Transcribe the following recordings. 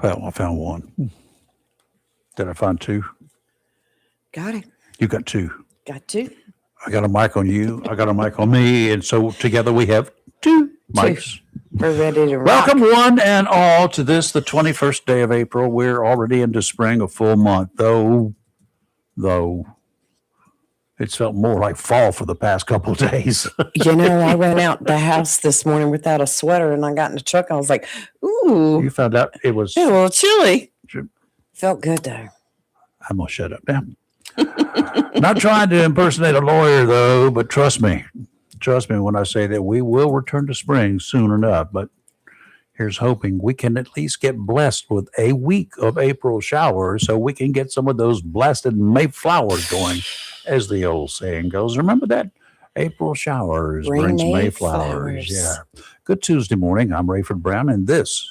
Well, I found one. Did I find two? Got it. You got two. Got to. I got a mic on you. I got a mic on me. And so together we have two mics. We're ready to rock. Welcome one and all to this, the 21st day of April. We're already into spring, a full month, though it's felt more like fall for the past couple of days. I went out the house this morning without a sweater and I got in the truck. I was like, ooh. You found out it was... A little chilly. Felt good, though. I'm going to shut up now. Not trying to impersonate a lawyer, though, but trust me when I say that we will return to spring soon enough. But here's hoping we can at least get blessed with a week of April showers so we can get some of those blasted Mayflowers going, as the old saying goes. Remember that? April showers brings Mayflowers. Yeah. Good Tuesday morning. I'm Rayford Brown, and this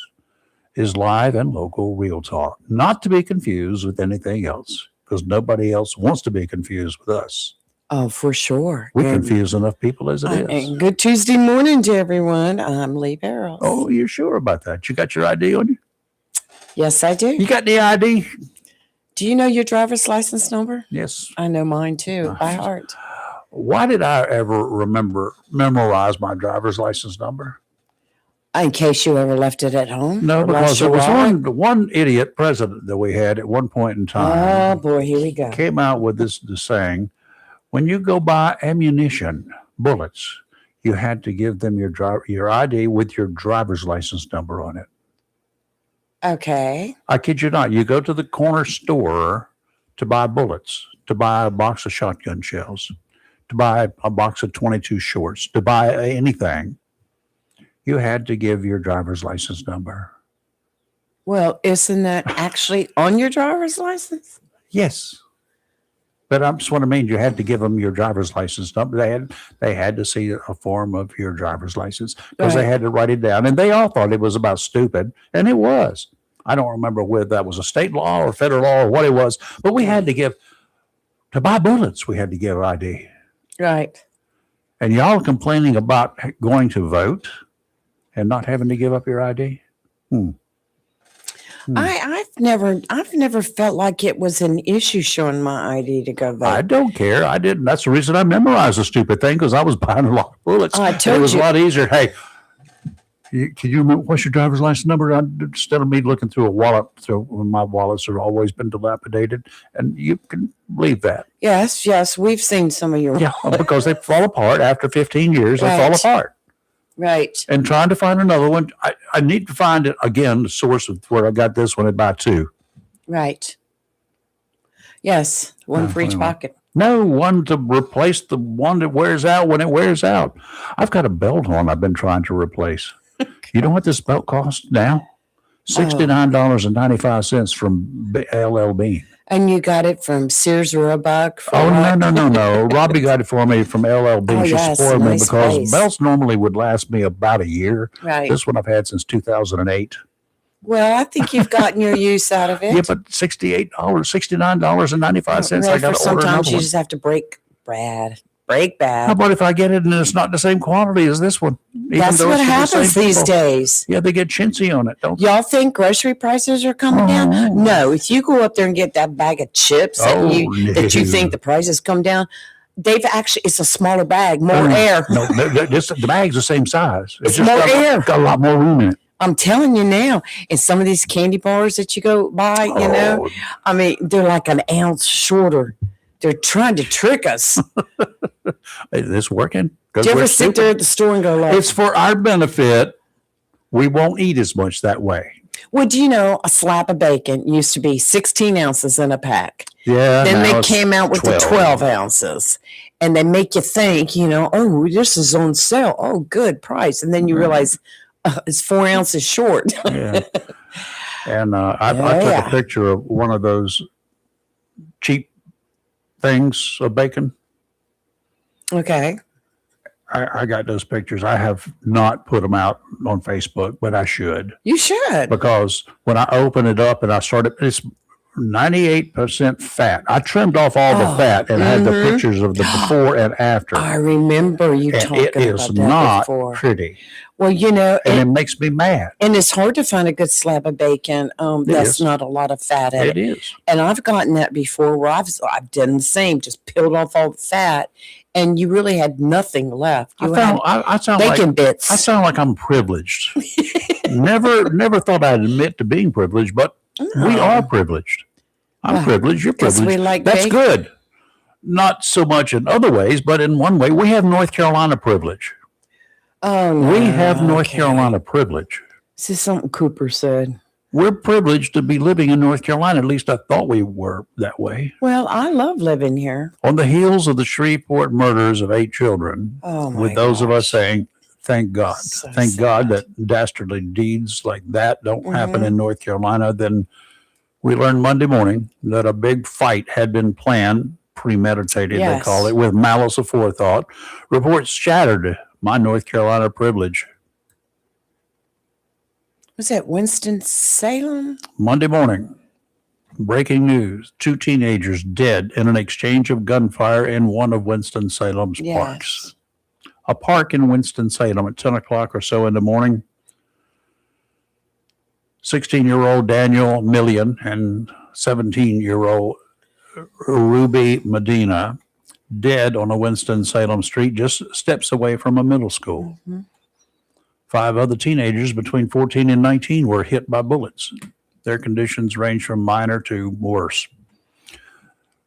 is live and local Real Talk. Not to be confused with anything else, because nobody else wants to be confused with us. Oh, for sure. We confuse enough people as it is. Good Tuesday morning to everyone. I'm Lee Barrows. Oh, you're sure about that? You got your ID on you? Yes, I do. You got the ID? Do you know your driver's license number? Yes. I know mine too, by heart. Why did I ever memorize my driver's license number? In case you ever left it at home? No, because there was one idiot president that we had at one point in time. Oh, boy, here we go. Came out with this saying, when you go buy ammunition, bullets, you had to give them your ID with your driver's license number on it. Okay. I kid you not. You go to the corner store to buy bullets, to buy a box of shotgun shells, to buy a box of 22 shorts, to buy anything. You had to give your driver's license number. Well, isn't that actually on your driver's license? Yes. But I just want to mean you had to give them your driver's license number. They had to see a form of your driver's license because they had to write it down. And they all thought it was about stupid. And it was. I don't remember whether that was a state law or federal law or what it was. But we had to buy bullets, we had to give ID. Right. And y'all are complaining about going to vote and not having to give up your ID? I've never felt like it was an issue showing my ID to go vote. I don't care. I didn't. That's the reason I memorized the stupid thing, because I was buying a lot of bullets. I told you. It was a lot easier. Hey, can you remember what's your driver's license number? Instead of me looking through a wallet, my wallets have always been dilapidated, and you can believe that. Yes, we've seen some of your. Yeah, because they fall apart after 15 years. They fall apart. Right. And trying to find another one. I need to find it again, the source of where I got this one, and buy two. Right. Yes. One for each pocket. No, one to replace the one that wears out when it wears out. I've got a belt on I've been trying to replace. You know what this belt costs now? $69.95 from LL Bean. And you got it from Sears Roebuck? No. Robbie got it for me from LL Bean. She spoiled me because belts normally would last me about a year. Right. This one I've had since 2008. Well, I think you've gotten your use out of it. Yeah, but $69.95. Well, I got to order sometimes you one. just have to break bad. How about if I get it and it's not the same quality as this one? That's what happens these days. Yeah, they get chintzy on it, don't they? Y'all think grocery prices are coming down? No. If you go up there and get that bag of chips that you think the prices come down, it's a smaller bag, more air. No, the bag's the same size. It's just more air. Got a lot more room in it. I'm telling you now, and some of these candy bars that you go buy, I mean, they're like an ounce shorter. They're trying to trick us. Is this working? Do you ever sit there at the store and go like, it's for our benefit. We won't eat as much that way. Well, do you know a slab of bacon used to be 16 ounces in a pack? Yeah. Then they came out with 12. The 12 ounces. And they make you think, oh, this is on sale. Oh, good price. And then you realize it's 4 ounces short. Yeah. And I took a picture of one of those cheap things of bacon. Okay. I got those pictures. I have not put them out on Facebook, but I should. You should. Because when I open it up and I started, 98% fat. I trimmed off all the fat and had the pictures of the before and after. I remember you And talking it is about that not before. pretty. Well, and it makes me mad. And it's hard to find a good slab of bacon that's not a lot of fat in it. It is. And I've gotten that before where I've done the same, just peeled off all the fat, and you really had nothing left. You I sound bacon like bits. I sound like I'm privileged. never thought I'd admit to being privileged, but we are privileged. I'm privileged. You're privileged. We like That's bacon. good. Not so much in other ways, but in one way, we have North Carolina privilege. Oh, no. We have North Carolina privilege. This is something Cooper said. We're privileged to be living in North Carolina. At least I thought we were that way. Well, I love living here. On the heels of the Shreveport murders of 8 children, with those of us saying, thank God. So thank sad. God that dastardly deeds like that don't happen in North Carolina. Then we learned Monday morning that a big fight had been planned, premeditated, they call it, with malice aforethought. Reports shattered my North Carolina privilege. Was that Winston-Salem? Monday morning, breaking news, 2 teenagers dead in an exchange of gunfire in one of Winston-Salem's parks. A park in Winston-Salem at 10 o'clock or so in the morning. 16-year-old Daniel Millian and 17-year-old Ruby Medina dead on a Winston-Salem street just steps away from a middle school. 5 other teenagers between 14 and 19 were hit by bullets. Their conditions range from minor to worse.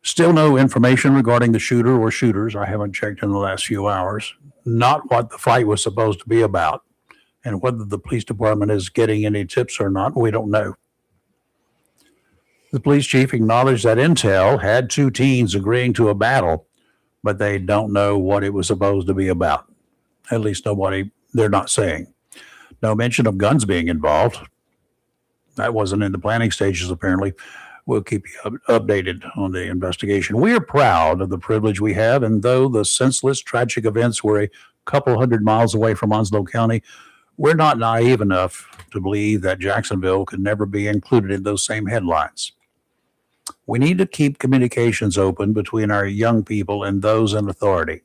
Still no information regarding the shooter or shooters. I haven't checked in the last few hours. Not what the fight was supposed to be about. And whether the police department is getting any tips or not, we don't know. The police chief acknowledged that intel had 2 teens agreeing to a battle, but they don't know what it was supposed to be about. At least they're not saying. No mention of guns being involved. That wasn't in the planning stages, apparently. We'll keep you updated on the investigation. We are proud of the privilege we have, and though the senseless, tragic events were a couple hundred miles away from Onslow County, we're not naive enough to believe that Jacksonville could never be included in those same headlines. We need to keep communications open between our young people and those in authority.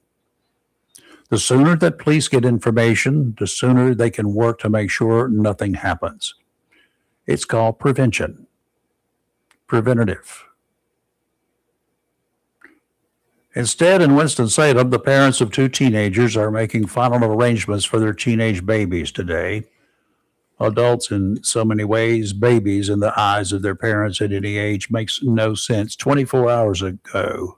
The sooner that police get information, the sooner they can work to make sure nothing happens. It's called prevention. Preventative. Instead, in Winston-Salem, the parents of 2 teenagers are making final arrangements for their teenage babies today. Adults in so many ways, babies in the eyes of their parents at any age makes no sense. 24 hours ago,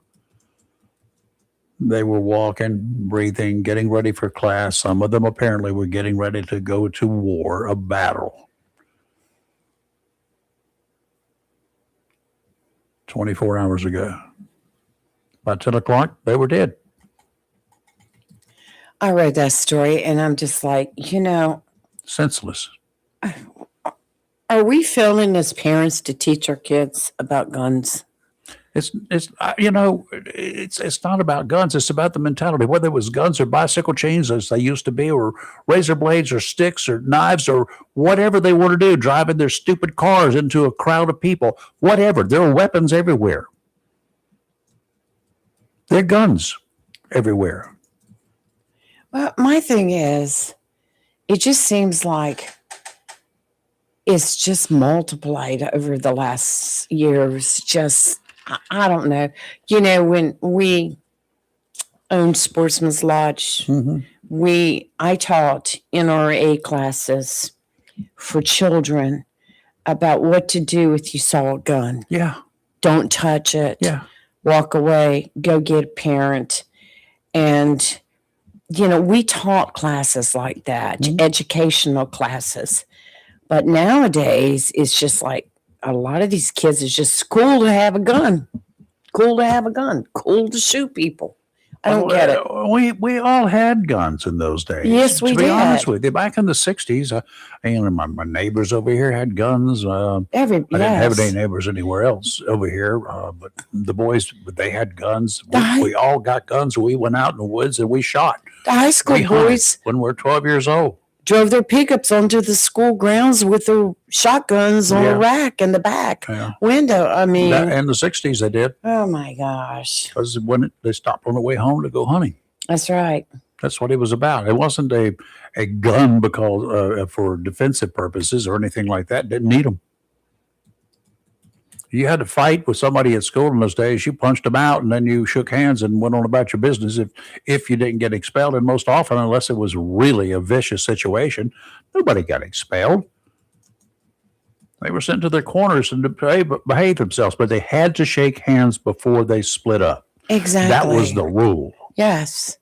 they were walking, breathing, getting ready for class. Some of them apparently were getting ready to go to war, a battle. 24 hours ago. By 10 o'clock, they were dead. I read that story and I'm just like, Senseless. Are we failing as parents to teach our kids about guns? It's not about guns. It's about the mentality, whether it was guns or bicycle chains as they used to be, or razor blades or sticks or knives or whatever they want to do, driving their stupid cars into a crowd of people, whatever. There are weapons everywhere. There are guns everywhere. Well, my thing is, it just seems like it's just multiplied over the last years. Just, I don't know. When we owned Sportsman's Lodge, I taught NRA classes for children about what to do if you saw a gun. Yeah. Don't touch it. Yeah. Walk away. Go get a parent. And we taught classes like that, educational classes. But nowadays, it's just like a lot of these kids, it's just cool to have a gun. Cool to have a gun. Cool to shoot people. I don't get it. We all had guns in those days. Yes, we did. To be honest with you, back in the 60s, my neighbors over here had guns. I didn't have any neighbors anywhere else over here, but the boys, they had guns. We all got guns. We went out in the woods and we shot. The high school boys. When we're 12 years old. drove their pickups onto the school grounds with their shotguns on a rack in the back window. I mean, in the 60s they did. Oh my gosh. Because when they stopped on the way home to go hunting. That's right. That's what it was about. It wasn't a gun because for defensive purposes or anything like that. Didn't need them. You had to fight with somebody at school in those days. You punched them out, and then you shook hands and went on about your business. If you didn't get expelled, and most often, unless it was really a vicious situation, nobody got expelled. They were sent to their corners and to behave themselves, but they had to shake hands before they split up. Exactly. That was the rule. Yes.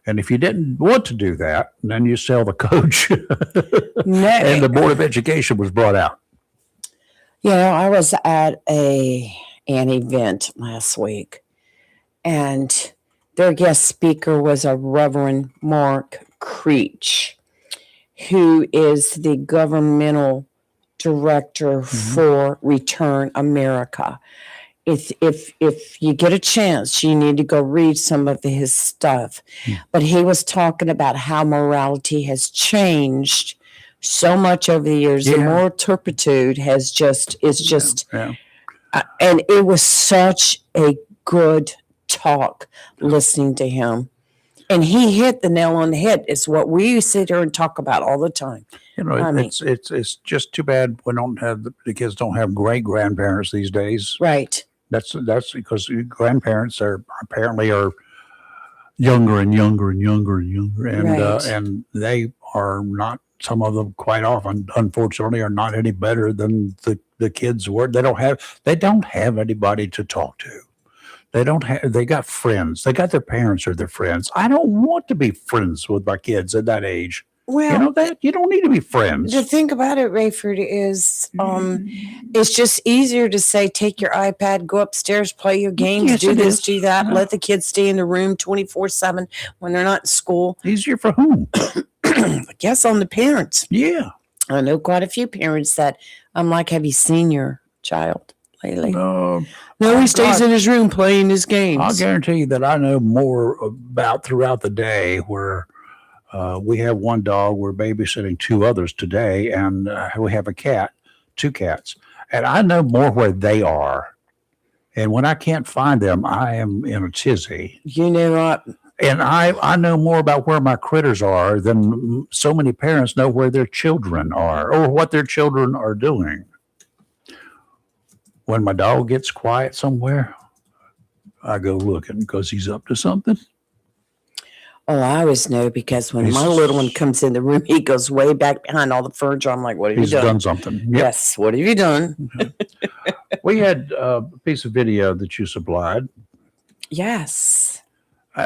And if you didn't want to do that, then you sell the coach. No. And the Board of Education was brought out. I was at an event last week, and their guest speaker was a Reverend Mark Creech, who is the governmental director for Return America. If you get a chance, you need to go read some of his stuff. But he was talking about how morality has changed so much over the years. The moral turpitude is just, and it was such a good talk listening to him. And he hit the nail on the head. It's what we sit here and talk about all the time. It's just too bad we don't have the kids don't have great grandparents these days. Right. That's because grandparents are younger and younger and younger and younger, and they are not. Some of them, quite often, unfortunately, are not any better than the kids were. They don't have anybody to talk to. They got friends. They got their parents or their friends. I don't want to be friends with my kids at that age. Well, you don't need to be friends. The thing about it, Rayford, is it's just easier to say, take your iPad, go upstairs, play your games, do this, do that, let the kids stay in the room 24/7 when they're not in school. Easier for whom? I guess on the parents. Yeah. I know quite a few parents that I'm like, have you seen your child lately? No, he stays in his room playing his games. I'll guarantee you that I know more about throughout the day where we have one dog. We're babysitting two others today, and we have two cats. And I know more where they are. And when I can't find them, I am in a tizzy. You know what? And I know more about where my critters are than so many parents know where their children are or what their children are doing. When my dog gets quiet somewhere, I go looking because he's up to something. Oh, I always know because when my little one comes in the room, he goes way back behind all the furniture. I'm like, what have you done? He's done something. Yep. Yes. What have you done? We had a piece of video that you supplied. Yes.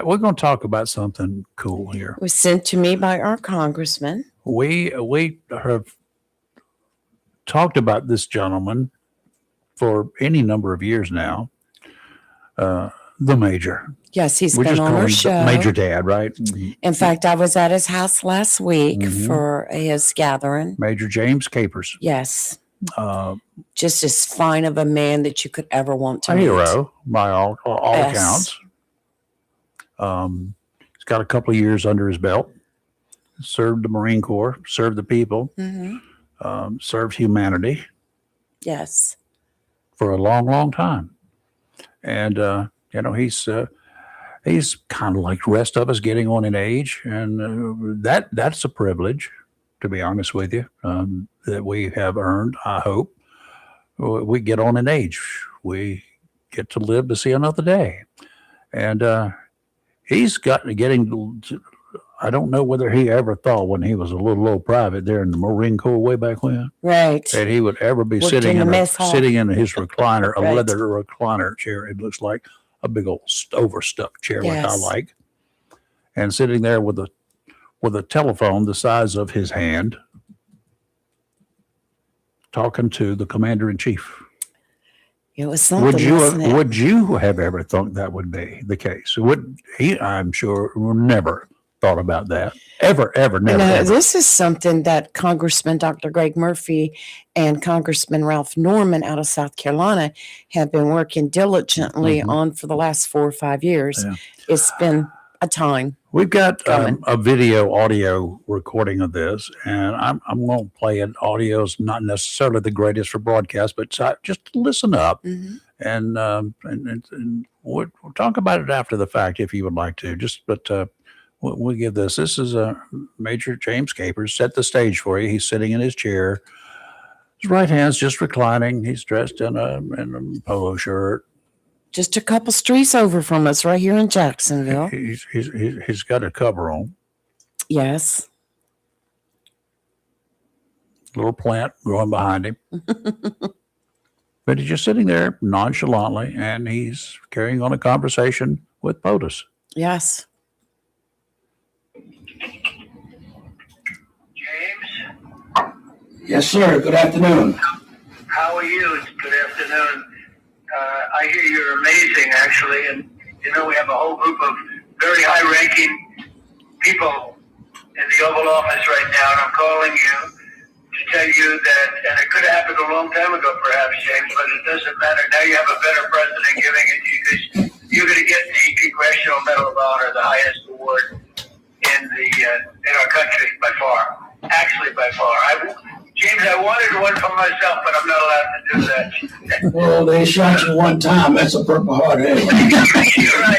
We're going to talk about something cool here. It was sent to me by our congressman. We have talked about this gentleman for any number of years now. The Major. Yes, he's been on our show. Major Dad, right? In fact, I was at his house last week for his gathering. Major James Capers. Yes. Just as fine of a man that you could ever want to meet. A hero, by all accounts. He's got a couple of years under his belt. Served the Marine Corps, served the people, served humanity. Yes. For a long, long time. And, he's kind of like the rest of us getting on in age. And that's a privilege, to be honest with you, that we have earned, I hope. We get on in age. We get to live to see another day. And he's getting, I don't know whether he ever thought when he was a little old private there in the Marine Corps way back when. Right. That he would ever be sitting in his recliner, a leather recliner chair. It looks like a big old overstuffed chair like I like. And sitting there with a telephone the size of his hand, talking to the commander-in-chief. It was something. Would you have ever thought that would be the case? I'm sure, never thought about that. Ever, never. This is something that Congressman Dr. Greg Murphy and Congressman Ralph Norman out of South Carolina have been working diligently on for the last 4 or 5 years. Yeah. It's been a time. We've got Coming. a video audio recording of this, and I'm going to play it. Audio is not necessarily the greatest for broadcast, but just listen up, and we'll talk about it after the fact if you would like to. We'll give this. This is Major James Capers. Set the stage for you. He's sitting in his chair. His right hand's just reclining. He's dressed in a polo shirt. Just a couple streets over from us, right here in Jacksonville. He's got a cover on. Yes. Little plant growing behind him. But he's just sitting there nonchalantly, and he's carrying on a conversation with POTUS. Yes. James? Yes, sir. Good afternoon. How are you? Good afternoon. I hear you're amazing, actually, and you know we have a whole group of very high-ranking people in the Oval Office right now, and I'm calling you to tell you that, and it could have happened a long time ago, perhaps, James, but it doesn't matter. Now you have a better president giving it to you because you're going to get the Congressional Medal of Honor, the highest award in our country by far. Actually, by far. James, I wanted one for myself, but I'm not allowed to do that. Well, they shot you one time. That's a Purple Heart, eh? You're right.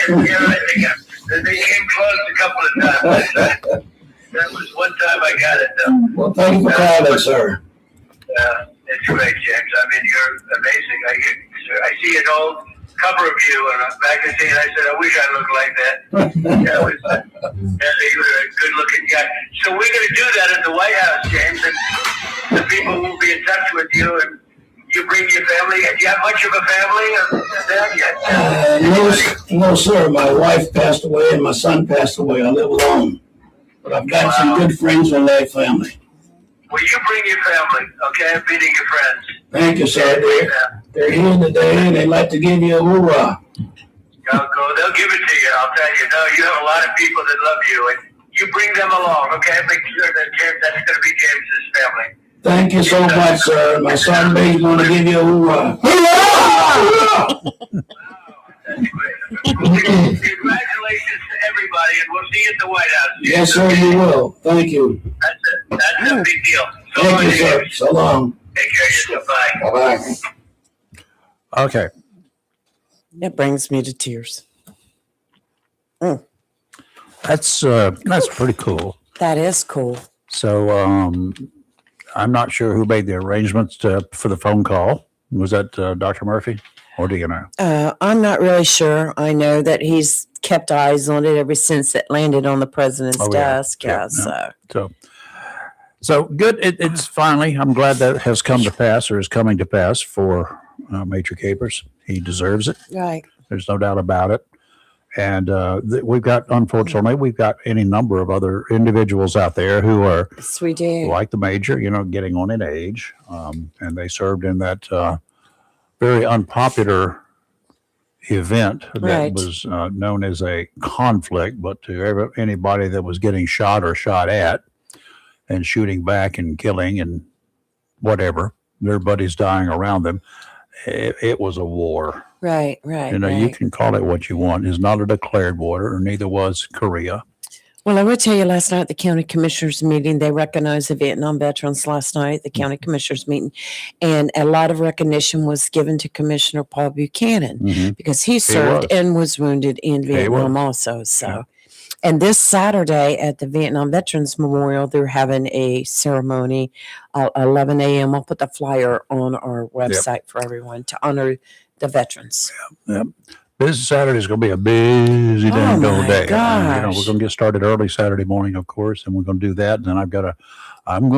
They came close a couple of times. That was one time I got it, though. Well, thank you for calling, sir. It's great, James. I mean, you're amazing. I see an old cover of you in a magazine. I said, I wish I looked like that. You were a good-looking guy. So we're going to do that at the White House, James, and the people will be in touch with you, and you bring your family. Do you have much of a family? No, sir. My wife passed away and my son passed away. I live alone. But I've got some good friends in that family. Well, you bring your family, okay? I'm meeting your friends. Thank you, sir. They're here today, and they'd like to give you a hoorah. They'll give it to you, I'll tell you. No, you have a lot of people that love you, and you bring them along, okay? Make sure that that's going to be James's family. Thank you so much, sir. My son May's going to give you a hoorah. Wow, that's great. Congratulations to everybody, and we'll see you at the White House. Yes, sir, you will. Thank you. That's a big deal. So Thank you, sir. So long. Take care of yourself. Bye. Bye-bye. Okay. That brings me to tears. That's pretty cool. That is cool. So I'm not sure who made the arrangements for the phone call. Was that Dr. Murphy? Or do you know? I'm not really sure. I know that he's kept eyes on it ever since it landed on the president's desk. Yeah. So good. It's finally, I'm glad that has come to pass or is coming to pass for Major Capers. He deserves it. Right. There's no doubt about it. And unfortunately, we've got any number of other individuals out there who are Yes, we do. like the Major, getting on in age. And they served in that very unpopular event that was known as a conflict, but to anybody that was getting shot or shot at and shooting back and killing and whatever, their buddies dying around them, it was a war. Right. You can call it what you want. It's not a declared war, or neither was Korea. Well, I will tell you, last night at the county commissioners meeting, they recognized the Vietnam veterans last night at the county commissioners meeting. And a lot of recognition was given to Commissioner Paul Buchanan because he served and was wounded in Vietnam also. So, and this Saturday at the Vietnam Veterans Memorial, they're having a ceremony, 11 a.m. I'll put the flyer on our website for everyone to honor the veterans. Yep. This Saturday is going to be a busy damn day. Gosh. We're going to get started early Saturday morning, of course, and we're going to do that. And then I'm going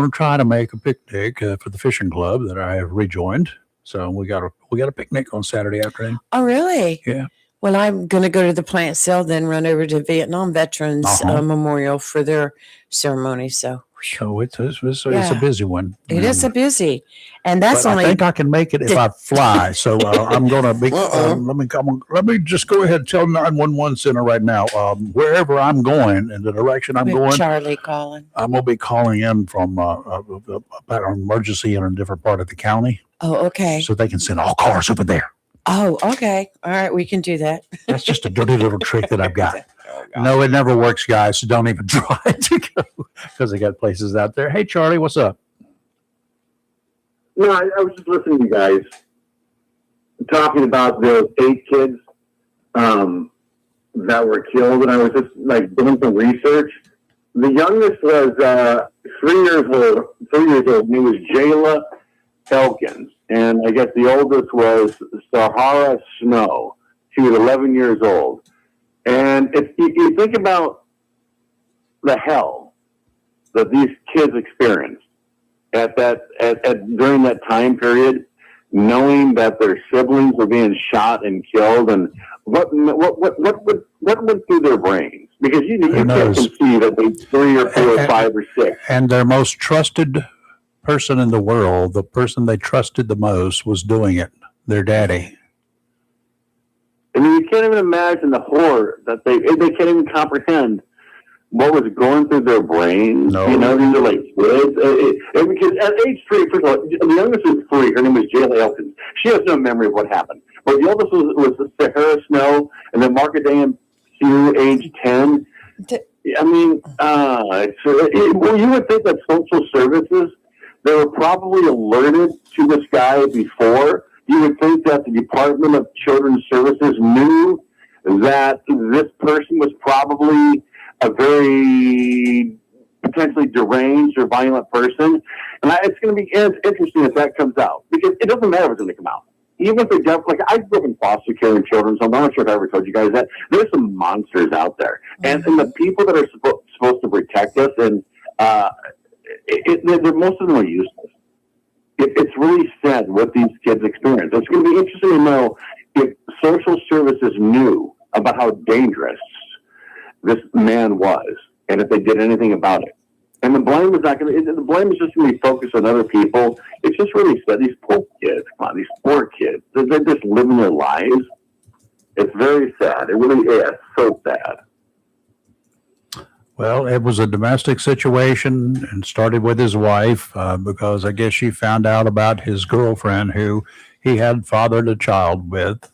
to try to make a picnic for the fishing club that I have rejoined. So we got a picnic on Saturday afternoon. Oh, really? Yeah. Well, I'm going to go to the plant sale, then run over to Vietnam Veterans Memorial for their ceremony. So it's a busy one. It is a busy, and that's but only. I think I can make it if I fly. So I'm going to be. Let me just go ahead and tell 911 center right now. Wherever I'm going in the direction I'm going, Charlie calling. I'm going to be calling in from about an emergency in a different part of the county. Oh, okay. So they can send all cars over there. Oh, okay. All right, we can do that. That's just a dirty little trick that I've got. No, it never works, guys. So don't even try to go because they got places out there. Hey, Charlie, what's up? No, I was just listening to you guys talking about those 8 kids that were killed, and I was just like doing some research. The youngest was 3 years old. 3 years old. Her name was Jayla Elkins, and I guess the oldest was Sahara Snow. She was 11 years old. And if you think about the hell that these kids experienced during that time period, knowing that their siblings were being shot and killed, and what went through their brains? Because you can't conceive that they 3 or 4 or 5 or 6. And their most trusted person in the world, the person they trusted the most, was doing it. Their daddy. I mean, you can't even imagine the horror that they can't even comprehend what was going through their brains. No. You know, these are like kids. Because at age 3, first of all, the youngest was 3. Her name was Jayla Elkins. She has no memory of what happened. But the oldest was Sahara Snow, and then Markaday Hugh, age 10. I mean, you would think that social services, they were probably alerted to this guy before. You would think that the Department of Children's Services knew that this person was probably a very potentially deranged or violent person. And it's going to be interesting if that comes out, because it doesn't matter if it's going to come out. Even if they don't, like I grew up in foster care and children's home. I'm not sure if I ever told you guys that there's some monsters out there, and the people that are supposed to protect us, and most of them are useless. It's really sad what these kids experience. It's going to be interesting to know if social services knew about how dangerous this man was, and if they did anything about it. And the blame is not going to. The blame is just going to be focused on other people. It's just really sad. These poor kids, come on, these poor kids. They're just living their lives. It's very sad. It really is so sad. Well, it was a domestic situation and started with his wife because I guess she found out about his girlfriend who he had fathered a child with.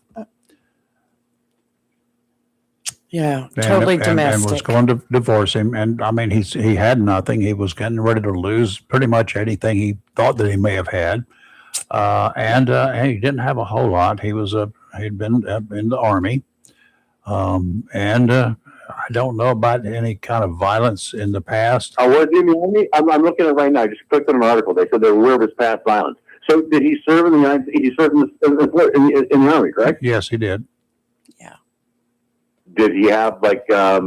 Yeah, totally domestic. And was going to divorce him. And I mean, he had nothing. He was getting ready to lose pretty much anything he thought that he may have had. And he didn't have a whole lot. He'd been in the Army. I don't know about any kind of violence in the past. Was he in the Army? I'm looking at it right now. I just clicked on an article. They said they were aware of his past violence. So did he serve in the United States? He served in the Army, correct? Yes, he did. Did he have like a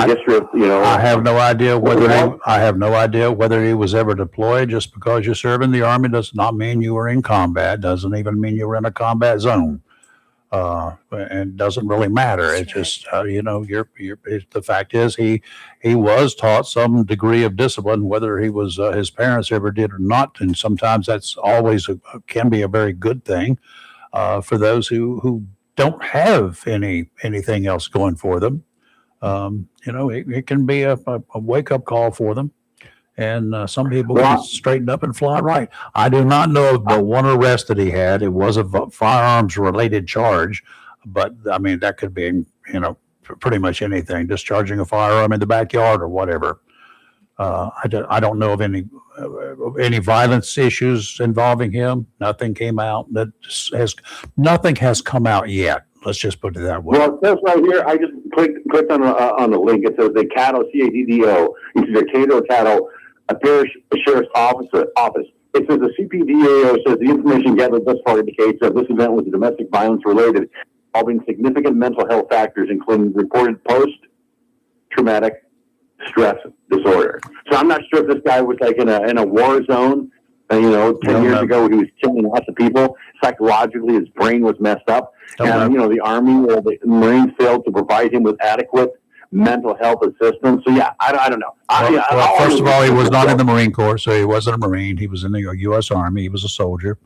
history of, I have no idea whether he was ever deployed. Just because you serve in the Army does not mean you were in combat. Doesn't even mean you were in a combat zone. And doesn't really matter. It's just the fact is he was taught some degree of discipline, whether he was his parents ever did or not. And sometimes that's always can be a very good thing for those who don't have anything else going for them. It can be a wake up call for them. And some people can straighten up and fly right. I do not know of the one arrest that he had. It was a firearms related charge, but I mean, that could be, pretty much anything, discharging a firearm in the backyard or whatever. I don't know of any violence issues involving him. Nothing came out nothing has come out yet. Let's just put it that way. Well, that's right here. I just clicked on the link. It says the Caddo, CADDO, which is a Cato Caddo, a parish sheriff's office. It says the CPDAO says the information gathered thus far indicates that this event was domestic violence related, involving significant mental health factors, including reported post-traumatic stress disorder. So I'm not sure if this guy was like in a war zone, 10 years ago, he was killing lots of people. Psychologically, his brain was messed up. And, the Army or the Marines failed to provide him with adequate mental health assistance. So, yeah, I don't know. First of all, he was not in the Marine Corps, so he wasn't a Marine. He was in the U.S. Army. He was a soldier.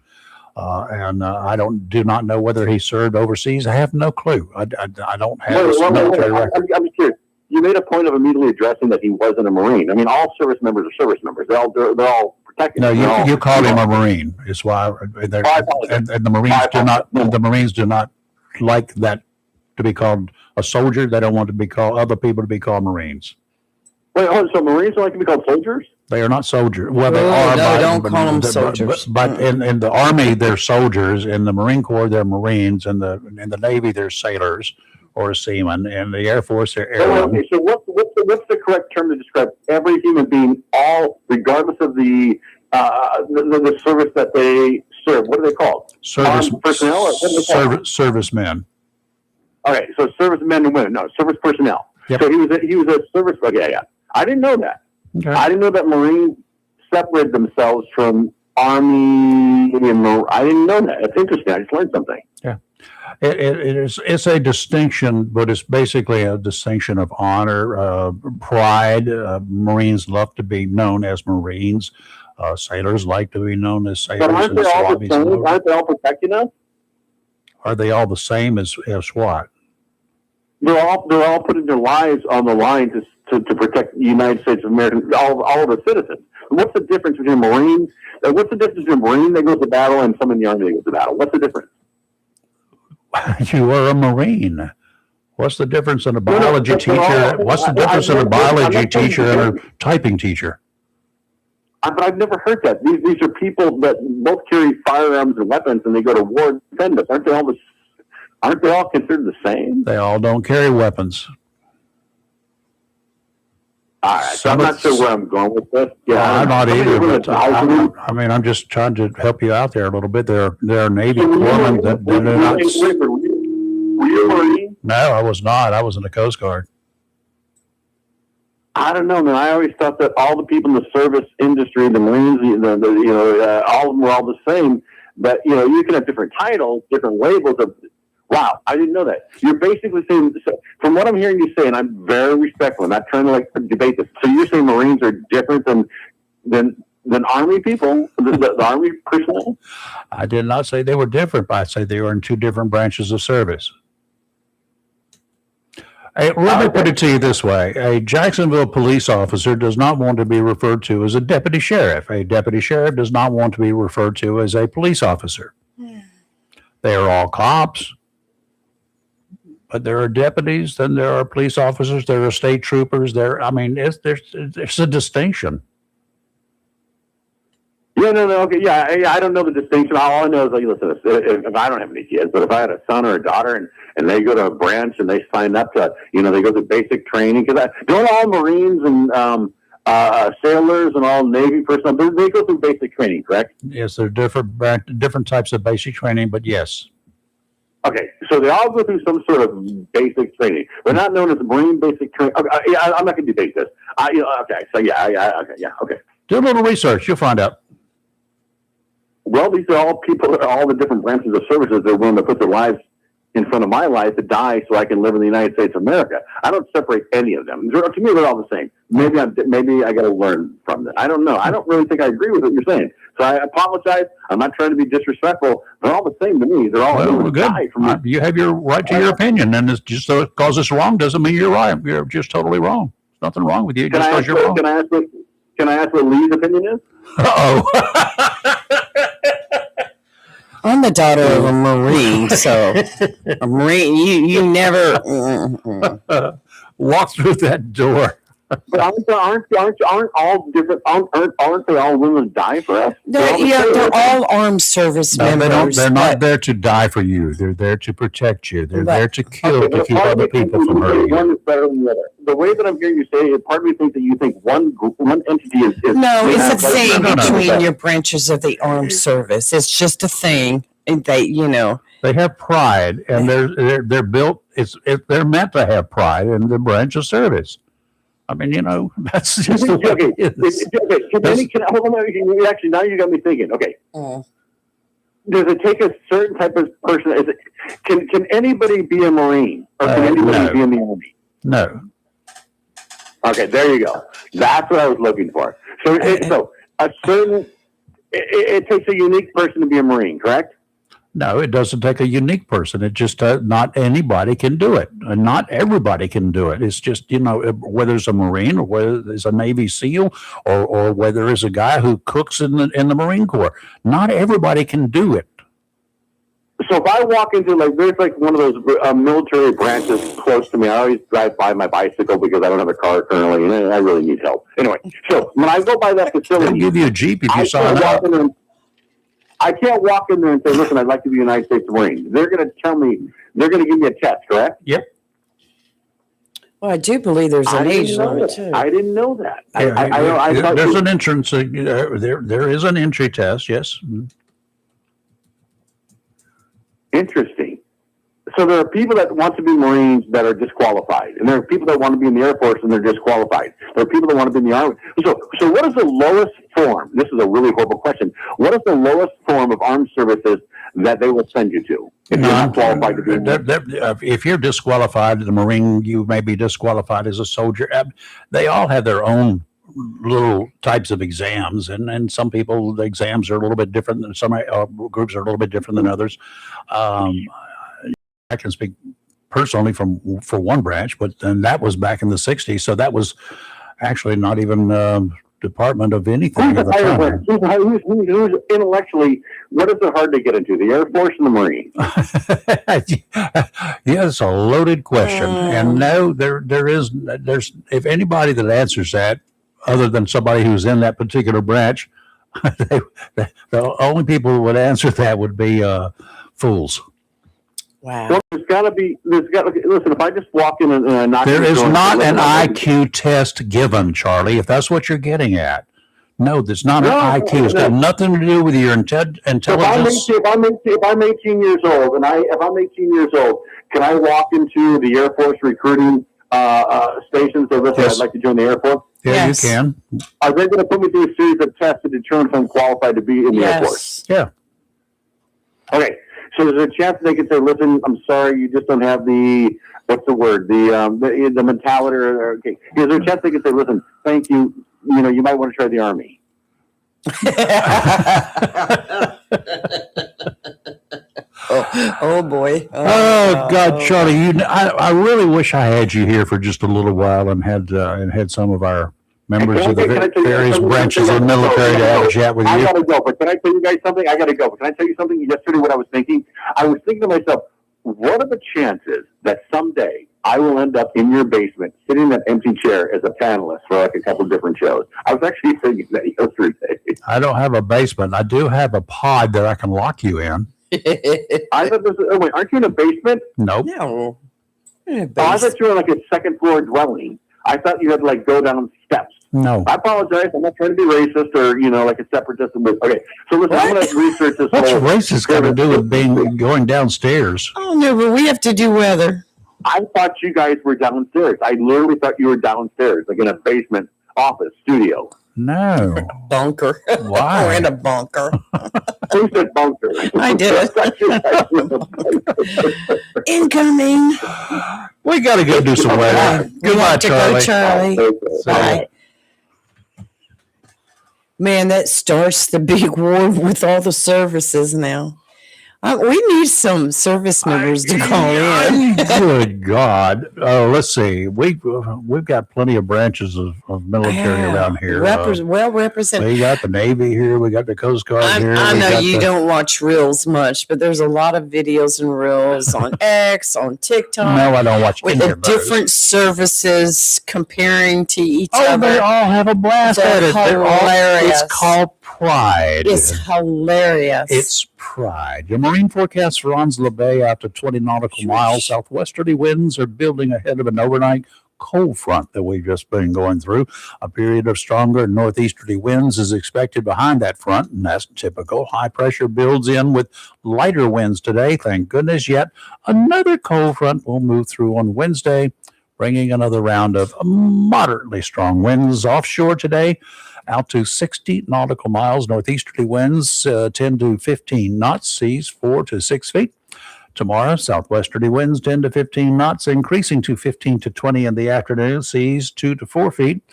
I do not know whether he served overseas. I have no clue. I don't have his military record. I'm curious. You made a point of immediately addressing that he wasn't a Marine. I mean, all service members are service members. They're all protected. No, you called him a Marine. Is why and the Marines do not. The Marines do not like that to be called a soldier. They don't want to be called other people to be called Marines. Wait, so Marines don't like to be called soldiers? They are not soldiers. Well, they Oh, are. no, don't but- call them but- soldiers. But in the Army, they're soldiers. In the Marine Corps, they're Marines. In the Navy, they're sailors or seamen. In the Air Force, they're airmen. Okay, so what's the correct term to describe every human being, all regardless of the service that they serve? What are they called? Service Armed personnel, or what do they call them? servicemen. Okay, so servicemen and women. No, service personnel. Yep. So he was a service. Okay, yeah. I didn't know that. Okay. I didn't know that Marines separated themselves from Army and I didn't know that. It's interesting. I just learned something. It's a distinction, but it's basically a distinction of honor, pride. Marines love to be known as Marines. Sailors like to be known as sailors. But aren't and they all the Swabbies same? and- Aren't they all protecting us? Are they all the same as what? They're all putting their lives on the line to protect the United States of America, all of the citizens. What's the difference between Marines? What's the difference between a Marine that goes to battle and someone in the Army that goes to battle? What's the difference? You are a Marine. What's the difference in a No, no, biology but they're teacher? all- What's the I- difference I'm in a not- I'm biology not saying teacher they're- and a typing teacher? But I've never heard that. These are people that both carry firearms and weapons, and they go to war and defend us. Aren't they all considered the same? They all don't carry weapons. All right, so I'm not sure where I'm going with this. I'm not somebody either. with But a thousand- I'm just trying to help you out there a little bit. There are Navy So were you- corpsmen that do not. Were you a Marine? No, I was not. I was in the Coast Guard. I don't know, man. I always thought that all the people in the service industry, the Marines, all of them were all the same. But you can have different titles, different labels. Wow, I didn't know that. You're basically saying, so from what I'm hearing you say, and I'm very respectful, I'm not trying to debate this. So you're saying Marines are different than Army people, the Army personnel? I did not say they were different, but I say they were in two different branches of service. Hey, let me put it to you this way. A Jacksonville police officer does not want to be referred to as a deputy sheriff. A deputy sheriff does not want to be referred to as a police officer. They are all cops, but there are deputies, then there are police officers, there are state troopers. There's a distinction. Yeah, no, okay, yeah. I don't know the distinction. All I know is, listen, if I don't have any kids, but if I had a son or a daughter, and they go to a branch and they sign up to, they go to basic training, because don't all Marines and sailors and all Navy personnel, they go through basic training, correct? Yes, there are different types of basic training, but yes. Okay, so they all go through some sort of basic training. They're not known as Marine basic training. Okay, I'm not going to debate this. Okay. Do a little research, you'll find out. Well, these are all people, all the different branches of services that are willing to put their lives in front of my life to die so I can live in the United States of America. I don't separate any of them. To me, they're all the same. Maybe I got to learn from them. I don't know. I don't really think I agree with what you're saying. So I apologize. I'm not trying to be disrespectful. They're all the same to me. They're all Well, good. die from me. You have your right to your opinion, and it's just because it's wrong doesn't mean you're right. You're just totally wrong. There's nothing wrong with you just because you're wrong. Can I ask what Lee's opinion is? Uh-oh. I'm the daughter of a Marine, so a Marine, you never. Walk through that door. But aren't all different? Aren't they all willing to die for us? They're all armed service No, members. they're not but- there to die for you. They're there to protect you. They're But- there to kill, to keep other people from hurting you. One is better than the other. The way that I'm hearing you say it, part of me thinks that you think one entity is. No, it's a thing no. between your branches of the armed service. It's just a thing. And They have pride, and they're built. They're meant to have pride in the branch of service. I mean, that's just the way it is. Actually, now you got me thinking. Okay, does it take a certain type of person? Can anybody be a Marine, or can anybody no. be in the Army? No, Okay, there you go. That's what I was looking for. So it takes a unique person to be a Marine, correct? no, it doesn't take a unique person. It just not anybody can do it, and not everybody can do it. It's just whether it's a Marine or whether it's a Navy SEAL or whether it's a guy who cooks in the Marine Corps. Not everybody can do it. So if I walk into there's one of those military branches close to me. I always drive by my bicycle because I don't have a car currently, and I really need help. Anyway, so when I go by that They'll facility, give you a Jeep if you I sign can't up. walk in there. I can't walk in there and say, "Listen, I'd like to be a United States Marine." They're going to tell me. They're going to give me a test, correct? Yep. Well, I do believe there's an age limit too. I didn't know that. Yeah, there's an entrance. There is an entry test. Yes. Interesting. So there are people that want to be Marines that are disqualified, and there are people that want to be in the Air Force and they're disqualified. There are people that want to be in the Army. So what is the lowest form? This is a really horrible question. What is the lowest form of armed services that they will send you to if you're not qualified to be in if you're disqualified as a Marine, you may be disqualified as a soldier. They all have their own little types of exams, and some people, the exams are a little bit different than some groups are a little bit different than others. I can speak personally for one branch, but then that was back in the 60s, so that was actually not even department of anything at the time. Who's intellectually, what is it hard to get into, the Air Force and the Marine? Yes, a loaded question. And no, there's if anybody that answers that, other than somebody who's in that particular branch, the only people who would answer that would be fools. Wow. Well, listen, if I just walk in and knock. There is not an IQ test given, Charlie, if that's what you're getting at. No, there's not an IQ. It's got nothing to do with your intelligence. If I'm 18 years old, can I walk into the Air Force recruiting station and say, listen, Yes. I'd like to join the Air Force? Yeah, Yes. you can. Are they going to put me through a series of tests to determine if I'm qualified to be in the Air Force? Yes. Yeah. Okay. So there's a chance they can say, listen, I'm sorry, you just don't have the, what's the word? The mentality. Okay. Is there a chance they can say, listen, thank you. You might want to try the Army. Oh boy. Oh God, Charlie, I really wish I had you here for just a little while and had some of our members of the various branches of the military to have a chat with I you. gotta go, but can I tell you guys something? I gotta go, but can I tell you something? Yesterday, what I was thinking to myself, what are the chances that someday I will end up in your basement, sitting in that empty chair as a panelist for a couple of different shows? I was actually thinking that yesterday. I don't have a basement. I do have a pod that I can lock you in. I thought wait, aren't you in a basement? Nope. No. I thought you were like a second floor dwelling. I thought you had to go down steps. No. I apologize. I'm not trying to be racist or, like a separatist. Okay. So listen, I'm going to research this What's whole. racist got to do with going downstairs? Oh no, but we have to do weather. I thought you guys were downstairs. I literally thought you were downstairs, like in a basement office studio. No. Bunker. Why? We're in a bunker. Who said bunker? I did. Incoming. We got to go do some weather. We Goodbye, have to go, Charlie. Charlie. Bye. Man, that starts the big war with all the services now. We need some service members to call in. Good God. Let's see. We've got plenty of branches of military around here. Well represented. We got the Navy here. We got the Coast Guard here. I we know got you don't watch Reels much, but there's a lot of videos and Reels on X, on TikTok. No, I don't watch with any the of those. different services comparing to each Oh, other. they all have a blast at it. Hilarious. It's called pride. It's hilarious. It's pride. Your marine forecast for Onslow Bay after 20 nautical miles. Southwesterly winds are building ahead of an overnight cold front that we've just been going through. A period of stronger northeasterly winds is expected behind that front, and that's typical. High pressure builds in with lighter winds today. Thank goodness. Yet another cold front will move through on Wednesday, bringing another round of moderately strong winds offshore today. Out to 60 nautical miles, northeasterly winds 10 to 15 knots, seas 4 to 6 feet. Tomorrow, southwesterly winds 10 to 15 knots, increasing to 15 to 20 in the afternoon, seas 2 to 4 feet.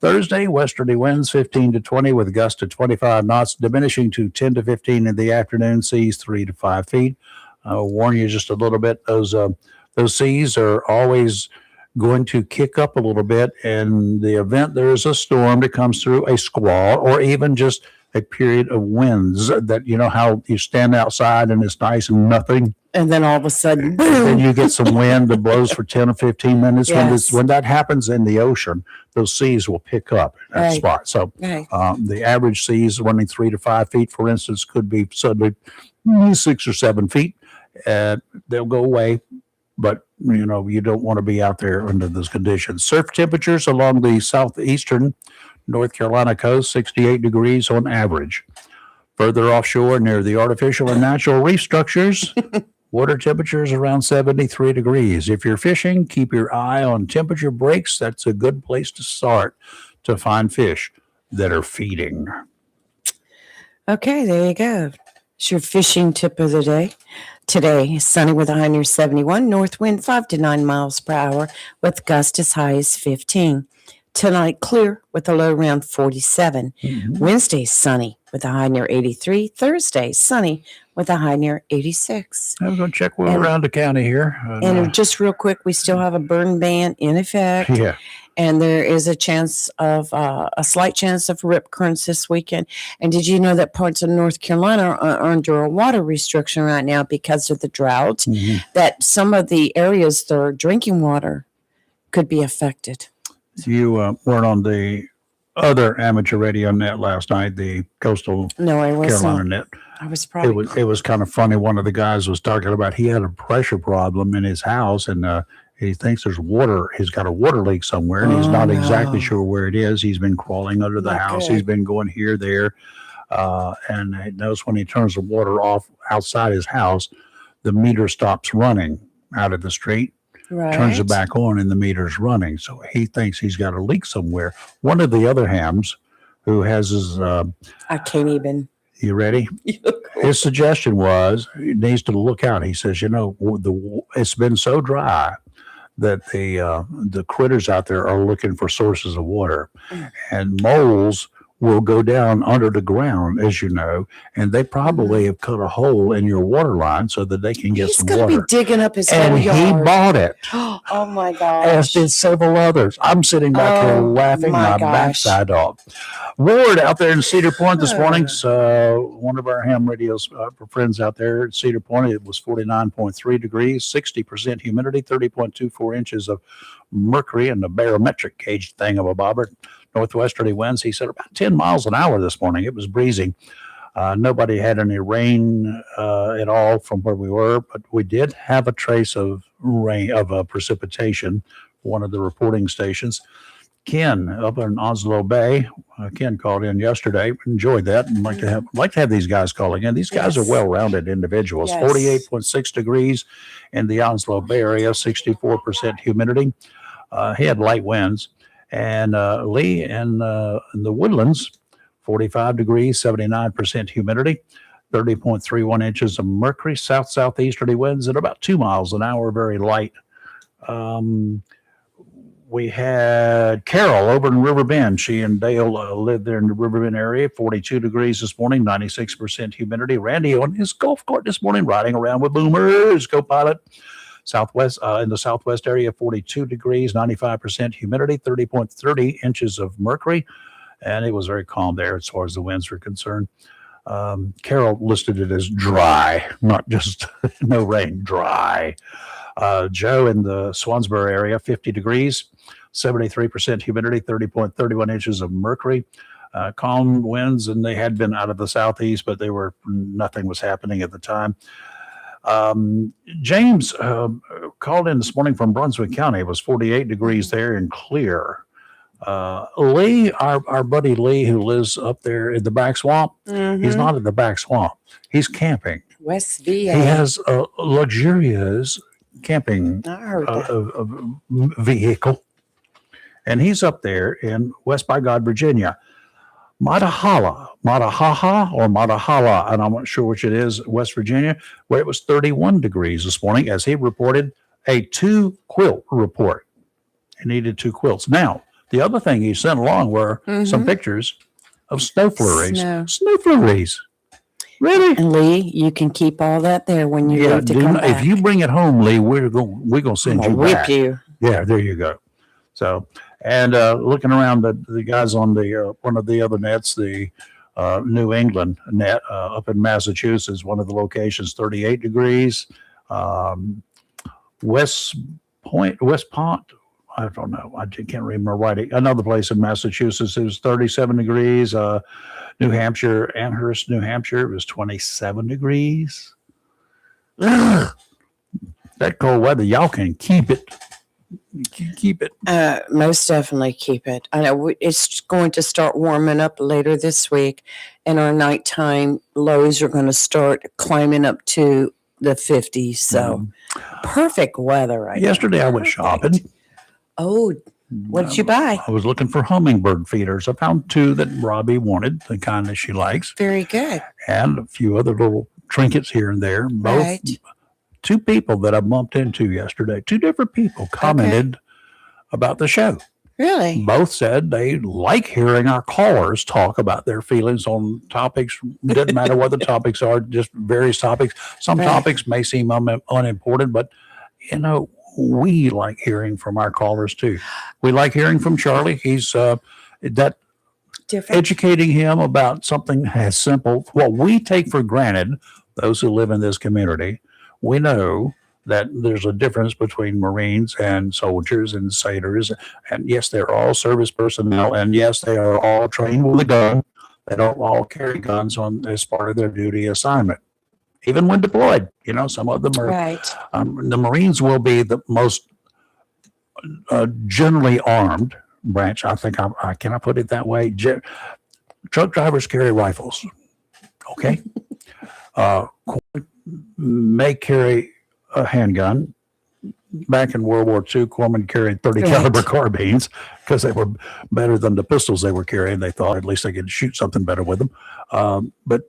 Thursday, westerly winds 15 to 20 with gusts to 25 knots, diminishing to 10 to 15 in the afternoon, seas 3 to 5 feet. I'll warn you just a little bit, those seas are always going to kick up a little bit in the event there is a storm that comes through, a squall, or even just a period of winds that, you know, how you stand outside and it's nice and nothing. And then all of a sudden, And then boom. you get some wind that blows for 10 or 15 minutes. Yes. When that happens in the ocean, those seas will pick up at that Right. spot. So Right. the average seas running 3 to 5 feet, for instance, could be suddenly 6 or 7 feet. They'll go away, but you know, you don't want to be out there under those conditions. Surf temperatures along the southeastern North Carolina coast, 68 degrees on average. Further offshore near the artificial and natural reef structures, water temperatures around 73 degrees. If you're fishing, keep your eye on temperature breaks. That's a good place to start to find fish that are feeding. Okay, there you go. It's your fishing tip of the day. Today, sunny with a high near 71, north wind 5 to 9 miles per hour with gusts as high as 15. Tonight, clear with a low around 47. Wednesday, sunny with a high near 83. Thursday, sunny with a high near 86. I'm going to check around the county here. And just real quick, we still have a burn ban in effect. Yeah. And there is a chance of a slight chance of rip currents this weekend. And did you know that parts of North Carolina are under a water restriction right now because of the drought? Mhm. That some of the areas that are drinking water could be affected. You weren't on the other amateur radio net last night, the coastal No, I Carolina wasn't. net. I was probably. It was kind of funny. One of the guys was talking about he had a pressure problem in his house, and he thinks there's water. He's got a water leak somewhere, and he's not exactly no. sure where it is. He's been crawling under the Not house. good. He's been going here, there, and he knows when he turns the water off outside his house, the meter stops running out of the street. Right. Turns it back on and the meter's running. So he thinks he's got a leak somewhere. One of the other hams who has his, I can't even. you ready? His suggestion was he needs to look out. He says, you know, it's been so dry that the critters out there are looking for sources of water, and moles will go down under the ground, as you know, and they probably have cut a hole in your water line so that they can get He's some going to be water. digging up his whole And he yard. bought it. Oh my As gosh. did several others. I'm sitting back here Oh, laughing my my gosh. backside off. Ward out there in Cedar Point this morning. So one of our ham radios friends out there at Cedar Point, it was 49.3 degrees, 60% humidity, 30.24 inches of mercury in the barometric gauge thing of a bobber. Northwesterly winds, he said, about 10 miles an hour this morning. It was breezy. Nobody had any rain at all from where we were, but we did have a trace of rain, of precipitation, one of the reporting stations. Ken up in Onslow Bay, Ken called in yesterday. Enjoyed that, and like to have these guys calling in. These guys Yes. are well-rounded individuals. Yes. 48.6 degrees in the Onslow Bay area, 64% humidity. He had light winds. And Lee in the Woodlands, 45 degrees, 79% humidity, 30.31 inches of mercury, southeasterly winds at about 2 miles an hour, very light. We had Carol over in River Bend. She and Dale live there in the River Bend area, 42 degrees this morning, 96% humidity. Randy on his golf cart this morning, riding around with Boomers, co-pilot. Southwest in the southwest area, 42 degrees, 95% humidity, 30.30 inches of mercury, and it was very calm there as far as the winds were concerned. Carol listed it as dry, not just no rain, dry. Joe in the Swansboro area, 50 degrees, 73% humidity, 30.31 inches of mercury. Calm winds, and they had been out of the southeast, but nothing was happening at the time. James called in this morning from Brunswick County. It was 48 degrees there and clear. Lee, our buddy Lee, who lives up there in the back swamp, he's not in the back swamp. He's camping. West VA. He has a luxurious camping I heard that. vehicle, and he's up there in West by God, Virginia. Matahala, and I'm not sure which it is, West Virginia, where it was 31 degrees this morning, as he reported a 2-quilt report. He needed 2 quilts. Now, the other thing he sent along were some pictures of snow flurries. Snow flurries. Really? And Lee, you can keep all that there when you leave to come back. If you bring it home, Lee, we're gonna send I'm you gonna back. whip you. Yeah, there you go. So, and looking around the guys on the one of the other nets, the New England, up in Massachusetts, one of the locations, 38 degrees. West Pont, I don't know. I can't remember right. Another place in Massachusetts, it was 37 degrees. New Hampshire, Amherst, New Hampshire, it was 27 degrees. Ugh. That cold weather, y'all can keep it. Keep it. Most definitely keep it. I know it's going to start warming up later this week, and our nighttime lows are going to start climbing up to the 50s. So perfect weather right now. Yesterday I went shopping. Oh, what did you buy? I was looking for hummingbird feeders. I found 2 that Robbie wanted, the kind that she likes, Very good. and a few other little trinkets here and there. Both Right. 2 people that I bumped into yesterday, 2 different people commented about the show. Really? Both said they like hearing our callers talk about their feelings on topics. Doesn't matter what the topics are, just various topics. Some Right. topics may seem unimportant, but we like hearing from our callers too. We like hearing from Charlie. He's that Different. educating him about something as simple. What we take for granted, those who live in this community, we know that there's a difference between Marines and soldiers and sailors. And yes, they're all service personnel. And yes, they are all trained with a gun. They don't all carry guns as part of their duty assignment. Even when deployed, some of them are. Right. The Marines will be the most generally armed branch. I think can I put it that way? Truck drivers carry rifles. Okay. May carry a handgun. Back in World War II, corpsmen carried 30 caliber carbines because they were better than the pistols they were carrying. They thought at least they could shoot something better with them. But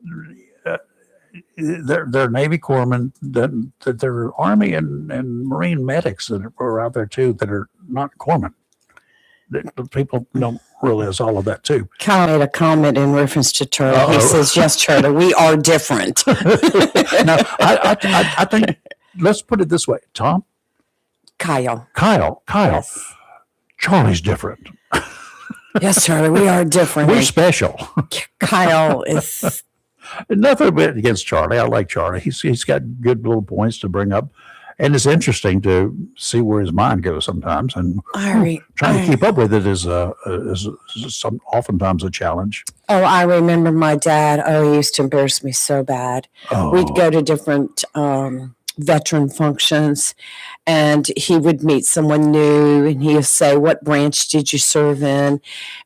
they're Navy corpsmen, that they're Army and Marine medics that are out there too that are not corpsmen. The people don't realize all of that too. Kyle made a comment in reference to Turtle. He says, "Yes, Turtle, we are different." Now, I think let's put it this way, Tom. Kyle. Yes. Charlie's different. Yes, Turtle, we are different. We're special. Kyle is. Nothing against Charlie. I like Charlie. He's got good little points to bring up. And it's interesting to see where his mind goes sometimes, and trying to keep up with it is oftentimes a challenge. Oh, I remember my dad. Oh, he used to embarrass me so bad. Oh. We'd go to different veteran functions, and he would meet someone new, and he'd say, "What branch did you serve in?"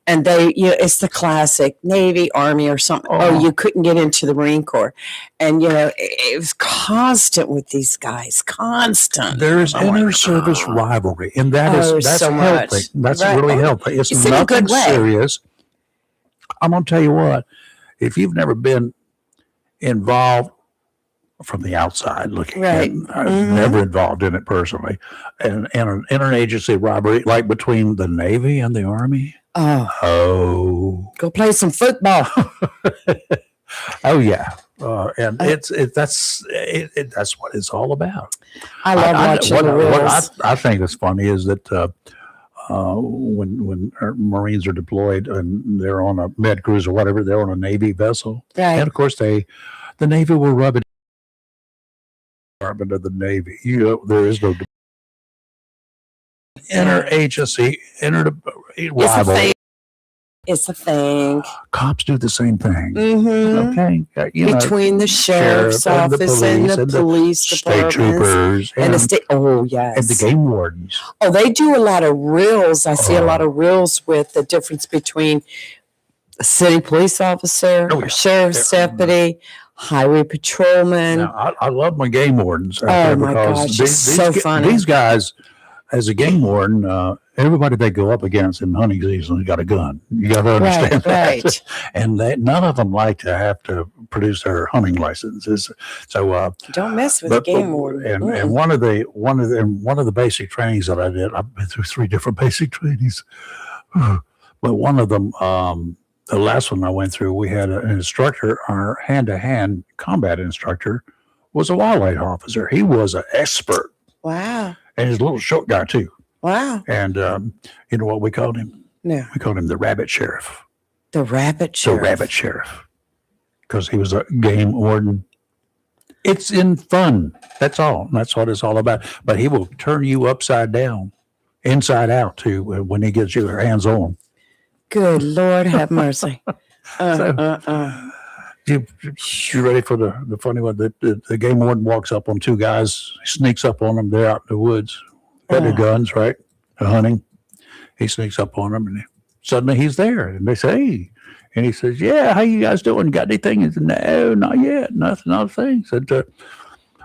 And it's the classic Navy, Army, or something. Oh, you couldn't get into the Marine Corps, and it was constant with these guys. Constant. There is inter-service rivalry, and that's so healthy. much. That's Right. really healthy. It's in a good nothing way. serious. I'm going to tell you what. If you've never been involved from the outside looking, Right. never involved in it personally, and an interagency rivalry like between the Navy and the Army. Oh, go play some football. Oh yeah, and that's what it's all about. I love watching the what rules. I think is funny is that when our Marines are deployed and they're on a med cruise or whatever, they're on a Navy vessel, Right. and of course the Navy will rub it. Department of the Navy, there is no interagency, rivalry. It's a thing. Cops do the same thing. Mm-hmm. Okay, Between the sheriff's sheriff and the office and the police and police state departments troopers and the state. Oh, yes. and the game wardens. Oh, they do a lot of reels. I see a lot of reels with the difference between a city police officer, Oh, yeah. a sheriff's Yeah. deputy, highway patrolman. Now, I love my game wardens. Oh, my gosh, it's so funny. These guys, as a game warden, everybody they go up against in hunting season has got a gun. You got to understand that. Right. And none of them like to have to produce their hunting licenses. So Don't mess with a game warden. And one of the basic trainings that I did, I've been through 3 different basic trainings, but one of them, the last one I went through, we had an instructor, our hand-to-hand combat instructor, was a wildlife officer. He was an expert, Wow. and he's a little short guy too. Wow. And you know what we called him? No. We called him the Rabbit Sheriff. The rabbit sheriff. The Rabbit Sheriff. because he was a game warden. It's in fun. That's all. That's what it's all about. But he will turn you upside down, inside out too, when he gets your hands on. Good Lord, have mercy. You ready for the funny one? The game warden walks up on two guys, sneaks up on them. They're out in the woods, got their guns, right? They're hunting. He sneaks up on them, and suddenly he's there. And they say, "Hey," and he says, "Yeah, how you guys doing? Got anything?" He said, "No, not yet. Nothing. Not a thing." He said,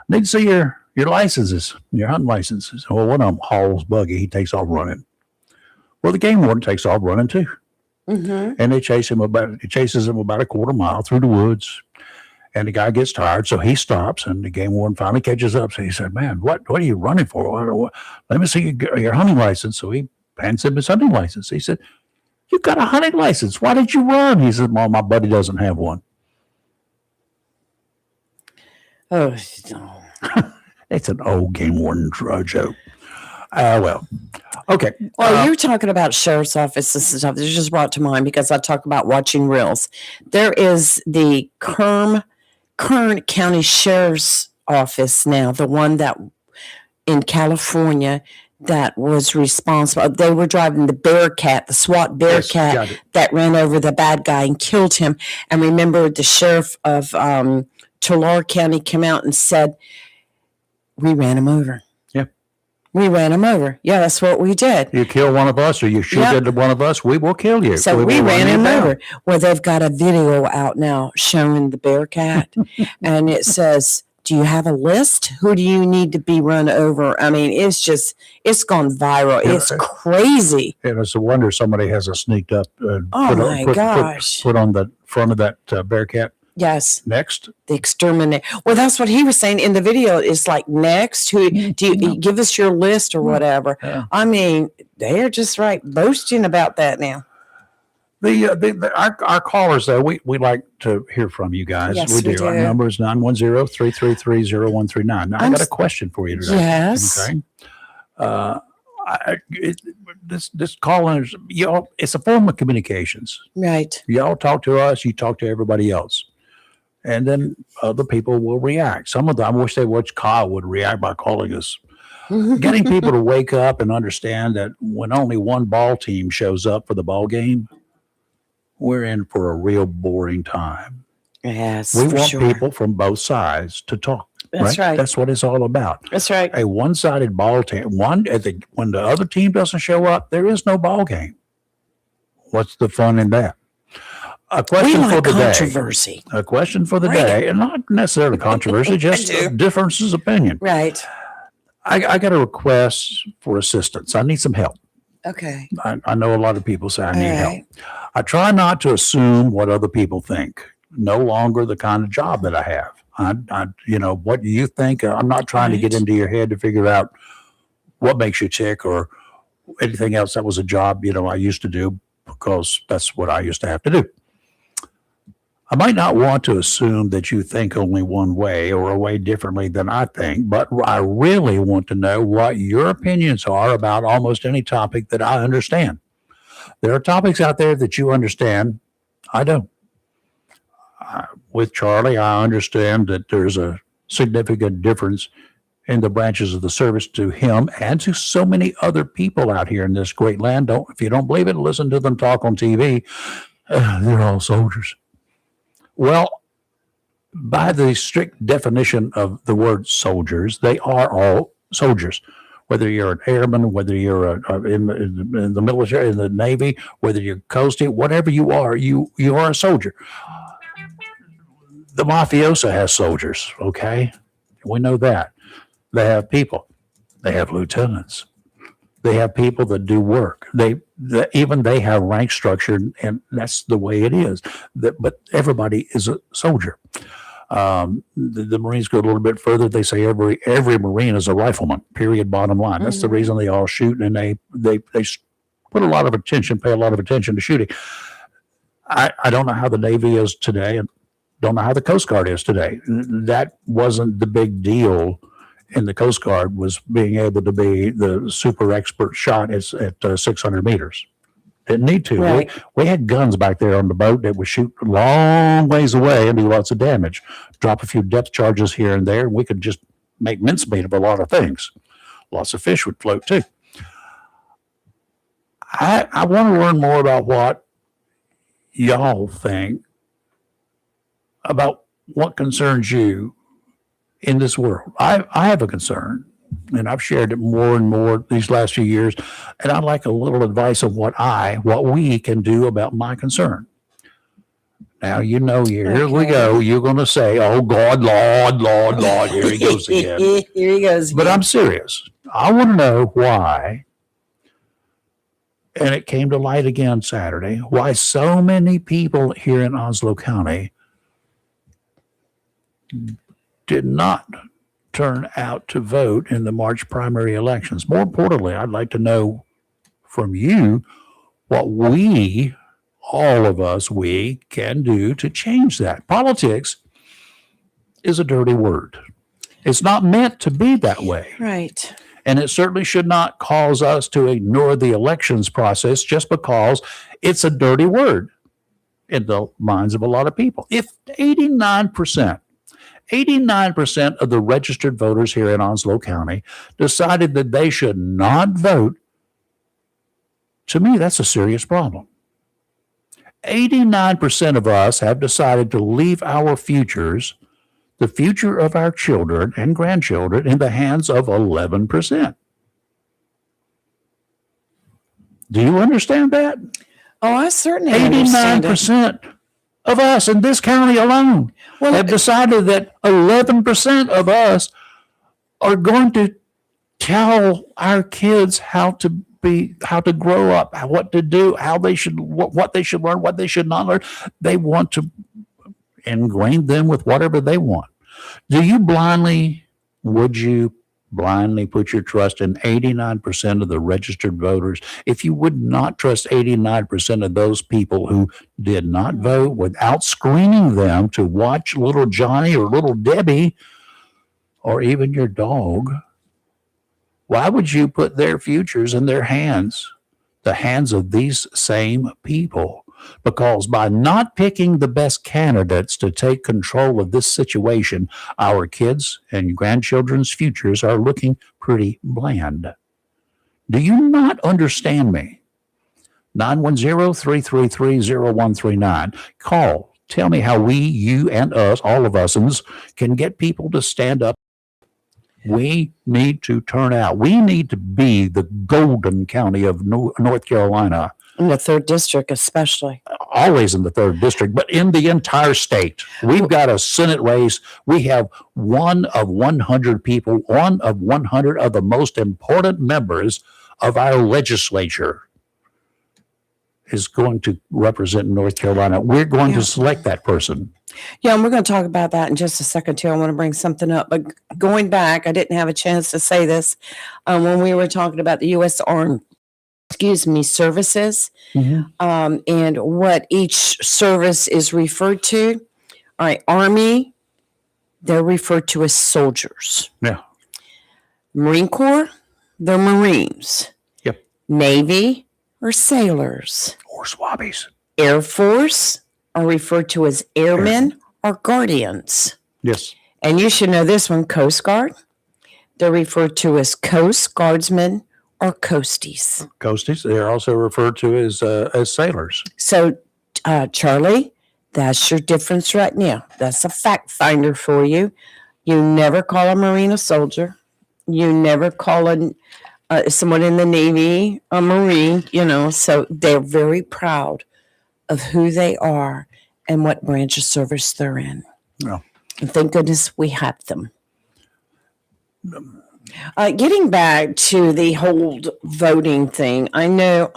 "Need to see your licenses, your hunting licenses." Well, one of them hauls buggy. He takes off running. Well, the game warden takes off running too. Mm-hmm. And he chases him about a quarter mile through the woods. And the guy gets tired, so he stops. And the game warden finally catches up. So he said, "Man, what are you running for? Let me see your hunting license." So he hands him his hunting license. He said, "You've got a hunting license. Why did you run?" He said, "Well, my buddy doesn't have one." Oh, no. It's an old game warden joke. Well, okay. Well, you're talking about sheriff's offices and stuff. This just brought to mind because I talk about watching reels. There is the Kern County Sheriff's Office now, the one that in California that was responsible. They were driving the Bearcat, the SWAT Bearcat that ran over the bad guy and killed him. And remember, the sheriff of Tulare County came out and said, "We ran him over." We ran him over. Yeah, that's what we did. You kill one of us or you shoot into one of us, we will kill you. So we ran him over. Well, they've got a video out now showing the Bearcat. And it says, "Do you have a list? Who do you need to be run over?" I mean, it's gone viral. It's crazy. And it's a wonder somebody hasn't sneaked up and put on the front of that Bearcat. Yes. Next. The exterminate. Well, that's what he was saying in the video. It's like, next, who do you give us your list or whatever? Yeah. I mean, they're just boasting about that now. Our callers, though, we like to hear from you guys. Yes, we do. Our number is 910-333-0139. Now, I got a question for you today. Yes. Okay. This calling is, it's a form of communications. Right. Y'all talk to us, you talk to everybody else. And then other people will react. Some of them, I wish Kyle would react by calling us. Getting people to wake up and understand that when only one ball team shows up for the ball game, we're in for a real boring time. Yes, we want people from both sides to talk. That's right. That's what it's all about. That's right. A one-sided ball team. When the other team doesn't show up, there is no ball game. What's the fun in that? A question for the controversy. Day. A question for the day, and not necessarily controversy, just differences of opinion. Right. I got a request for assistance. I need some help. Okay. I know a lot of people say I need help. I try not to assume what other people think. No longer the kind of job that I have. What do you think? I'm not trying to get into your head to figure out what makes you tick or anything else. That was a job, I used to do because that's what I used to have to do. I might not want to assume that you think only one way or a way differently than I think, but I really want to know what your opinions are about almost any topic that I understand. There are topics out there that you understand. I don't. With Charlie, I understand that there's a significant difference in the branches of the service to him and to so many other people out here in this great land. If you don't believe it, listen to them talk on TV. They're all soldiers. Well, by the strict definition of the word soldiers, they are all soldiers. Whether you're an airman, whether you're in the military, in the Navy, whether you're coasting, whatever you are a soldier. The mafioso has soldiers, okay? We know that. They have people. They have lieutenants. They have people that do work. They have rank structure, and that's the way it is. But everybody is a soldier. The Marines go a little bit further. They say every Marine is a rifleman, period, bottom line. That's the reason they all shoot, and they put a lot of attention, pay a lot of attention to shooting. I don't know how the Navy is today, and don't know how the Coast Guard is today. That wasn't the big deal in the Coast Guard, was being able to be the super expert shot at 600 meters. Didn't need to. Right. We had guns back there on the boat that would shoot a long ways away and do lots of damage. Drop a few depth charges here and there, and we could just make mincemeat of a lot of things. Lots of fish would float too. I want to learn more about what y'all think about what concerns you in this world. I have a concern, and I've shared it more and more these last few years, and I'd like a little advice of what we can do about my concern. Now, here we go. You're going to say, oh, God, Lord, here he goes again. Here he goes. But I'm serious. I want to know why, and it came to light again Saturday, why so many people here in Onslow County did not turn out to vote in the March primary elections. More importantly, I'd like to know from you what all of us, can do to change that. Politics is a dirty word. It's not meant to be that way. Right. And it certainly should not cause us to ignore the elections process just because it's a dirty word in the minds of a lot of people. If 89% of the registered voters here in Onslow County decided that they should not vote, to me, that's a serious problem. 89% of us have decided to leave our futures, the future of our children and grandchildren, in the hands of 11%. Do you understand that? Oh, I certainly understand it. 89% of us in this county alone have decided that 11% of us are going to tell our kids how to grow up, what to do, what they should learn, what they should not learn. They want to ingrain them with whatever they want. Would you blindly put your trust in 89% of the registered voters? If you would not trust 89% of those people who did not vote without screening them to watch little Johnny or little Debbie or even your dog, why would you put their futures in their hands, the hands of these same people? Because by not picking the best candidates to take control of this situation, our kids and grandchildren's futures are looking pretty bland. Do you not understand me? 910-333-0139. Call. Tell me how you and us, all of us, can get people to stand up. We need to turn out. We need to be the golden county of North Carolina. In the 3rd district, especially. Always in the 3rd district, but in the entire state. We've got a Senate race. We have one of 100 people, one of 100 of the most important members of our legislature is going to represent North Carolina. We're going to select that person. Yeah, and we're going to talk about that in just a second, too. I want to bring something up. But going back, I didn't have a chance to say this when we were talking about the U.S. Armed services, and what each service is referred to. All right, Army, they're referred to as soldiers. Yeah. Marine Corps, they're Marines. Yep. Navy are sailors. Or swabbies. Air Force are referred to as airmen or guardians. Yes. And you should know this one, Coast Guard. They're referred to as Coast Guardsmen or coasties. Coasties. They're also referred to as sailors. So, Charlie, that's your difference right now. That's a fact finder for you. You never call a Marine a soldier. You never call someone in the Navy a Marine, So they're very proud of who they are and what branch of service they're in. Yeah. And thank goodness we have them. Getting back to the whole voting thing, I know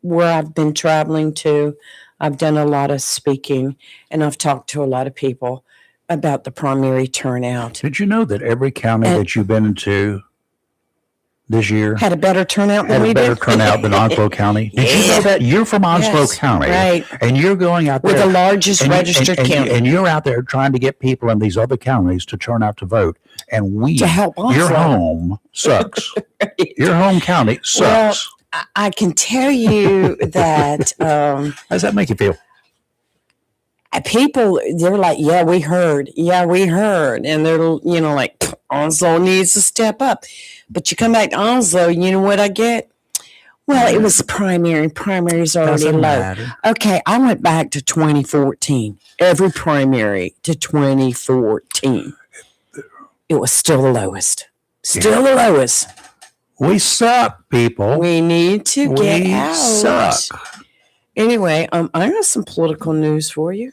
where I've been traveling to, I've done a lot of speaking, and I've talked to a lot of people about the primary turnout. Did you know that every county that you've been into this year had a better turnout than we did? Had a better turnout than Onslow County? Did you know that? You're from Onslow County, right? And you're going out there. We're the largest registered county. And you're out there trying to get people in these other counties to turn out to vote. And to help your home sucks. Your home county sucks. I can tell you that How does that make you feel? people, they're like, yeah, we heard. And they're, like, Onslow needs to step up. But you come back to Onslow, you know what I get? Well, it was primary. Primary's already Doesn't low. matter. Okay, I went back to 2014. Every primary to 2014. It was still the lowest. Still the lowest. We suck, people. We need to get We out. suck. Anyway, I got some political news for you.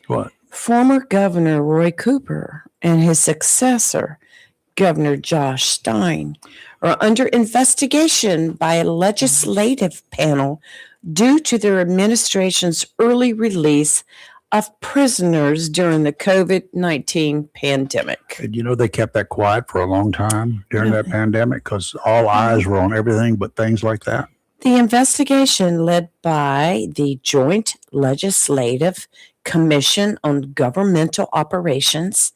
What? Former Governor Roy Cooper and his successor, Governor Josh Stein, are under investigation by a legislative panel due to their administration's early release of prisoners during the COVID-19 pandemic. And they kept that quiet for a long time during that pandemic because all eyes were on everything but things like that. The investigation, led by the Joint Legislative Commission on Governmental Operations,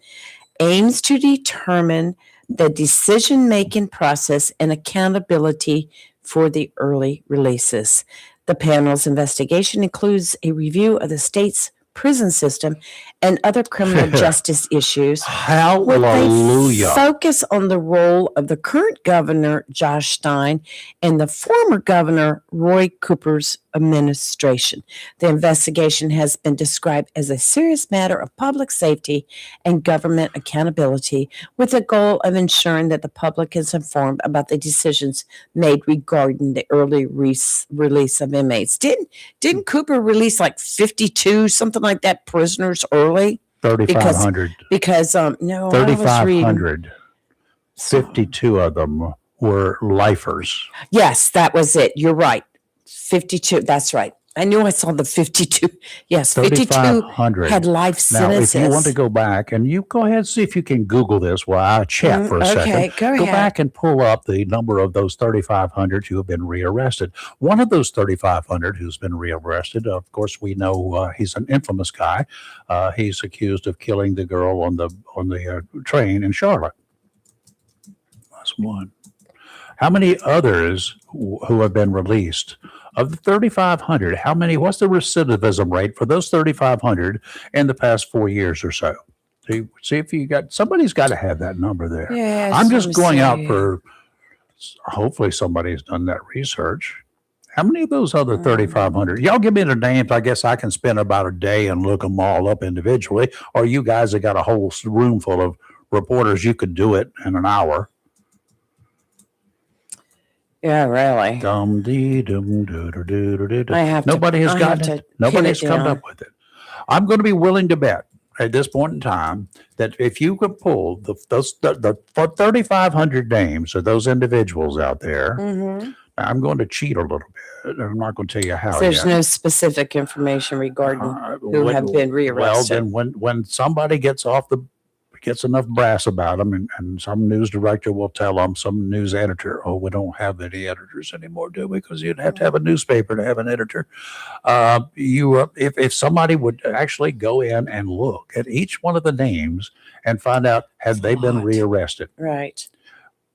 aims to determine the decision-making process and accountability for the early releases. The panel's investigation includes a review of the state's prison system and other criminal justice issues. Hallelujah. Focus on the role of the current governor, Josh Stein, and the former governor, Roy Cooper's administration. The investigation has been described as a serious matter of public safety and government accountability, with the goal of ensuring that the public is informed about the decisions made regarding the early release of inmates. Didn't Cooper release like 52, something like that, prisoners early? 3,500. Because no, I was reading. 3,500. 52 of them were lifers. Yes, that was it. You're right. 52. That's right. I knew I saw the 52. Yes, 52 3,500 had life Now, sentences. if you want to go back, and you go ahead and see if you can Google this while I chat for a second. Okay, go ahead. Back and pull up the number of those 3,500 who have been rearrested. One of those 3,500 who's been rearrested, of course, we know he's an infamous guy. He's accused of killing the girl on the train in Charlotte. That's one. How many others who have been released? Of the 3,500, what's the recidivism rate for those 3,500 in the past 4 years or so? See if somebody's got to have that number there. Yes, I'm just let me going out see. for, hopefully somebody's done that research. How many of those other 3,500? Y'all give me the names. I guess I can spend about a day and look them all up individually. Or you guys have got a whole room full of reporters. You could do it in an hour. Yeah, really. I have to. Nobody has I gotten have it. to Nobody pin has it come down. up with it. I'm going to be willing to bet at this point in time that if you could pull the 3,500 names of those individuals out there, Mhm. I'm going to cheat a little bit. I'm not going to tell you how. There's yet. no specific information regarding who When- have been rearrested. Well, then when somebody gets enough brass about them, and some news director will tell them, some news editor, oh, we don't have any editors anymore, do we? Because you'd have to have a newspaper to have an editor. If somebody would actually go in and look at each one of the names and find out, have they been What? rearrested? Right.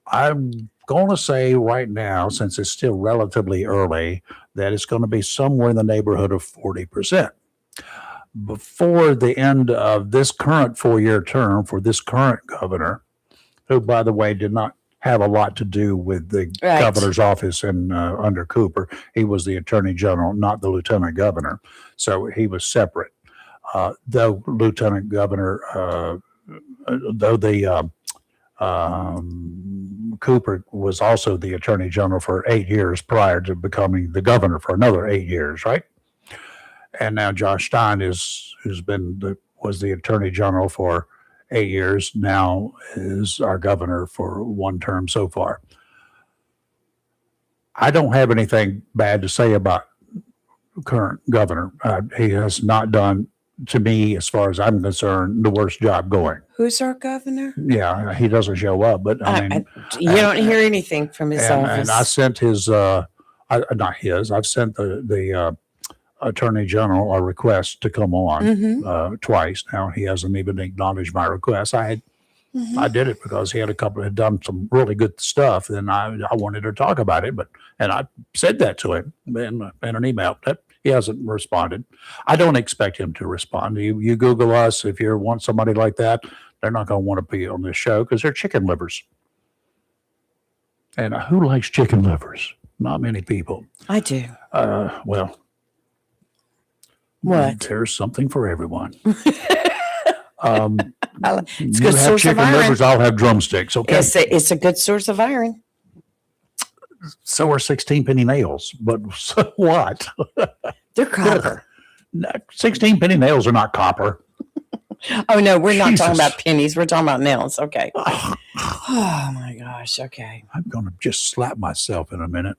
I'm going to say right now, since it's still relatively early, that it's going to be somewhere in the neighborhood of 40%. Before the end of this current 4-year term for this current governor, who, by the way, did not have a lot to do with the Right. governor's office under Cooper. He was the attorney general, not the lieutenant governor. So he was separate. Though lieutenant governor, Cooper was also the attorney general for 8 years prior to becoming the governor for another 8 years, right? And now Josh Stein was the attorney general for 8 years, now is our governor for one term so far. I don't have anything bad to say about current governor. He has not done, to me, as far as I'm concerned, the worst job going. Who's our governor? Yeah, he doesn't show up, but I mean, You don't hear anything from his office. and I sent his, I've sent the attorney general a request to come on Mhm. twice. Now he hasn't even acknowledged my request. I had I did it because he had done some really good stuff. And I wanted to talk about it, and I said that to him in an email. That he hasn't responded. I don't expect him to respond. You Google us if you want somebody like that. They're not going to want to be on this show because they're chicken livers. And who likes chicken livers? Not many people. I do. Well, What? There's something for everyone. It's a You good have source of chicken iron. livers, I'll have drumsticks. Okay. It's a good source of iron. So are 16 penny nails, but so what? They're copper. 16 penny nails are not copper. Oh no, we're not talking Jesus. about pennies. We're talking about nails. Okay. Oh my gosh. Okay. I'm going to just slap myself in a minute.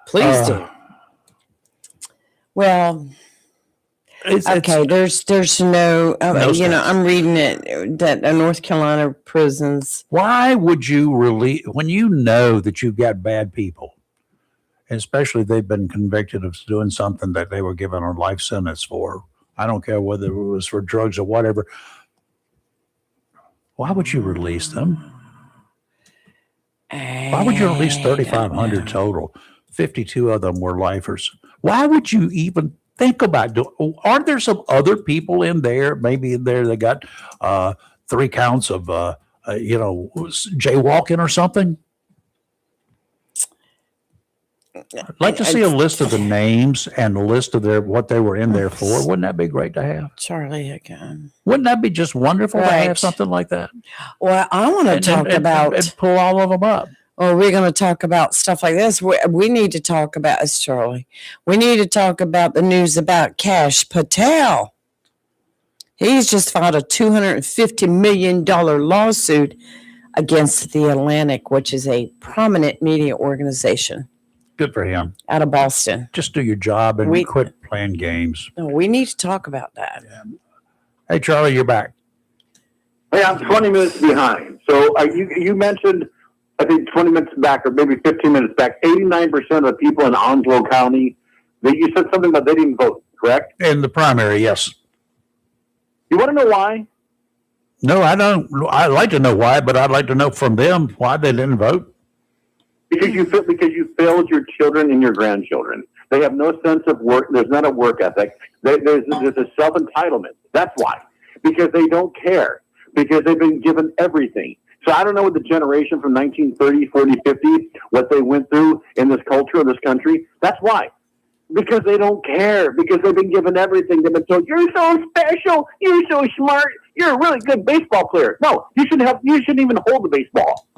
Please do. Well, okay. There's no. No steps. I'm reading it that North Carolina prisons. Why would you release when you know that you've got bad people, and especially they've been convicted of doing something that they were given a life sentence for? I don't care whether it was for drugs or whatever. Why would you release them? Why would you release 3,500 total? 52 of them were lifers. Why would you even think about doing? Aren't there some other people in there? Maybe in there they got 3 counts of jaywalking or something. I'd like to see a list of the names and a list of what they were in there for. Wouldn't that be great to have? Charlie again. Wouldn't that be just wonderful to Right. have something like that? Well, I want to talk about. And pull all of them up. Or we're going to talk about stuff like this. We need to talk about, it's Charlie. We need to talk about the news about Cash Patel. He's just filed a $250 million lawsuit against The Atlantic, which is a prominent media organization Good for him. out of Boston. Just do your job and We- quit playing games. No, we need to talk about that. Hey, Charlie, you're back. Hey, I'm 20 minutes behind. So you mentioned, I think 20 minutes back or maybe 15 minutes back, 89% of the people in Onslow County, you said something about they didn't vote, correct? In the primary, yes. You want to know why? No, I don't. I'd like to know why, but I'd like to know from them why they didn't vote. Because you failed your children and your grandchildren. They have no sense of work. There's not a work ethic. There's a self-entitlement. That's why. Because they don't care. Because they've been given everything. So I don't know what the generation from 1930, 40, 50, what they went through in this culture of this country. That's why. Because they don't care. Because they've been given everything. They've been told, you're so special. You're so smart. You're a really good baseball player. No, you shouldn't even hold the baseball.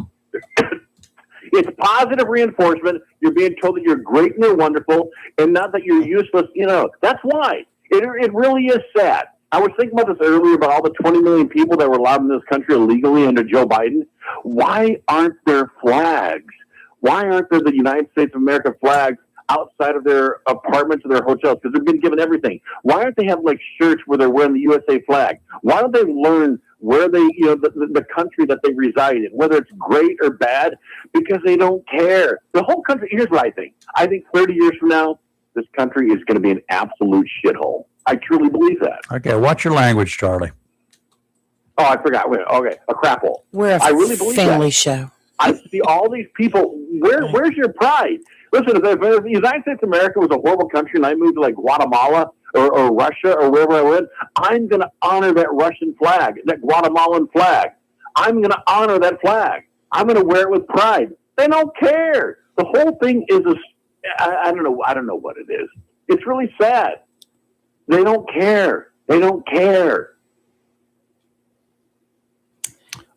It's positive reinforcement. You're being told that you're great and you're wonderful and not that you're useless. That's why. It really is sad. I was thinking about this earlier about all the 20 million people that were allowed in this country illegally under Joe Biden. Why aren't there flags? Why aren't there the United States of America flags outside of their apartments or their hotels? Because they've been given everything. Why aren't they having shirts where they're wearing the USA flag? Why don't they learn where they, the country that they reside in, whether it's great or bad? Because they don't care. The whole country, here's what I think. I think 30 years from now, this country is going to be an absolute shithole. I truly believe that. Okay, watch your language, Charlie. Oh, I forgot. Okay, a crap hole. We're a I really believe family that. show. I see all these people. Where's your pride? Listen, if the United States of America was a horrible country and I moved to Guatemala or Russia or wherever I went, I'm going to honor that Russian flag, that Guatemalan flag. I'm going to honor that flag. I'm going to wear it with pride. They don't care. The whole thing is I don't know. I don't know what it is. It's really sad. They don't care. They don't care.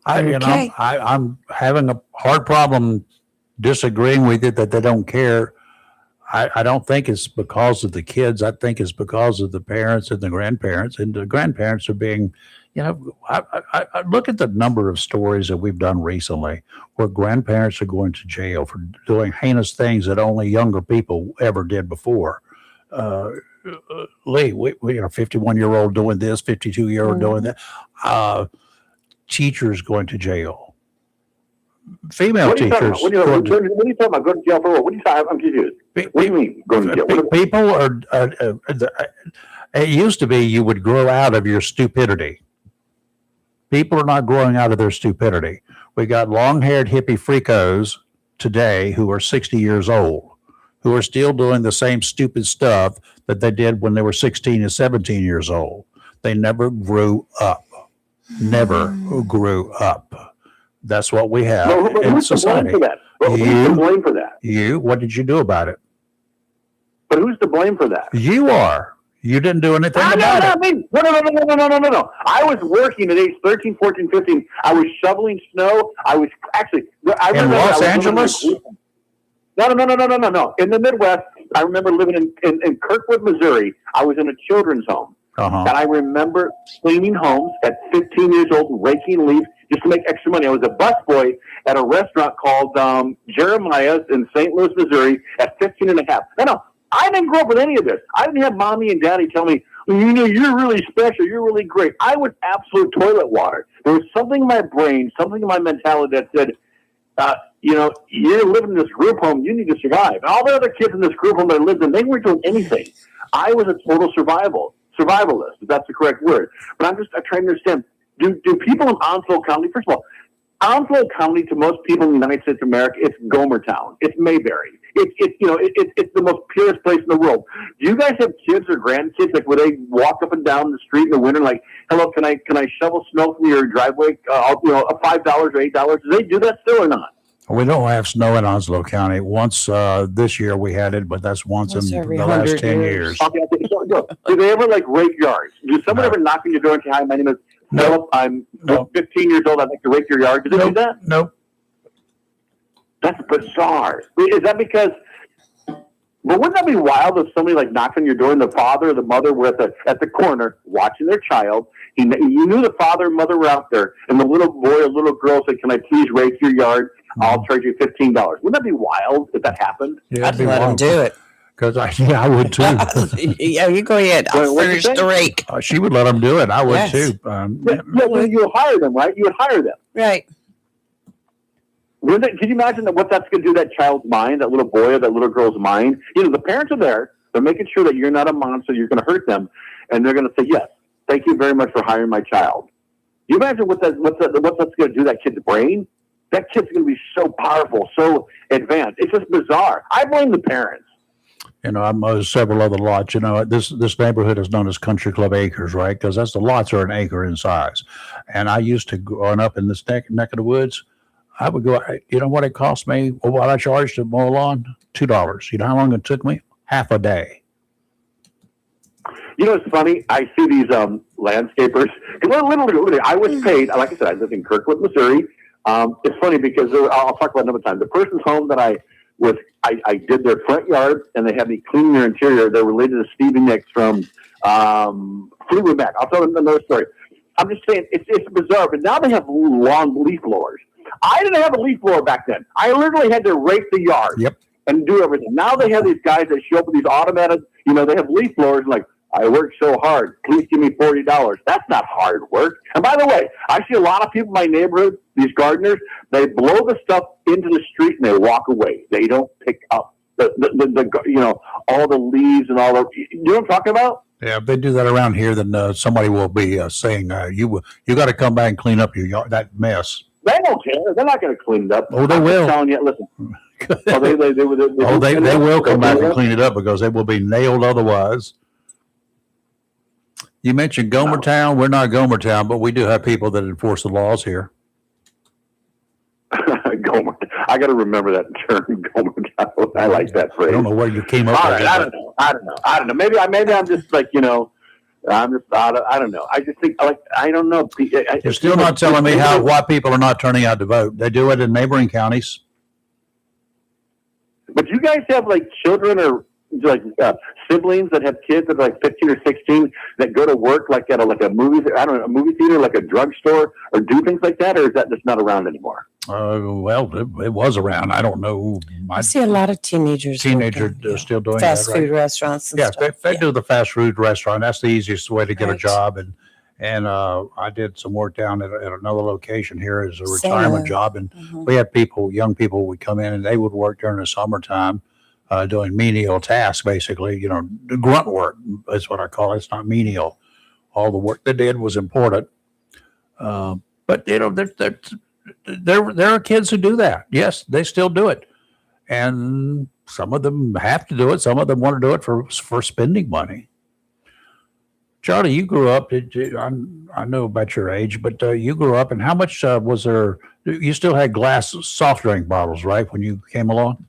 Okay. I'm having a hard problem disagreeing with it that they don't care. I don't think it's because of the kids. I think it's because of the parents and the grandparents. And the grandparents are being, I look at the number of stories that we've done recently where grandparents are going to jail for doing heinous things that only younger people ever did before. Lee, we are 51-year-old doing this, 52-year-old doing that. Teachers going to jail. Female What are you talking teachers. about? What are you talking about? Going to jail for what? What are you talking about? I'm confused. What do you mean going to jail? People are. It used to be you would grow out of your stupidity. People are not growing out of their stupidity. We got long-haired hippie freakos today who are 60 years old, who are still doing the same stupid stuff that they did when they were 16 and 17 years old. They never grew up. Never grew up. That's what we have But in who's to blame society. for that? Who's to blame for that? What did you do about it? But who's to blame for that? You are. You didn't do anything No, about it. No. I was working at age 13, 14, 15. I was shoveling snow. I was actually, I In remember Los I was Angeles? No. In the Midwest, I remember living in Kirkwood, Missouri. I was in a children's home. Uh-huh. And I remember cleaning homes at 15 years old, raking leaves just to make extra money. I was a busboy at a restaurant called Jeremiah's in St. Louis, Missouri at 15 and a half. No, I didn't grow up with any of this. I didn't have mommy and daddy tell me, you know, you're really special. You're really great. I was absolute toilet water. There was something in my brain, something in my mentality that said, you know, you're living in this group home. You need to survive. And all the other kids in this group home that I lived in, they weren't doing anything. I was a total survivalist, if that's the correct word. But I'm trying to understand, do people in Onslow County, first of all, Onslow County to most people in the United States of America, it's Gomer Town. It's Mayberry. It's the most purest place in the world. Do you guys have kids or grandkids like where they walk up and down the street in the winter like, hello, can I shovel snow from your driveway? $5 or $8. Do they do that still or not? We don't have snow in Onslow County. Once this year we had it, but that's once in every the last 100 10 years. years. Okay, so, do they ever like rake yards? Does someone ever knock on your door and say, hi, my name is Philip. I'm 15 years old. I'd like to rake your yard. Do they do that? Nope. That's bizarre. Is that because? But wouldn't that be wild if somebody like knocked on your door and the father or the mother were at the corner watching their child? You knew the father and mother were out there, and the little boy or little girl said, "Can I please rake your yard? I'll charge you $15." Wouldn't that be wild if that happened? Yeah, I'd let them do it. Because I would too. Yeah, you go ahead. I'll What'd you finish say? the rake. She would let them do it. I would Yes. too. Well, you would hire them, right? You would hire them. Right. Could you imagine what that's going to do to that child's mind, that little boy or that little girl's mind? You know, the parents are there. They're making sure that you're not a monster. You're going to hurt them. And they're going to say, yes, thank you very much for hiring my child. You imagine what that's going to do to that kid's brain? That kid's going to be so powerful, so advanced. It's just bizarre. I blame the parents. You know, I'm several other lots. You know, this neighborhood is known as Country Club Acres, right? Because that's the lots are an acre in size. And I used to, growing up in this neck of the woods, I would go, you know what it cost me? Well, what I charged to mow a lawn? $2. You know how long it took me? Half a day. You know, it's funny. I see these landscapers. Literally, I was paid. Like I said, I live in Kirkwood, Missouri. It's funny because I'll talk about it another time. The person's home that I did their front yard, and they had me clean their interior. They're related to Stevie Nicks from Fleetwood Mac. I'll tell them another story. I'm just saying, it's bizarre. But now they have long leaf blowers. I didn't have a leaf blower back then. I literally had to rake the yard and do everything. Now they have these guys that show up with these automated, you know, they have leaf blowers like, I worked so hard. Please give me $40. That's not hard work. And by the way, I see a lot of people in my neighborhood, these gardeners, they blow the stuff into the street and they walk away. They don't pick up the you know, all the leaves and all the, you know what I'm talking about? Yeah, if they do that around here, then somebody will be saying, you got to come back and clean up your yard, that mess. They don't care. They're not going to clean it up. Oh, they I'm will. just telling you, listen. They will come back and clean it up because they will be nailed otherwise. You mentioned Gomer Town. We're not Gomer Town, but we do have people that enforce the laws here. Gomer. I got to remember that term, Gomer Town. I like that phrase. I don't know where you came up All with right, it. I don't know. Maybe I'm just like, you know, I don't know. I just think, like, I don't know. You're still not telling me why people are not turning out to vote. They do it in neighboring counties. But you guys have like children or like siblings that have kids that are like 15 or 16 that go to work like at a movie theater, like a drugstore, or do things like that, or is that just not around anymore? Well, it was around. I don't know. I see a lot of teenagers working. Still doing fast that, right? food restaurants. And Yes, stuff. they do the fast food restaurant. That's the easiest way to get a Right. job. And I did some work down at another location here as a Same. retirement job. And Mhm. we had young people would come in and they would work during the summertime doing menial tasks, basically, you know, grunt work is what I call it. It's not menial. All the work they did was important. But there are kids who do that. Yes, they still do it, and some of them have to do it. Some of them want to do it for spending money. Charlie, you grew up. I know about your age, but you grew up, and how much was there? You still had glass soft drink bottles, right, when you came along?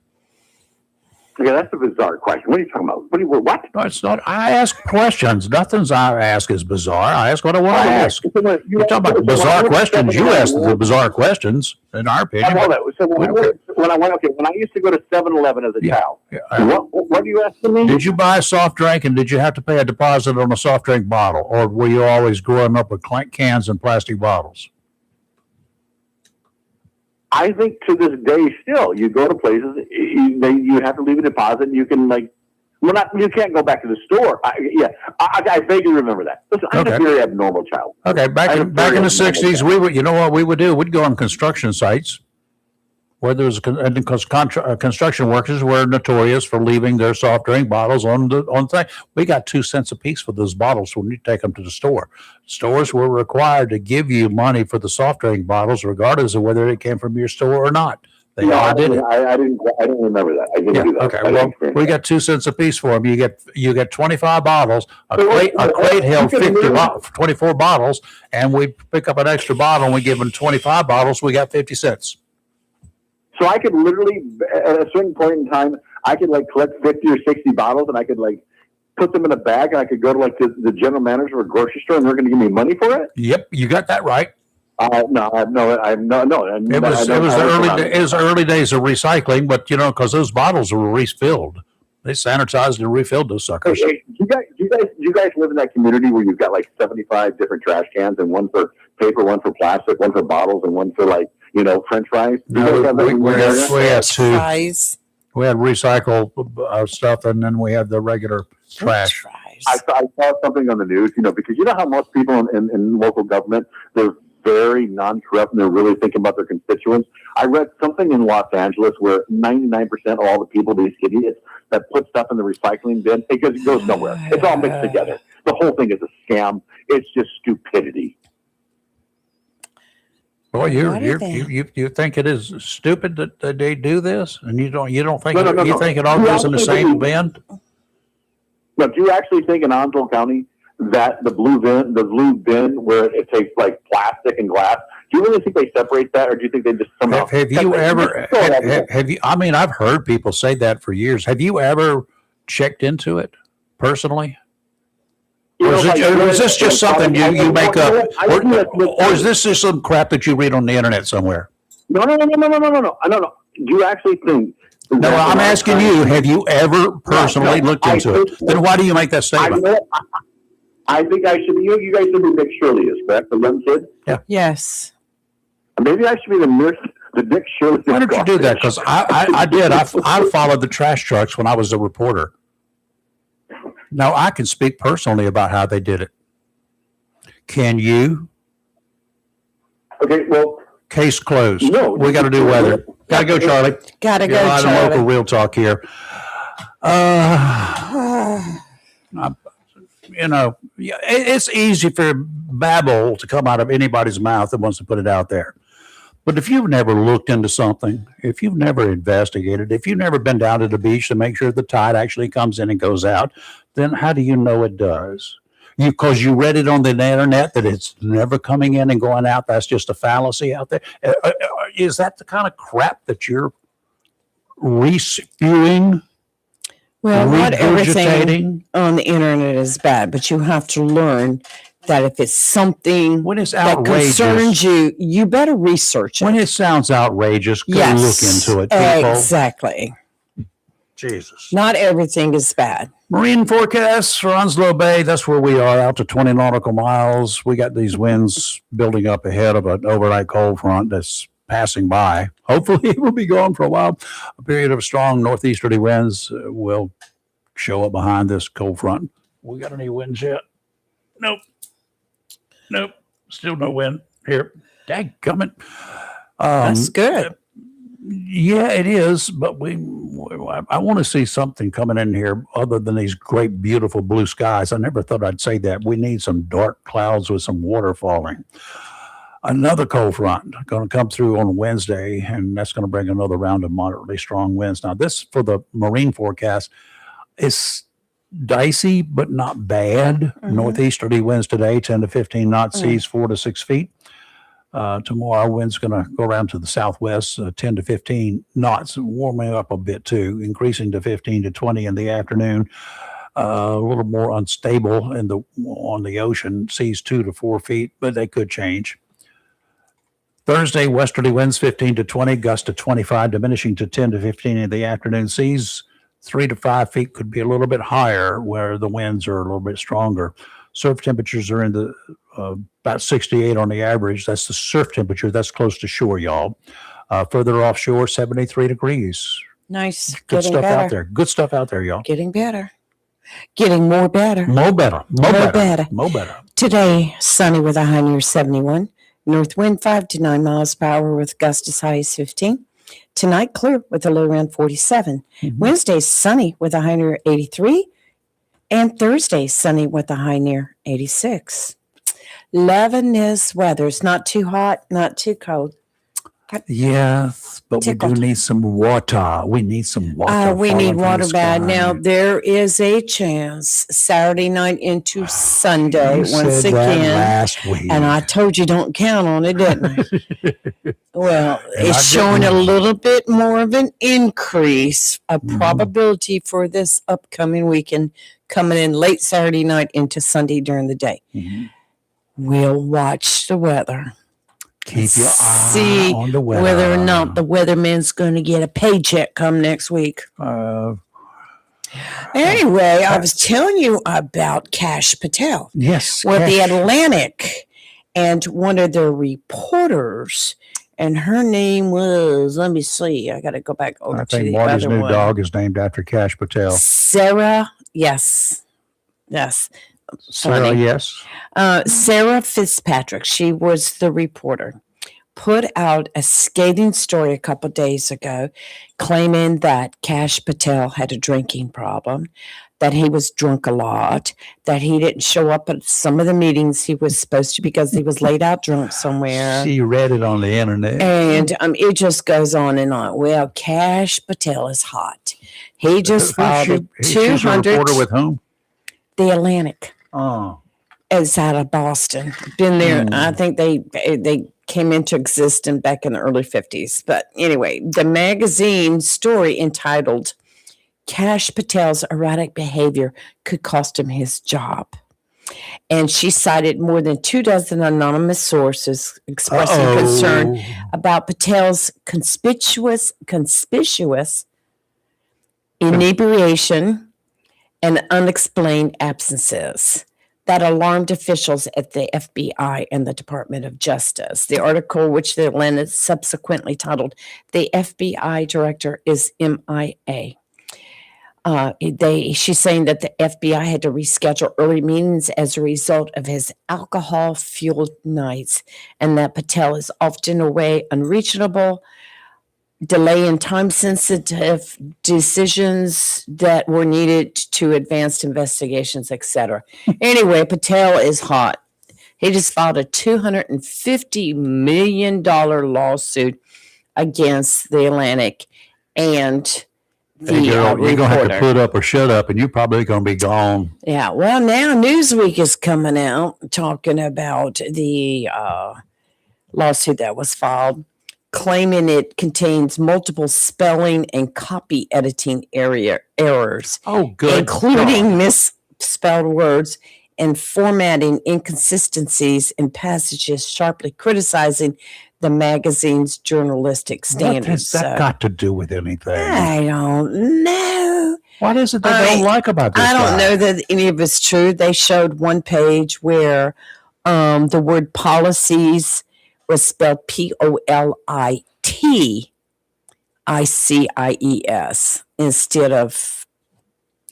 Okay, that's a bizarre question. What are you talking about? What? No, it's not. I ask questions. Nothing's I ask is bizarre. I ask what I want to ask. You're talking about bizarre questions. You ask the bizarre questions, in our opinion. So when I used to go to 7-Eleven as a child, what are you asking me? Did you buy a soft drink and did you have to pay a deposit on a soft drink bottle, or were you always growing up with cans and plastic bottles? I think to this day, still, you go to places, you have to leave a deposit, and you can you can't go back to the store. I vaguely remember that. Listen, I'm a very abnormal child. Okay, back in the 60s, we would, you know what we would do? We'd go on construction sites where there was because construction workers were notorious for leaving their soft drink bottles on thing. We got 2 cents a piece for those bottles when you take them to the store. Stores were required to give you money for the soft drink bottles, regardless of whether it came from your store or not. They all did it. I don't remember that. I didn't do that. Okay. Well, we got 2 cents a piece for them. You get 25 bottles. A crate held 24 bottles, and we pick up an extra bottle and we give them 25 bottles. We got 50 cents. So I could literally, at a certain point in time, I could collect 50 or 60 bottles, and I could put them in a bag, and I could go to the general manager of a grocery store, and they're going to give me money for it. Yep, you got that right. No. It was the early days of recycling, but because those bottles were refilled, they sanitized and refilled those suckers. Hey, do you guys live in that community where you've got 75 different trash cans, and one for paper, one for plastic, one for bottles, and one for French fries? No, we had two. Fries. We had recycle stuff, and then we had the regular trash. Fries. I saw something on the news, because you know how most people in local government, they're very non-corrupt and they're really thinking about their constituents. I read something in Los Angeles where 99% of all the people, these idiots that put stuff in the recycling bin, it goes nowhere. It's all mixed together. The whole thing is a scam. It's just stupidity. Boy, you think it is stupid that they do this, and you don't think you think it all goes in the same bin? No, do you actually think in Onslow County that the blue bin where it takes plastic and glass, do you really think they separate that, or do you think they just somehow? Have you ever? Have you? I mean, I've heard people say that for years. Have you ever checked into it personally? Or is this just something you make up? Or is this just some crap that you read on the internet somewhere? No. Do you actually think? No, I'm asking you, have you ever personally looked into it? Then why do you make that statement? I think I should be, you guys know who Dick Shirley is, correct? The young kid? Yeah. Yes. Maybe I should be the Dick Shirley. Why don't you do that? Because I did. I followed the trash trucks when I was a reporter. Now, I can speak personally about how they did it. Can you? Okay, well. Case closed. No. We got to do weather. Got to go, Charlie. Got to go, Charlie. Local real talk here. It's easy for babble to come out of anybody's mouth that wants to put it out there. But if you've never looked into something, if you've never investigated, if you've never been down to the beach to make sure the tide actually comes in and goes out, then how do you know it does? Because you read it on the internet that it's never coming in and going out. That's just a fallacy out there. Is that the kind of crap that you're re-spewing? Well, not everything on the internet is bad, but you have to learn that if it's something when it's that outrageous, concerns you, you better research it. When it sounds outrageous, go look into it, people. Exactly. Jesus. Not everything is bad. Marine forecasts for Onslow Bay. That's where we are, out to 20 nautical miles. We got these winds building up ahead of an overnight cold front that's passing by. Hopefully it will be gone for a while. A period of strong northeasterly winds will show up behind this cold front. We got any winds yet? Nope. Still no wind here. Dadgummit. That's good. Yeah, it is. But I want to see something coming in here other than these great, beautiful blue skies. I never thought I'd say that. We need some dark clouds with some water falling. Another cold front going to come through on Wednesday, and that's going to bring another round of moderately strong winds. Now, this for the marine forecast is dicey, but not bad. Northeasterly winds today, 10 to 15 knot seas, 4 to 6 feet. Tomorrow, wind's going to go around to the southwest, 10 to 15 knots, warming up a bit too, increasing to 15 to 20 in the afternoon. A little more unstable on the ocean, seas 2 to 4 feet, but they could change. Thursday, westerly winds 15 to 20, gusts to 25, diminishing to 10 to 15 in the afternoon. Seas 3 to 5 feet, could be a little bit higher where the winds are a little bit stronger. Surf temperatures are in the about 68 on the average. That's the surf temperature. That's close to shore, y'all. Further offshore, 73 degrees. Nice. Good Getting stuff better. out there. Good stuff out there, y'all. Getting better. Getting more better. Mo better. better. Mo better. Today, sunny with a high near 71. North wind 5 to 9 miles per hour with gusts as high as 15. Tonight, clear with a low around 47. Wednesday, sunny with a high near 83. And Thursday, sunny with a high near 86. Loving this weather. It's not too hot, not too cold. Yes, but we Tickled. do need some water. We need some water. We falling need from water the bad. sky. Now, there is a chance Saturday night into Sunday, You once said that again. last week. And I told you don't count on it, didn't I? Well, And I it's showing a didn't. little bit more of an increase, a probability for this upcoming weekend coming in late Saturday night into Sunday during the day. We'll watch the weather. Keep your See eye on the weather. whether or not the weatherman's going to get a paycheck come next week. Anyway, I was telling you about Kash Patel. Yes. Well, the Cash. Atlantic and one of their reporters, and her name was, let me see, I got to go back over I to think the Marty's other new one. dog is named after Cash Patel. Sarah, yes. Sarah, funny. yes. Sarah Fitzpatrick, she was the reporter, put out a scathing story a couple days ago claiming that Kash Patel had a drinking problem, that he was drunk a lot, that he didn't show up at some of the meetings he was supposed to because he was laid out drunk somewhere. She read it on the internet. And it just goes on and on. Well, Kash Patel is hot. He just filed a She's a 200. reporter with whom? The Atlantic. Oh. It's out of Boston. Been there. I think they came into existence back in the early 50s. But anyway, the magazine story entitled Kash Patel's erratic behavior could cost him his job. And she cited more than 24 anonymous sources expressing concern about Patel's conspicuous inebriation and unexplained absences that alarmed officials at the FBI and the Department of Justice. The article, which the Atlantic subsequently titled, "The FBI Director is MIA." She's saying that the FBI had to reschedule early meetings as a result of his alcohol-fueled nights, and that Patel is often away, unreachable, delaying time-sensitive decisions that were needed to advance investigations, etc. Anyway, Patel is hot. He just filed a $250 million lawsuit against the Atlantic and the Hey, girl, you're going to have to reporter. put up or shut up, and you're probably going to be gone. Yeah, well, now Newsweek is coming out talking about the lawsuit that was filed, claiming it contains multiple spelling and copy editing errors, Oh, good. including misspelled words and formatting inconsistencies in passages, sharply criticizing the magazine's journalistic What standards. has that got to do with anything? I don't know. What is it they don't like about this I don't guy? know that any of it's true. They showed one page where the word policies was spelled POLITICIES instead of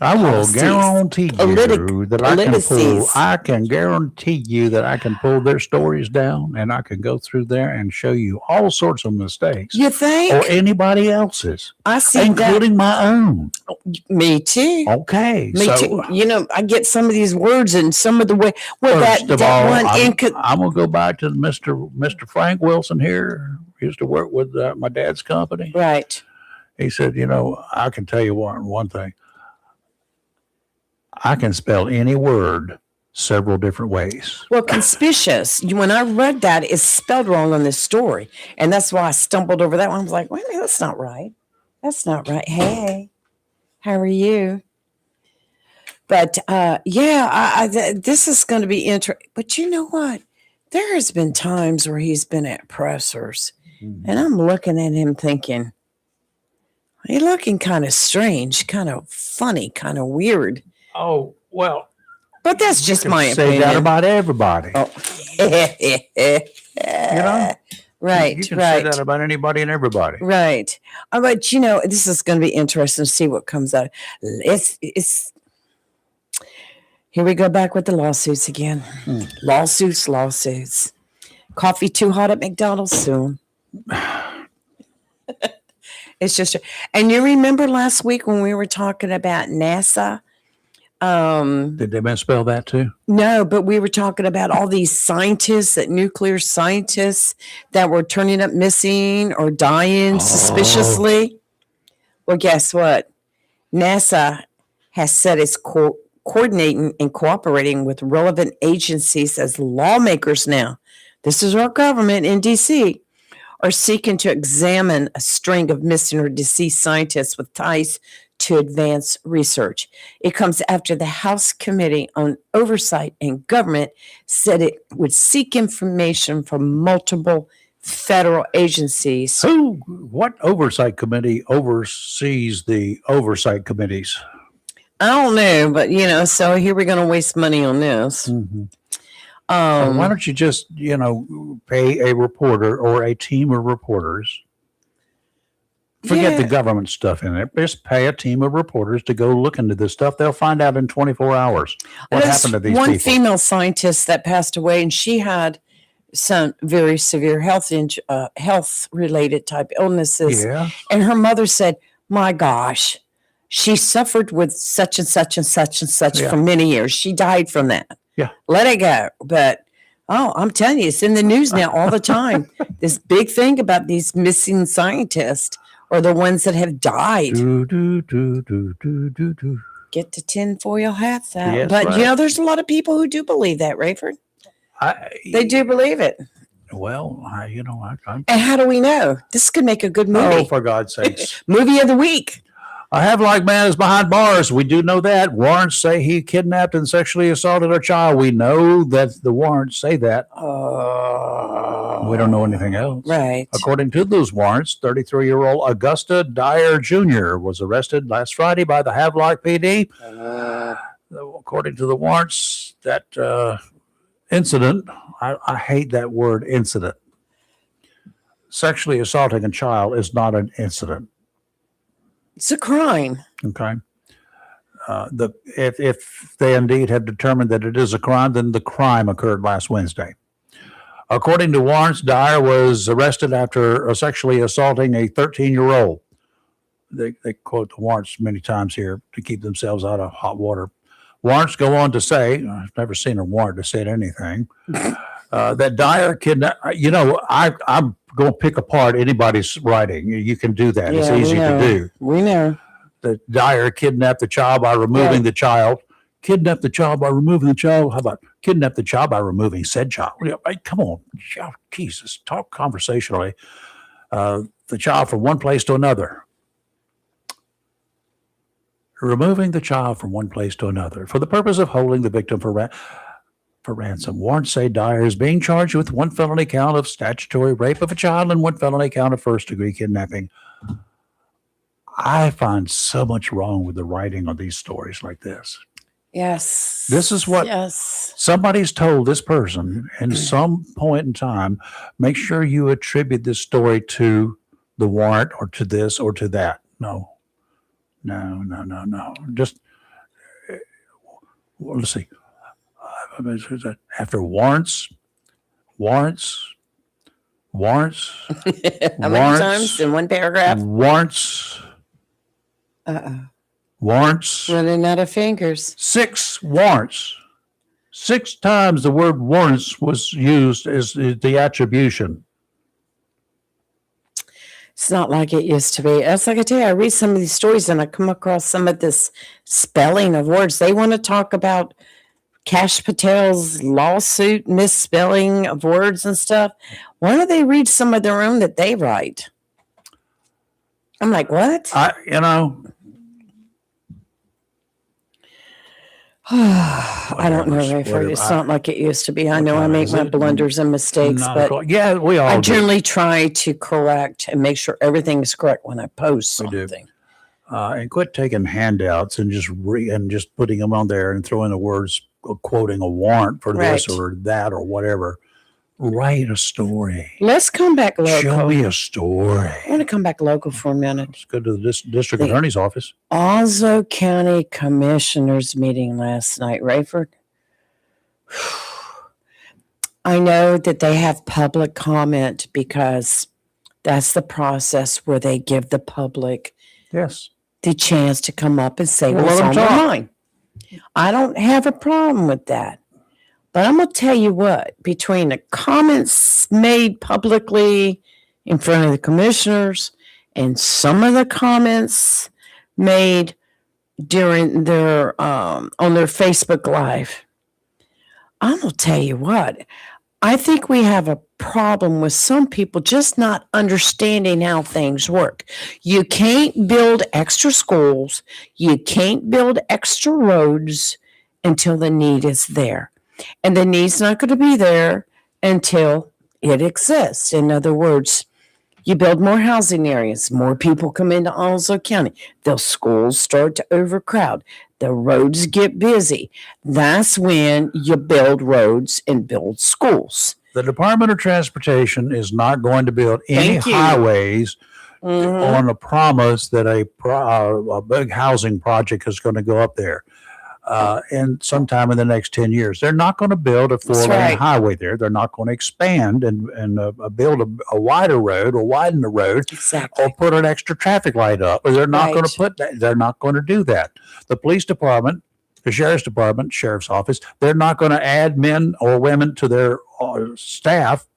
I will policies. guarantee you that Policies. I can guarantee you that I can pull their stories down and I can go through there and show you all sorts of mistakes You think? or anybody else's, I see including my own. that. Me too. Okay. Me so too. You know, I get some of these words and some of the way. Well, first of that all, one I'm going to go back to Mr. Frank Wilson here. He used to work with my dad's company. right. He said, I can tell you one thing. I can spell any word several different ways. Well, conspicuous. When I read that, it's spelled wrong on this story, and that's why I stumbled over that one. I was like, "Wait a minute, that's not right. That's not right." Hey, how are you? But this is going to be interesting. But you know what? There has been times where he's been at pressers, and I'm looking at him thinking, he's looking kind of strange, kind of funny, kind of weird. Oh, well, But that's just my say opinion. that about everybody. Oh. Right, You can right. say that about anybody and everybody. Right. But this is going to be interesting to see what comes out. It's here we go back with the lawsuits again. Lawsuits. Coffee too hot at McDonald's soon. It's just, and you remember last week when we were talking about NASA? Did they misspell that too? No, but we were talking about all these scientists, nuclear scientists that were turning up missing or dying suspiciously. Well, guess what? NASA has said it's coordinating and cooperating with relevant agencies as lawmakers now. This is our government in D.C. are seeking to examine a string of missing or deceased scientists with ties to advance research. It comes after the House Committee on Oversight and Government said it would seek information from multiple federal agencies. What oversight committee oversees the oversight committees? I don't know, but so here we're going to waste money on this. Mm-hmm. Why don't you just, pay a reporter or a team of reporters? Forget the government stuff in it. Just pay a team of reporters to go look into this stuff. They'll find out in 24 hours what happened to these one people. female scientist that passed away, and she had some very severe health-related type illnesses. Yeah. And her mother said, my gosh, she suffered with such and such and such and such for many years. She died from that. Yeah. Let it go. But, I'm telling you, it's in the news now all the time. This big thing about these missing scientists or the ones that have died. Get the tinfoil hats out. Yes, but, right. there's a lot of people who do believe that, Rayford. They do believe it. Well, And how do we know? This could make a good movie. Oh, for God's sakes. Movie of the week. A Havelock man is behind bars. We do know that. Warrants say he kidnapped and sexually assaulted a child. We know that the warrants say that. We don't know anything else. Right. According to those warrants, 33-year-old Augusta Dyer Jr. was arrested last Friday by the Havelock PD. According to the warrants, that incident, I hate that word incident. Sexually assaulting a child is not an incident. It's a crime. Okay. If they indeed have determined that it is a crime, then the crime occurred last Wednesday. According to warrants, Dyer was arrested after sexually assaulting a 13-year-old. They quote the warrants many times here to keep themselves out of hot water. Warrants go on to say, I've never seen a warrant to say anything, that Dyer kidnapped. I'm going to pick apart anybody's writing. You can do that. It's easy to do. We know. That Dyer kidnapped the child by removing the child. Kidnapped the child by removing the child. How about kidnap the child by removing said child? Come on. Jesus, talk conversationally. The child from one place to another. Removing the child from one place to another for the purpose of holding the victim for ransom. Warrants say Dyer is being charged with one felony count of statutory rape of a child and one felony count of first-degree kidnapping. I find so much wrong with the writing on these stories like this. Yes. This is what somebody's told this person in some point in time. Make sure you attribute this story to the warrant or to this or to that. No. Just Well, let's see. After warrants. How many times in one paragraph? Warrants. Warrants. Running out of fingers. 6 warrants. 6 times the word warrants was used as the attribution. It's not like it used to be. It's like I tell you, I read some of these stories and I come across some of this spelling of words. They want to talk about Kash Patel's lawsuit, misspelling of words and stuff. Why don't they read some of their own that they write? I'm like, what? I don't know, Rayford. It's not like it used to be. I know I make my blunders and mistakes, but we all I do. generally try to correct and make sure everything is correct when I post something. And quit taking handouts and just putting them on there and throwing the words, quoting a warrant for this or that or whatever. Write a story. Let's come back local. Show me a story. I want to come back local for a minute. Let's go to the district attorney's office. Onslow County Commissioners meeting last night, Rayford. I know that they have public comment because that's the process where they give the public the chance to come up and say what's on their mind. I don't have a problem with that. But I'm going to tell you what, between the comments made publicly in front of the commissioners and some of the comments made during their on their Facebook Live, I'm going to tell you what, I think we have a problem with some people just not understanding how things work. You can't build extra schools. You can't build extra roads until the need is there. And the need's not going to be there until it exists. In other words, you build more housing areas, more people come into Onslow County. The schools start to overcrowd. The roads get busy. That's when you build roads and build schools. The Department of Transportation is not going to build any highways on a promise that a big housing project is going to go up there. And sometime in the next 10 years, they're not going to build a 4-lane highway there. They're not going to expand and build a wider road or widen the road or put an extra traffic light up. Or they're not going to put that. They're not going to do that. The police department, the sheriff's department, sheriff's office, they're not going to add men or women to their staff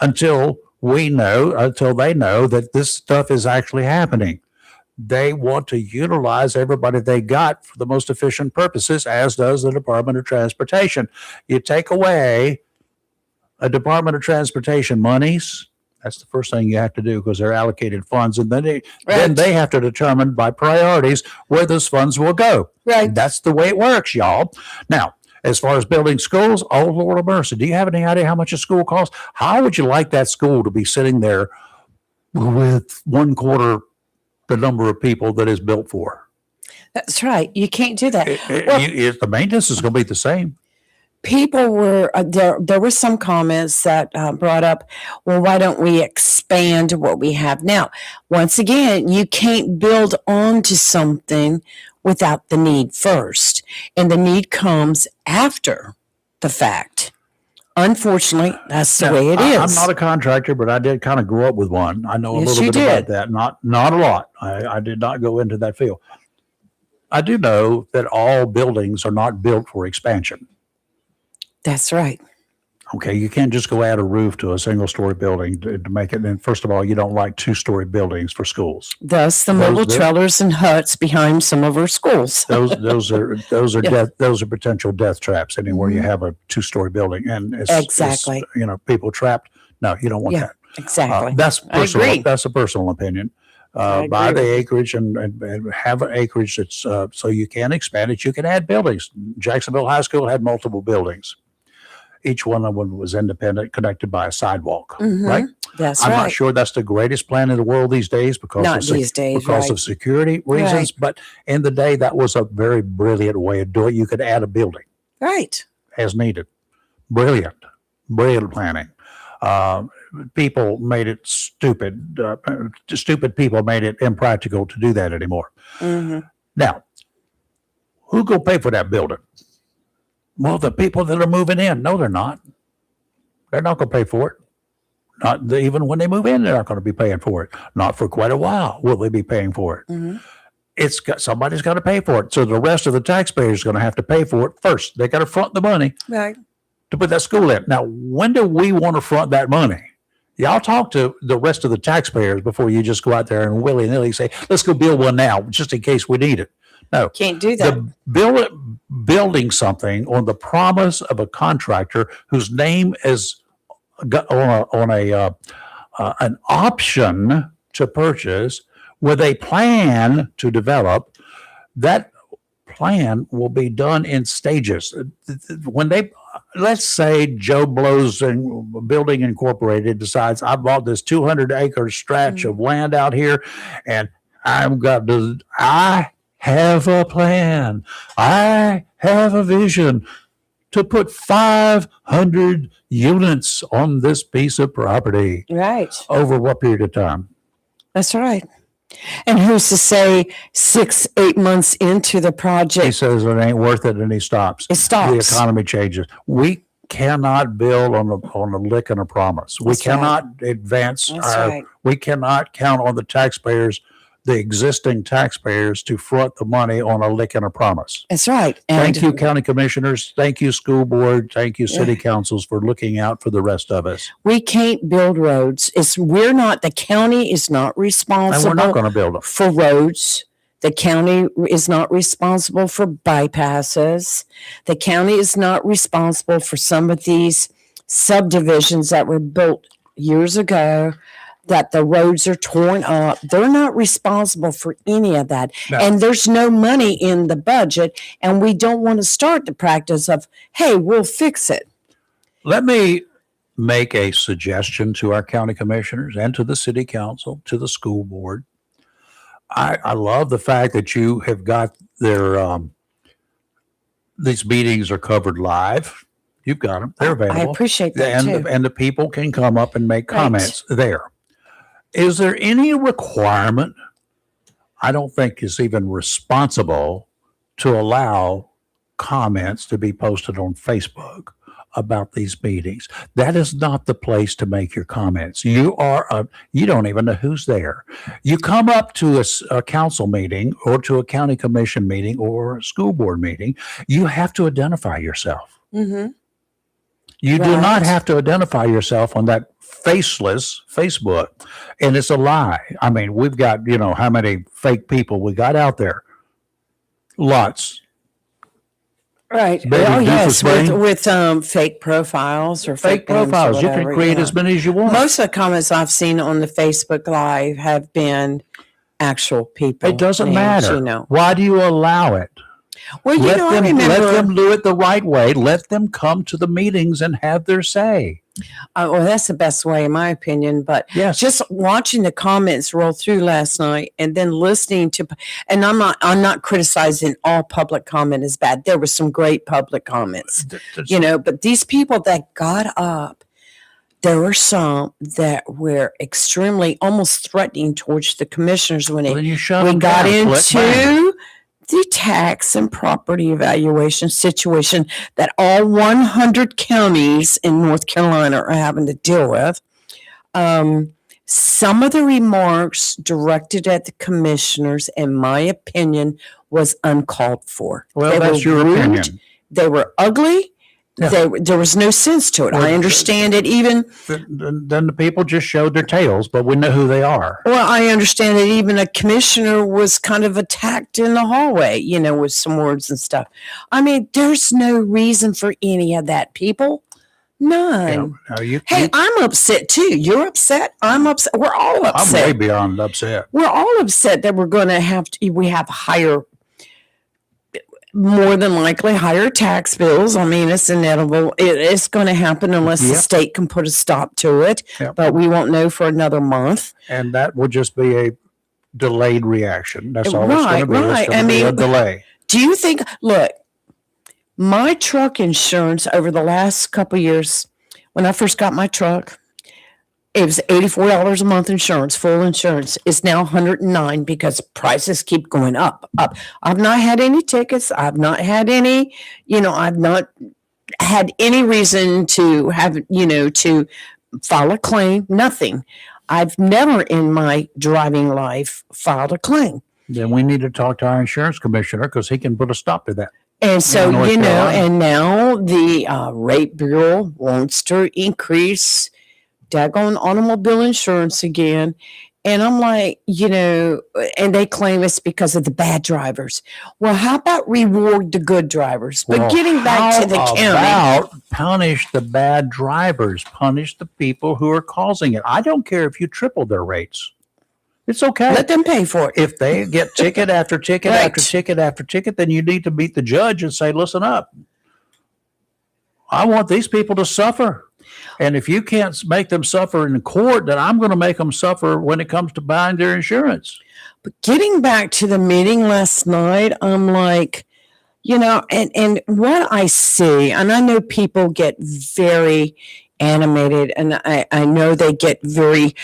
until they know that this stuff is actually happening. They want to utilize everybody they got for the most efficient purposes, as does the Department of Transportation. You take away a Department of Transportation monies, that's the first thing you have to do because they're allocated funds, and then they have to determine by priorities where those funds will go. Right. That's the way it works, y'all. Now, as far as building schools, oh, Lord of mercy, do you have any idea how much a school costs? How would you like that school to be sitting there with 1/4 the number of people that is built for? That's right. You can't do that. The maintenance is going to be the same. People were there were some comments that brought up, well, why don't we expand what we have now? Once again, you can't build onto something without the need first, and the need comes after the fact. Unfortunately, that's the way it is. I'm not a contractor, but I did kind of grow up with one. I know a little bit about that. Not a lot. I did not go into that field. I do know that all buildings are not built for expansion. That's right. Okay, you can't just go add a roof to a single-story building to make it. And first of all, you don't like 2-story buildings for schools. Thus, the mobile trailers and huts behind some of our schools. those are potential death traps anywhere you have a 2-story building, and it's people trapped. No, you don't want that. Exactly. That's personal. I agree. That's a personal opinion. Buy the acreage and have an acreage that's so you can expand it. You can add buildings. Jacksonville High School had multiple buildings. Each one of them was independent, connected by a sidewalk, right? I'm not sure that's the greatest plan in the world these days because of security reasons. But in the day, that was a very brilliant way of doing it. You could add a building, as needed. Brilliant planning. People made it stupid. Stupid people made it impractical to do that anymore. Now, who gonna pay for that building? Well, the people that are moving in, no, they're not. They're not going to pay for it. Not even when they move in, they're not going to be paying for it. Not for quite a while will they be paying for it. Mhm. Somebody's got to pay for it. So the rest of the taxpayers are going to have to pay for it first. They got to front the money Right. to put that school in. Now, when do we want to front that money? Y'all talk to the rest of the taxpayers before you just go out there and willy-nilly say, let's go build one now, just in case we need it. No. Can't do that. Building something on the promise of a contractor whose name is on an option to purchase with a plan to develop, that plan will be done in stages. When let's say Joe Blow's Building Incorporated decides, I bought this 200-acre stretch of land out here, and I have a plan. I have a vision to put 500 units on this piece of property. Right. Over what period of time? That's right. And who's to say 6-8 months into the He project, says it ain't worth it, and he stops. it stops? The economy changes. We cannot build on a lick and a promise. We That's right. cannot advance. That's right. We cannot count on the taxpayers, the existing taxpayers, to front the money on a lick and a promise. That's right. And Thank you, county commissioners. Thank you, school board. Thank you, city councils, for looking out for the rest of us. we can't build roads. The county is not And we're responsible not going to build them. for roads. The county is not responsible for bypasses. The county is not responsible for some of these subdivisions that were built years ago, that the roads are torn up. They're not responsible for any of that. No. And there's no money in the budget. And we don't want to start the practice of, hey, we'll fix it. Let me make a suggestion to our county commissioners and to the city council, to the school board. I love the fact that you have got these meetings are covered live. You've got them. They're available. I appreciate that too. And the people can come up and make Right. comments there. Is there any requirement, I don't think is even responsible, to allow comments to be posted on Facebook about these meetings? That is not the place to make your comments. You don't even know who's there. You come up to a council meeting or to a county commission meeting or a school board meeting, you have to identify yourself. Mm-hmm. You do Right. not have to identify yourself on that faceless Facebook. And it's a lie. I mean, we've got, how many fake people we got out there? Lots. Right. Baby Oh, doofus yes, brain. with fake profiles or Fake names or profiles. You can whatever, create yeah. as many as you want. Most of the comments I've seen on the Facebook Live have been actual people. It doesn't names, matter. Why do you allow it? Well, Let I them remember. do it the right way. Let them come to the meetings and have their say. Well, that's the best way, in my opinion. But Yes. just watching the comments roll through last night, and then listening to, and I'm not criticizing all public comment is bad. There were some great public comments, but these people that got up, there were some that were extremely, almost threatening towards the commissioners when Well, then you shut we them got down. Click bang. into the tax and property evaluation situation that all 100 counties in North Carolina are having to deal with. Some of the remarks directed at the commissioners, in my opinion, was uncalled for. Well, They that's were your rude. opinion. They were ugly. Yeah. There was no sense to it. Well, I understand it even. Then the people just showed their tails, but we know who they are. Well, I understand that even a commissioner was kind of attacked in the hallway, with some words and stuff. I mean, there's no reason for any of that, people. None. Hey, I'm upset too. You're upset. I'm upset. We're all I'm upset. way beyond upset. We're all upset that we're going to we have more than likely higher tax bills. I mean, it's inevitable. It's going to happen unless the Yep. state can put a stop to it. Yep. But we won't know for another month. And that will just be a delayed reaction. That's all it's Right, going to be. right. It's going to be a delay. Do you think, look, my truck insurance over the last couple of years, when I first got my truck, it was $84 a month insurance, full insurance. It's now $109 because prices keep going up. I've not had any tickets. I've not had any, I've not had any reason to have, to file a claim, nothing. I've never in my driving life filed a claim. Then we need to talk to our insurance commissioner because he can put a stop to that. And so, North Carolina. and now the rate bureau wants to increase daggone automobile insurance again. And I'm like, and they claim it's because of the bad drivers. Well, how about reward the good drivers? But getting back to the county. How about punish the bad drivers? Punish the people who are causing it. I don't care if you triple their rates. It's okay. Let them pay for it. If they get ticket after ticket Right. after ticket after ticket, then you need to meet the judge and say, listen up. I want these people to suffer. And if you can't make them suffer in court, then I'm going to make them suffer when it comes to buying their insurance. But getting back to the meeting last night, I'm like, and what I see, and I know people get very animated, and I know they get very,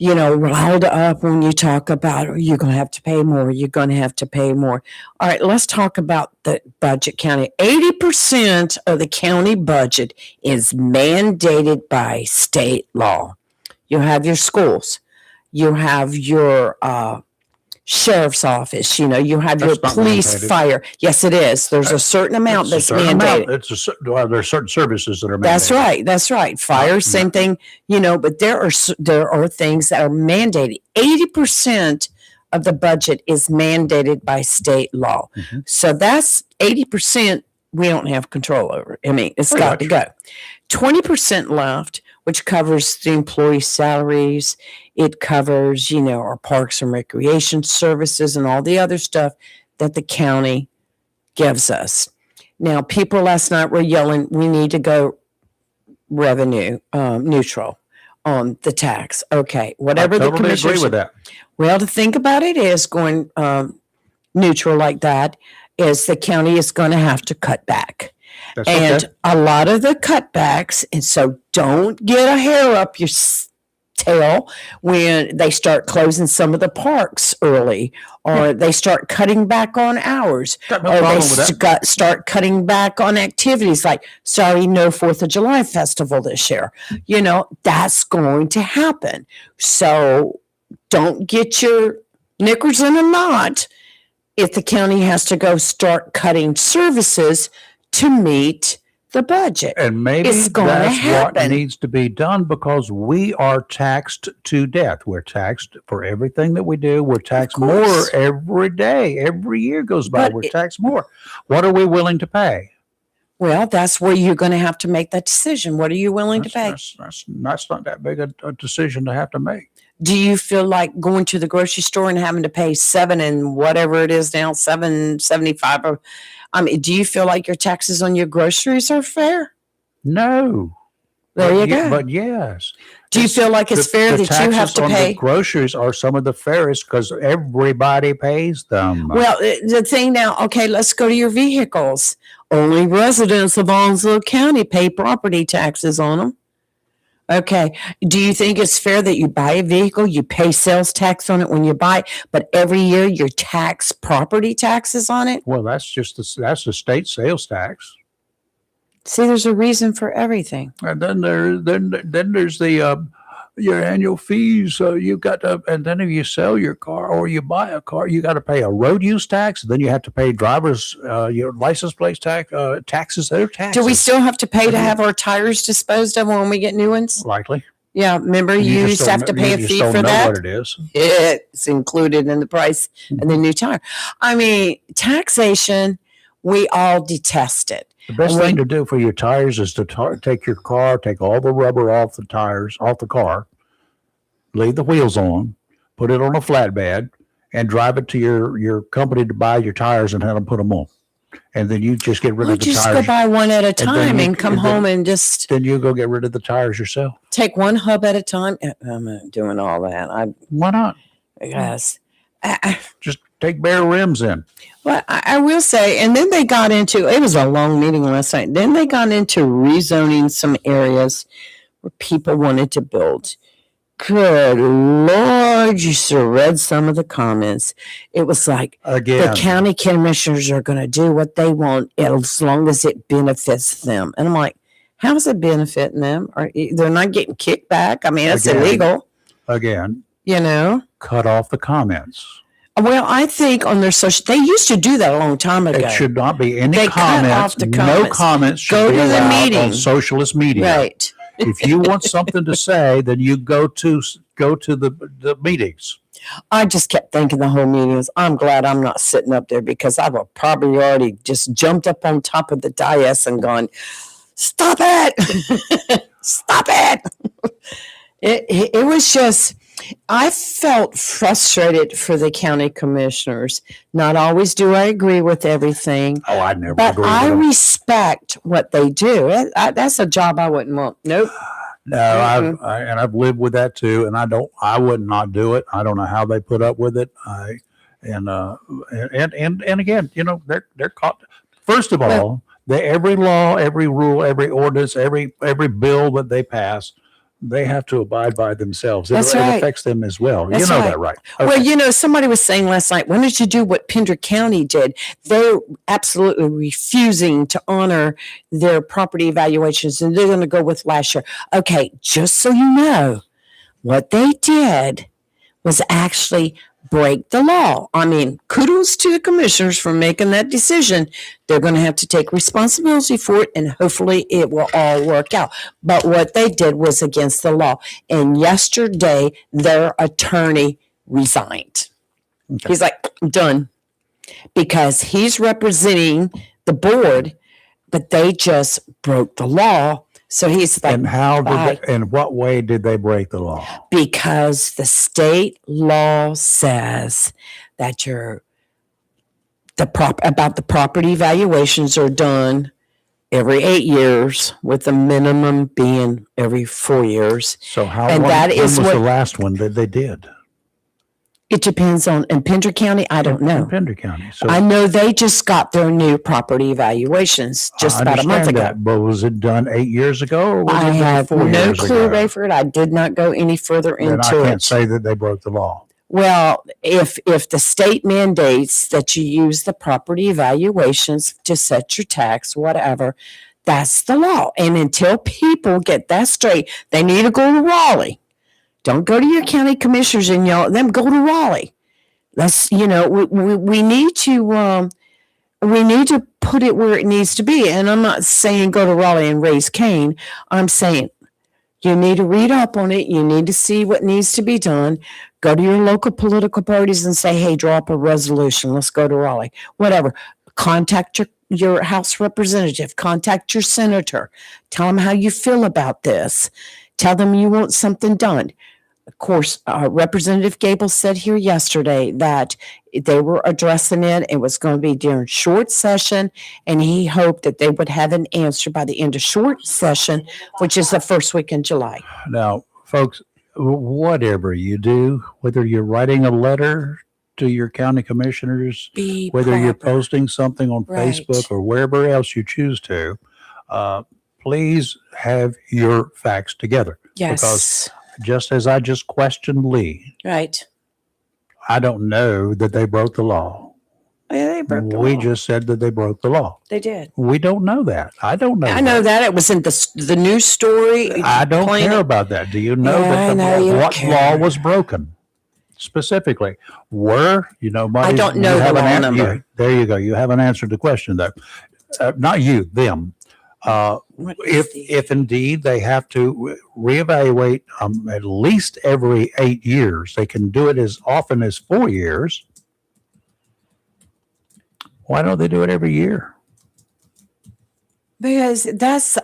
riled up when you talk about, you're going to have to pay more, you're going to have to pay more. All right, let's talk about the budget county. 80% of the county budget is mandated by state law. You have your schools, you have your sheriff's office, you have your That's not police, mandated. Fire. Yes, it is. There's a certain amount that's mandated. There are certain services that are mandated. That's right. Fire, same thing, but there are things that are mandated. 80% of the budget is mandated by state law. Mm-hmm. So that's 80% we don't have control over. I mean, it's got to go. 20% left, which covers the employee salaries. It covers, our parks and recreation services and all the other stuff that the county gives us. Now, people last night were yelling, we need to go revenue neutral on the tax. Okay, whatever I totally the commissioner agree with that. Well, to think about it is going neutral like that is the county is going to have to cut back. That's And okay. a lot of the cutbacks, and so don't get a hair up your tail when they start closing some of the parks early, or they start cutting back on hours, Got no or problem they with that. start cutting back on activities like, sorry, no 4th of July festival this year. That's going to happen. So don't get your knickers in a knot if the county has to go start cutting services to meet the budget. And maybe It's gonna that's what happen. needs to be done because we are taxed to death. We're taxed for everything that we do. We're taxed more course. every day. Every year goes by, But we're taxed more. What are we willing to pay? Well, that's where you're going to have to make that decision. What are you willing to pay? That's not that big a decision to have to make. Do you feel like going to the grocery store and having to pay $7 and whatever it is now, $7.75? Or, do you feel like your taxes on your groceries are fair? No. There But you go. But yes. Do you feel like it's fair that you have taxes to on pay? the groceries are some of the fairest because everybody pays them. Well, the thing now, okay, let's go to your vehicles. Only residents of Onslow County pay property taxes on them. Okay. Do you think it's fair that you buy a vehicle, you pay sales tax on it when you buy it, but every year you tax property taxes on it? Well, that's the state sales tax. See, there's a reason for everything. And then there's the your annual fees. You got to, and then if you sell your car or you buy a car, you got to pay a road use tax. Then you have to pay driver's your license plate tax taxes. They're taxes. Do we still have to pay to have our tires disposed of when we get new ones? likely? Yeah, remember you just used to don't have to know- pay a you just fee don't for know that? what it is. It's included in the price of the new tire. I mean, taxation, we all detest it. The best thing to do for your tires is to take your car, take all the rubber off the tires, off the car, leave the wheels on, put it on a flatbed, and drive it to your company to buy your tires and have them put them on. And then you just get rid We'll of the just tires. go buy one at a then time you- and come and then- home and just Then you go get rid of the tires yourself. take one hub at a time. I'm not doing all that. Why not? I guess. Just take bare rims in. Well, I will say, and then they got into, it was a long meeting last night. Then they got into rezoning some areas where people wanted to build Good Lord, you should have read some of the comments. It was like the Again, county commissioners are going to do what they want as long as it benefits them. And I'm like, how is it benefiting them? They're not getting kicked back. I mean, it's Again. illegal, again, you know? cut off the comments. Well, I think on their social, they used to do that a long time ago. It should not be any They cut off comments. the No comments. comments should Go be to the allowed meeting. on socialist media. Right. If you want something to say, then you go to the meetings. I just kept thinking the whole meeting was, I'm glad I'm not sitting up there because I would probably already just jumped up on top of the dais and gone, stop it. Stop it. It was just, I felt frustrated for the county commissioners. Not always do I agree with everything, Oh, I never but agree I with them. respect what they do. That's a job I wouldn't want. Nope. No, I've lived with that too, and I would not do it. I don't know how they put up with it. And again, you know, they're caught. First of all, every law, every rule, every ordinance, every bill that they pass, they have to abide by themselves. That's It right. affects them as well. That's you know right. that, right? Well, Okay. you know, somebody was saying last night, why don't you do what Pender County did? They're absolutely refusing to honor their property evaluations, and they're going to go with last year. Okay, just so you know, what they did was actually break the law. I mean, kudos to the commissioners for making that decision. They're going to have to take responsibility for it, and hopefully it will all work out. But what they did was against the law. And yesterday, their attorney resigned. Okay. He's like, I'm done. Because he's representing the board, but they just broke the law. So he's like, And how bye. did in what way did they break the law? Because the state law says that about the property valuations are done every 8 years, with the minimum being every 4 years. So how And when, that when is was what- the last one that they did? It depends on, in Pender County, I don't In know. Pender County. So I know they just got their new property evaluations just I about a month understand ago. that, but was it done 8 years ago? Or was I it done have 4 no years clue, ago? Rayford. I did not go any further Then I into can't it. say that they broke the law. Well, if the state mandates that you use the property evaluations to set your tax, whatever, that's the law. And until people get that straight, they need to go to Raleigh. Don't go to your county commissioners and yell at them. Go to Raleigh. Let's, you know, we need to put it where it needs to be. And I'm not saying go to Raleigh and raise Cain. I'm saying you need to read up on it. You need to see what needs to be done. Go to your local political parties and say, hey, draw up a resolution. Let's go to Raleigh. Whatever. Contact your House representative. Contact your senator. Tell them how you feel about this. Tell them you want something done. Of course, Representative Gable said here yesterday that they were addressing it. It was going to be during short session, and he hoped that they would have an answer by the end of short session, which is the first week in July. Now, folks, whatever you do, whether you're writing a letter to your county commissioners, Be whether you're proper. posting something on Right. Facebook or wherever else you choose to, please have your facts together. Yes. Just as I just questioned Lee, Right. I don't know that they broke the law. Yeah, they broke the We law. just said that they broke the law. They did. We don't know that. I don't know. I know that. It was in the news story. I don't plain- care about that. Do you know Yeah, I that know you don't what care. law was broken specifically? I don't know the law number. There you go. You haven't answered the question though. Not you, them. What is If indeed they have to reevaluate at least every 8 years, they can do it as often as 4 years. Why don't they do it every year? Because that's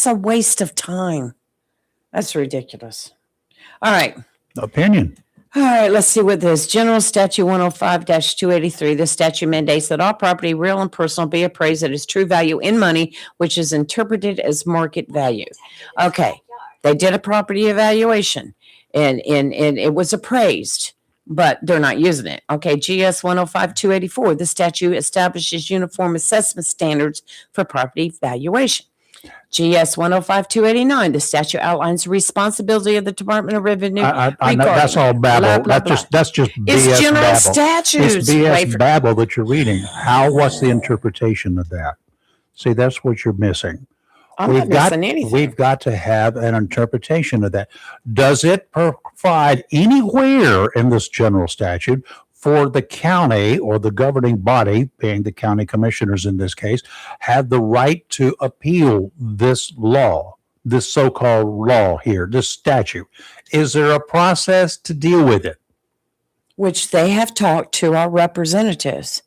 a waste of time. That's ridiculous. All right. Opinion. All right, let's see what this General Statute 105-283. This statute mandates that all property, real and personal, be appraised at its true value in money, which is interpreted as market value. Okay, they did a property evaluation and it was appraised, but they're not using it. Okay, GS 105-284. The statute establishes uniform assessment standards for property valuation. GS 105-289, the statute outlines the responsibility of the Department of Revenue. I know that's all babble. blah, blah, That's just BS It's general babble. statutes. It's BS Wait for- babble that you're reading. What's the interpretation of that? See, that's what you're missing. I'm not missing anything. We've got to have an interpretation of that. Does it provide anywhere in this general statute for the county or the governing body, being the county commissioners in this case, have the right to appeal this law, this so-called law here, this statute? Is there a process to deal with it? Which they have talked to our representatives.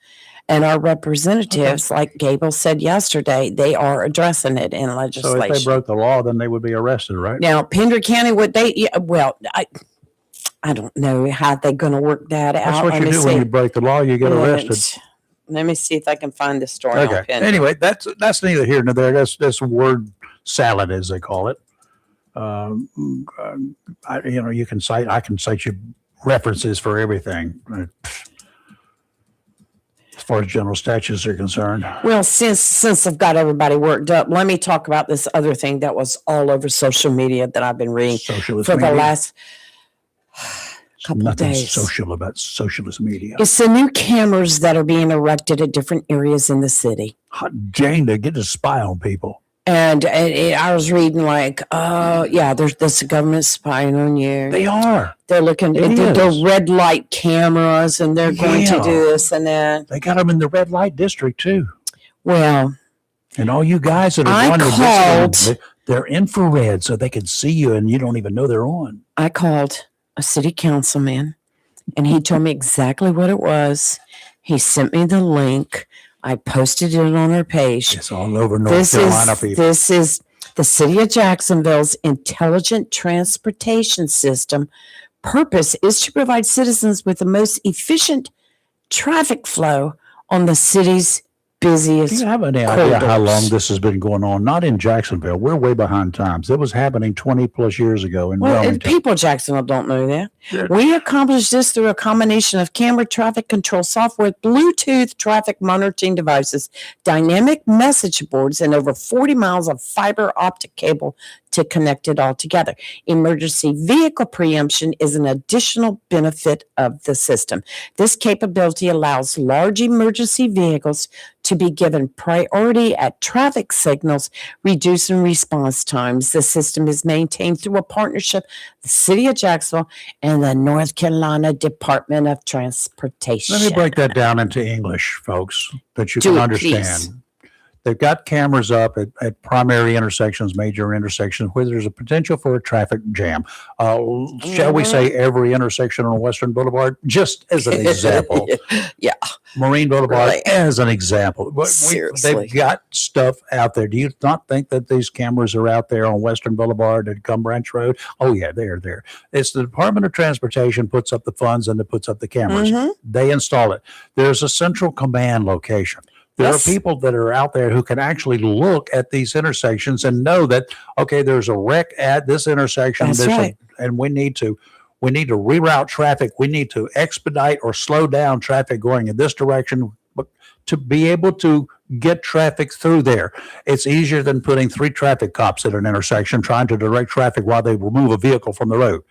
And our representatives, like Gable said yesterday, they are addressing it in So legislation. if they broke the law, then they would be arrested, right? Now, Pender County, I don't know how they're going to work that out. That's what Let you me do when see. you break the law, you get arrested. Let me see if I can find the story on Okay. Pender. Anyway, that's neither here nor there. That's word salad, as they call it. I can cite you references for everything as far as general statutes are concerned. Well, since I've got everybody worked up, let me talk about this other thing that was all over social media that I've been reading Socialist for media. the last couple of Nothing days. social about socialist media. It's the new cameras that are being erected at different areas in the city. Hot Jane, they get to spy on people. And I was reading there's the government spying on you. They are. They're looking It at the is. red light cameras, and they're going to Yeah. do this and that. They got them in the red light district too. Well, And all you guys that are I on your called- video, they're infrared, so they can see you, and you don't even know they're on. I called a city councilman, and he told me exactly what it was. He sent me the link. I posted it on our page. It's all over North Carolina, people. This is the city of Jacksonville's intelligent transportation system. Purpose is to provide citizens with the most efficient traffic flow on the city's Do busiest. you have any idea how corridors. long this has been going on? Not in Jacksonville. We're way behind times. It was happening 20 plus years ago in Well, Wilmington. people in Jacksonville don't know that. Yeah. We accomplished this through a combination of camera traffic control software, Bluetooth traffic monitoring devices, dynamic message boards, and over 40 miles of fiber optic cable to connect it all together. Emergency vehicle preemption is an additional benefit of the system. This capability allows large emergency vehicles to be given priority at traffic signals, reducing response times. The system is maintained through a partnership with the City of Jacksonville and the North Carolina Department of Transportation. Let me break that down into English, folks, that you Do can it, understand. please. They've got cameras up at primary intersections, major intersections, where there's a potential for a traffic jam. Shall we say every intersection on Western Boulevard? Just as an example. Yeah. Marine Boulevard Right. as an example. Seriously. They've got stuff out there. Do you not think that these cameras are out there on Western Boulevard and Gum Branch Road? Oh, yeah, they're there. It's the Department of Transportation puts up the funds and it puts up the cameras. Mhm. They install it. There's a central command location. There Yes. are people that are out there who can actually look at these intersections and know that, okay, there's a wreck at this intersection. That's right. And we need to reroute traffic. We need to expedite or slow down traffic going in this direction but to be able to get traffic through there. It's easier than putting 3 traffic cops at an intersection trying to direct traffic while they remove a vehicle from the road.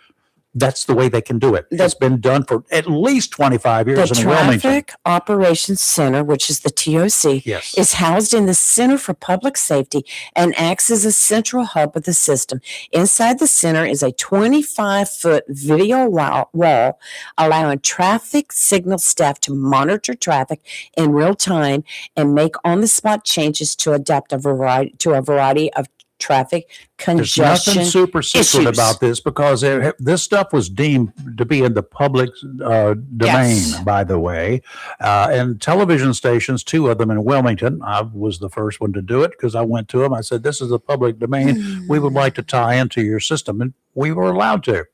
That's the way they can do it. It's been done for at least 25 The years in Wilmington. Traffic Operations Center, which is the TOC, Yes. is housed in the Center for Public Safety and acts as a central hub of the system. Inside the center is a 25-foot video wall allowing traffic signal staff to monitor traffic in real time and make on-the-spot changes to adapt to a variety of traffic There's congestion. nothing super secret issues. about this because this stuff was deemed to be in the public domain, Yes. by the way. And television stations, 2 of them in Wilmington, I was the first one to do it because I went to them. I said, this is a public domain. We would like to tie into your system. And we were allowed to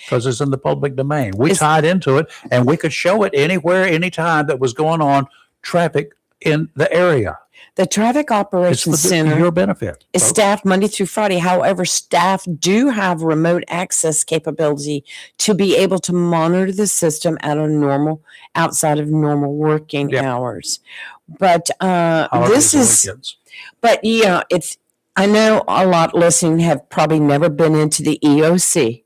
because it's in the public domain. We tied into it and we could show it anywhere, anytime that was going on traffic in the area. The Traffic It's Operations for Center your benefit. is folks. staffed Monday through Friday. However, staff do have remote access capability to be able to monitor the system outside of normal working Yep. hours. But Holidays this and is, weekends. but yeah, I know a lot listening have probably never been into the EOC,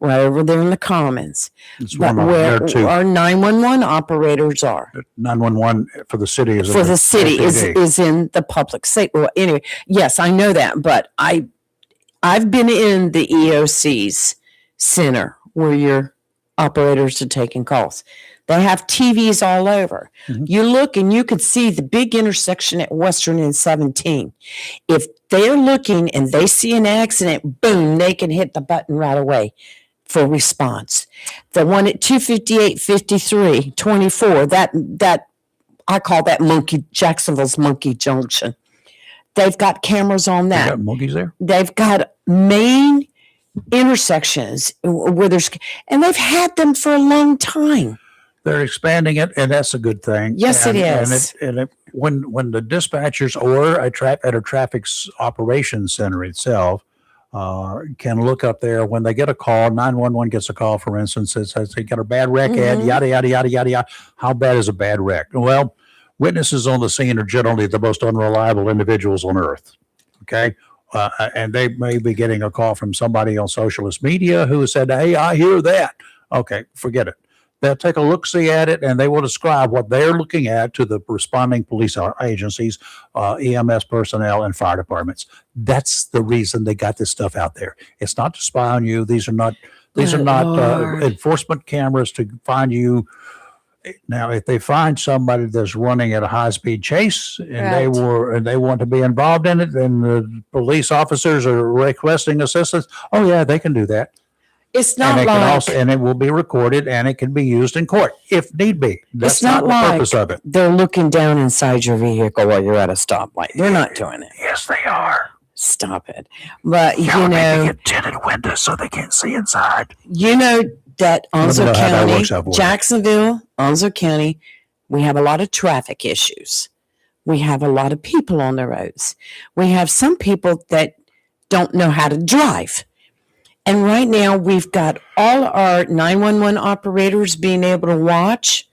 right over there in the Commons, It's but one of where there too. our 911 operators are. 911 for the city is For in the city FDD. is in the public safety. Well, anyway, yes, I know that, but I've been in the EOC's center where your operators are taking calls. They have TVs all over. Mhm. You look and you could see the big intersection at Western and 17. If they're looking and they see an accident, boom, they can hit the button right away for response. The one at 258, 53, 24, that I call that Jacksonville's Monkey Junction. They've got cameras on They that. got monkeys there. They've got main intersections where and they've had them for a long time. They're expanding it, and that's a good thing. Yes, it is. When the dispatchers or at a traffic operations center itself can look up there when they get a call, 911 gets a call, for instance, it says they got a bad wreck at yada, yada, yada, yada, yada. How bad is a bad wreck? Well, witnesses on the scene are generally the most unreliable individuals on earth. Okay. And they may be getting a call from somebody on socialist media who said, "Hey, I hear that." Okay, forget it. They'll take a look-see at it, and they will describe what they're looking at to the responding police agencies, EMS personnel, and fire departments. That's the reason they got this stuff out there. It's not to spy on you. These are not enforcement cameras to find you. Now, if they find somebody that's running at a high-speed chase and they want to be involved in it, then the police officers are requesting assistance. Oh yeah, they can do that. It's not And it will be recorded and it can be used in court if need be. That's not the purpose of it. They're looking down inside your vehicle while you're at a stoplight. They're not doing it. Yes, they are. Stop it. But Maybe get tinted windows so they can't see inside. you know that Onslow Let me know how that County, works out for you. Jacksonville, Onslow County, we have a lot of traffic issues. We have a lot of people on the roads. We have some people that don't know how to drive. And right now, we've got all our 911 operators being able to watch.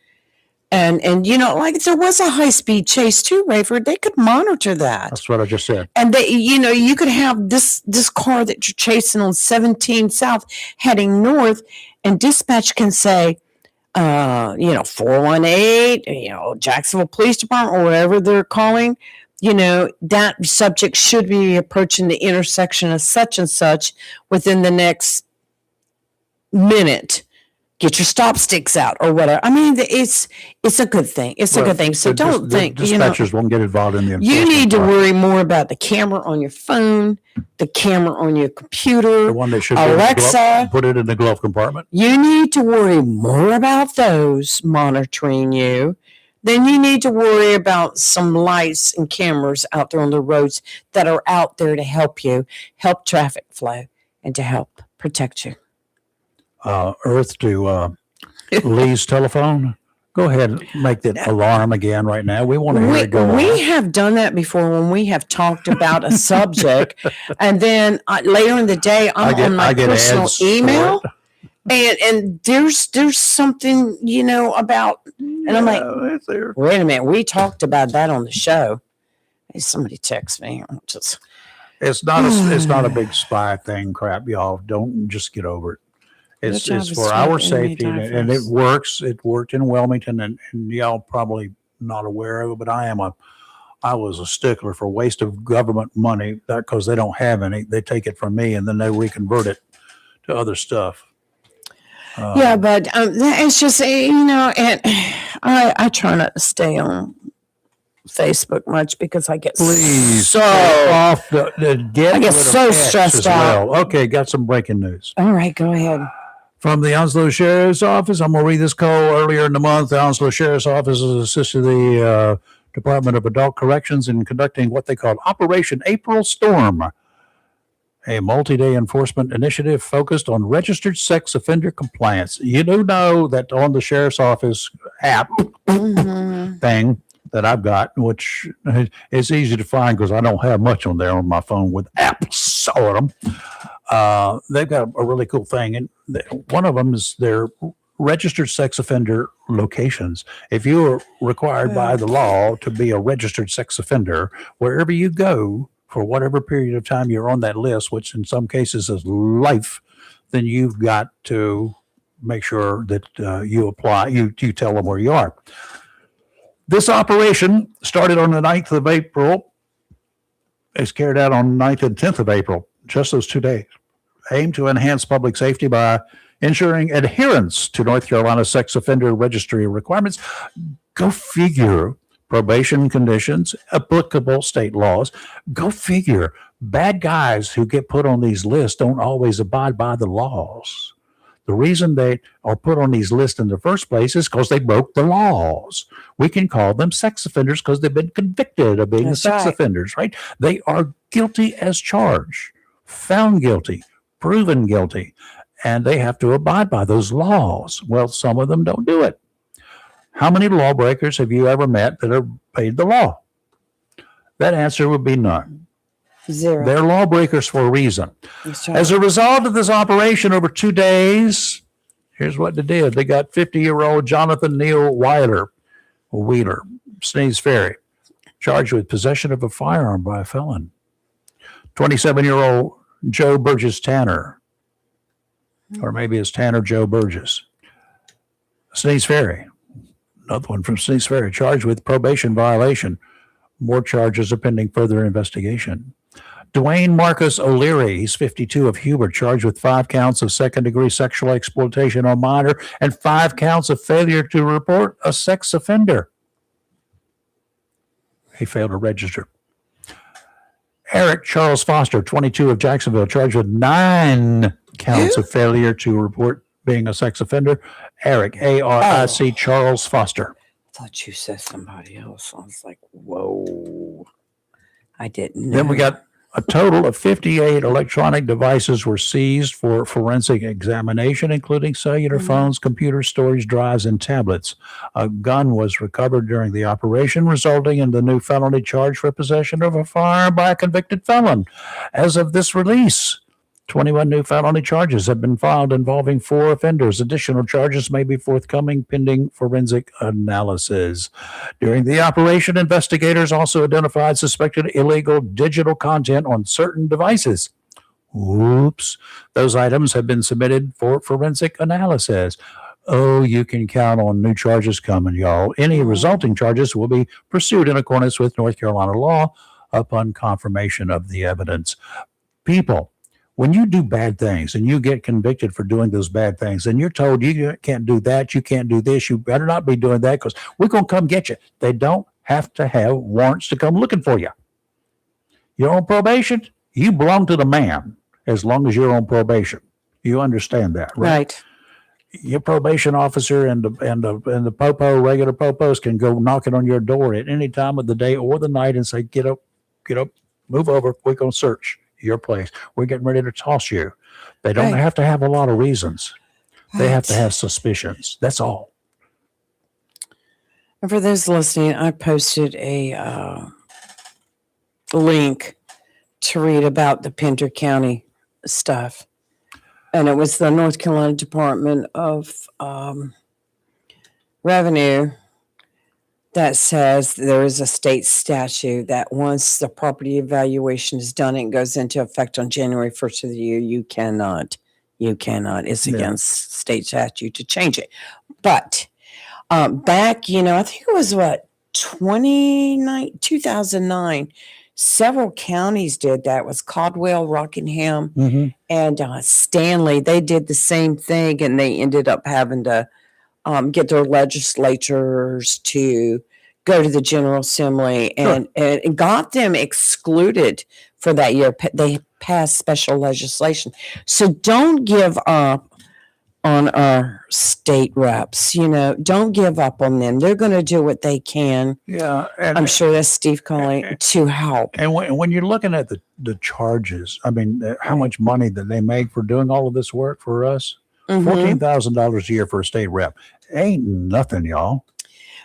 And like there was a high-speed chase too, Rayford. They could monitor that. That's what I just said. And they, you could have this car that you're chasing on 17 South heading north, and dispatch can say, 418, Jacksonville Police Department or whatever they're calling, that subject should be approaching the intersection of such and such within the next minute. Get your stop sticks out or whatever. I mean, it's a good thing. It's a good thing. So don't think, dispatchers won't get involved in the you enforcement need to part. worry more about the camera on your phone, the camera on your computer, The one that should be in the Alexa. glove, put it in the glove compartment. You need to worry more about those monitoring you than you need to worry about some lights and cameras out there on the roads that are out there to help you, help traffic flow, and to help protect you. Earth to Lee's telephone. Go ahead and make that alarm again right now. We want to hear it go We on. have done that before when we have talked about a subject, and then later in the day, I'm on my personal ads for email. it. And there's something, about, and I'm like, Yeah, it's there. wait a minute, we talked about that on the show. Hey, somebody text me. It's not a big spy thing, crap, y'all. Don't just get over it. It's Good job for of our sweeping safety, me and it diapers. works. It worked in Wilmington, and y'all probably not aware of it, but I was a stickler for waste of government money because they don't have any. They take it from me, and then they reconvert it to other stuff. Yeah, but it's just, and I try not to stay on Facebook much because I get Please so. stay off get I get rid of so X stressed as out. well. Okay, got some breaking news. All right, go ahead. From the Onslow Sheriff's Office, I'm going to read this call. Earlier in the month, the Onslow Sheriff's Office has assisted the Department of Adult Corrections in conducting what they call Operation April Storm, a multi-day enforcement initiative focused on registered sex offender compliance. You do know that on the Sheriff's Office app thing that I've got, which is easy to find because I don't have much on there on my phone with apps on them. They've got a really cool thing, and one of them is their registered sex offender locations. If you are required by the law to be a registered sex offender, wherever you go for whatever period of time you're on that list, which in some cases is life, then you've got to make sure that you apply, you tell them where you are. This operation started on the 9th of April. It's carried out on the 9th and 10th of April, just those 2 days. Aimed to enhance public safety by ensuring adherence to North Carolina sex offender registry requirements. Go figure. Probation conditions, applicable state laws. Go figure. Bad guys who get put on these lists don't always abide by the laws. The reason they are put on these lists in the first place is because they broke the laws. We can call them sex offenders because they've been convicted of being sex offenders, right? They are guilty as charged, found guilty, proven guilty, and they have to abide by those laws. Well, some of them don't do it. How many lawbreakers have you ever met that have obeyed the law? That answer would be none. Zero. They're lawbreakers for a reason. That's right. As a result of this operation over 2 days, here's what they did. They got 50-year-old Jonathan Neal Wheeler, Sneeze Ferry, charged with possession of a firearm by a felon. 27-year-old Joe Burgess Tanner, or maybe it's Tanner Joe Burgess. Sneeze Ferry, another one from Sneeze Ferry, charged with probation violation. More charges are pending further investigation. Dwayne Marcus O'Leary, he's 52, of Hubert, charged with 5 counts of second-degree sexual exploitation on minor and 5 counts of failure to report a sex offender. He failed to register. Eric Charles Foster, 22, of Jacksonville, charged with 9 counts of failure to report being a sex offender. Eric, A-R-I-C, Charles Foster. I thought you said somebody else. I was like, whoa. I didn't know. Then we got a total of 58 electronic devices were seized for forensic examination, including cellular phones, computer storage drives, and tablets. A gun was recovered during the operation, resulting in the new felony charge for possession of a firearm by a convicted felon. As of this release, 21 new felony charges have been filed involving 4 offenders. Additional charges may be forthcoming pending forensic analysis. During the operation, investigators also identified suspected illegal digital content on certain devices. Oops. Those items have been submitted for forensic analysis. Oh, you can count on new charges coming, y'all. Any resulting charges will be pursued in accordance with North Carolina law upon confirmation of the evidence. People, when you do bad things and you get convicted for doing those bad things and you're told you can't do that, you can't do this, you better not be doing that because we're going to come get you. They don't have to have warrants to come looking for you. You're on probation, you belong to the man as long as you're on probation. You understand that, right? Right. Your probation officer and the popo, regular popos, can go knocking on your door at any time of the day or the night and say, get up, move over, we're going to search your place. We're getting ready to toss you. They don't have to have a lot of reasons. They have to have suspicions. That's all. And for those listening, I posted a link to read about the Pender County stuff. And it was the North Carolina Department of Revenue that says there is a state statute that once the property evaluation is done and goes into effect on January 1st of the year, you cannot. It's against state statute to change it. But back, I think it was 2009, several counties did that. It was Caldwell, Rockingham, and Stanley. They did the same thing, and they ended up having to get their legislatures to go to the General Assembly and got them excluded for that year. They passed special legislation. So don't give up on our state reps. Don't give up on them. They're going to do what they can. Yeah. I'm sure that's Steve Conley to help. And when you're looking at the charges, I mean, how much money that they make for doing all of this work for us? $14,000 a year for a state rep. Ain't nothing, y'all.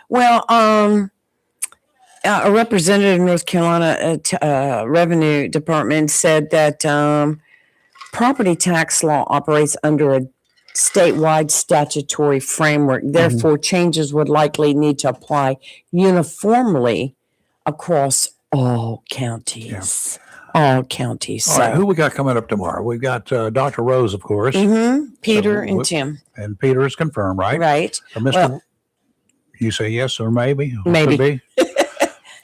Well, a representative in North Carolina Revenue Department said that property tax law operates under a statewide statutory framework. Therefore, changes would likely need to apply uniformly across all counties. all counties. All So. right, who we got coming up tomorrow? We've got Dr. Rose, of course, Peter So, and Tim. and Peter is confirmed, right? Right. Mr. Well- you say yes or maybe? Maybe. Could be.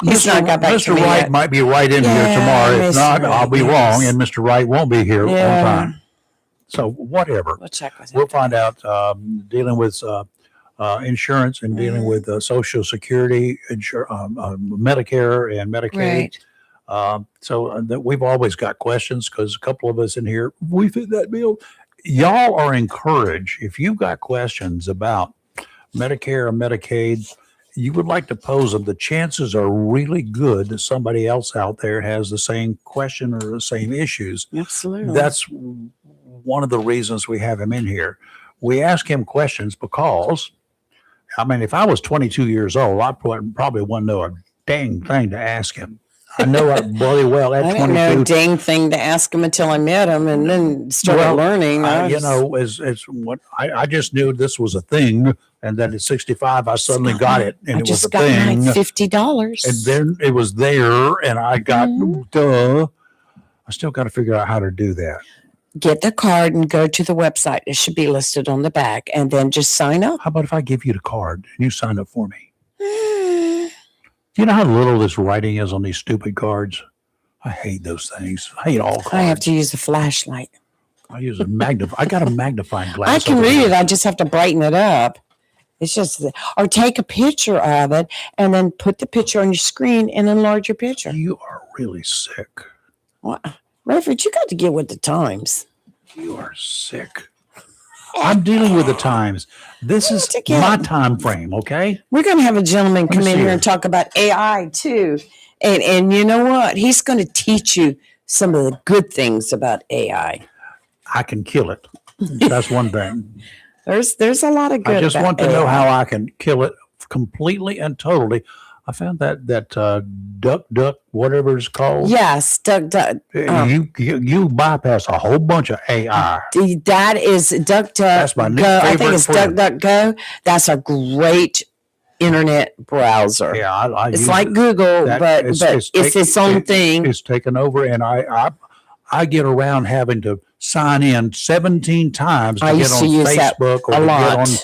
He's not got back Mr. to me Wright yet. might be right in here Yeah, tomorrow. If Mr. not, I'll Wright, be yes. wrong, and Mr. Wright won't be here Yeah. on time. So whatever. We'll check with him. We'll find out. Dealing with insurance and dealing with Social Security, Medicare, and Medicaid. Right. So that we've always got questions because a couple of us in here, we fit that bill. Y'all are encouraged. If you've got questions about Medicare or Medicaid, you would like to pose them. The chances are really good that somebody else out there has the same question or the same issues. Absolutely. That's one of the reasons we have him in here. We ask him questions because, I mean, if I was 22 years old, I probably wouldn't know a dang thing to ask him. I know it bloody well I at didn't know a 22. dang thing to ask him until I met him and then started Well, learning. It's what I just knew this was a thing, and then at 65, I suddenly got it, and I it was just a got thing. my $50. And then it was there, and I got Mhm. duh. I still got to figure out how to do that. Get the card and go to the website. It should be listed on the back, and then just sign up. How about if I give you the card and you sign up for me? Do you know how little this writing is on these stupid cards? I hate those things. I hate all cards. I have to use a flashlight. I use a magnify. I got a magnifying glass. I can over read here. it. I just have to brighten it up. It's just, or take a picture of it and then put the picture on your screen and enlarge your picture. You are really sick. What? Reverend, you got to get with the times. You are sick. I'm dealing with the times. This is to get- my time frame, okay? We're going to have a gentleman me come in see here it. and talk about AI too. And you know what? He's going to teach you some of the good things about AI. I can kill it. That's one thing. There's a lot of good I just about want to know AI. how I can kill it completely and totally. I found that duck, whatever it's called. Yes, Doug, You bypass a whole bunch of AI. that is That's my new Go. I think favorite it's friend. DuckDuckGo. That's a great internet browser. Yeah, I It's use like it. Google, That- but it's its own thing. It's taken over, and I get around having to sign in 17 times to I get used to on use that Facebook or a to lot. get on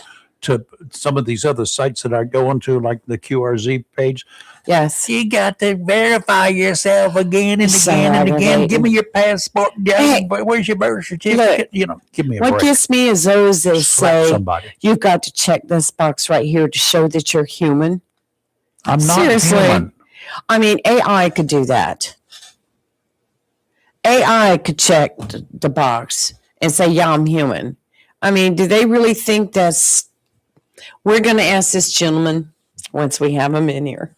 to some of these other sites that I go onto, like the QRZ page. Yes. You got to verify yourself again and So again and again. aggravating. Give me your passport. Hey, Where's your birth certificate? Give me a What break. gets me is those that Slap say somebody. you've got to check this box right here to show that you're human. I'm not Seriously. human. I mean, AI could do that. AI could check the box and say, yeah, I'm human. I mean, do they really think that's... We're going to ask this gentleman once we have him in here.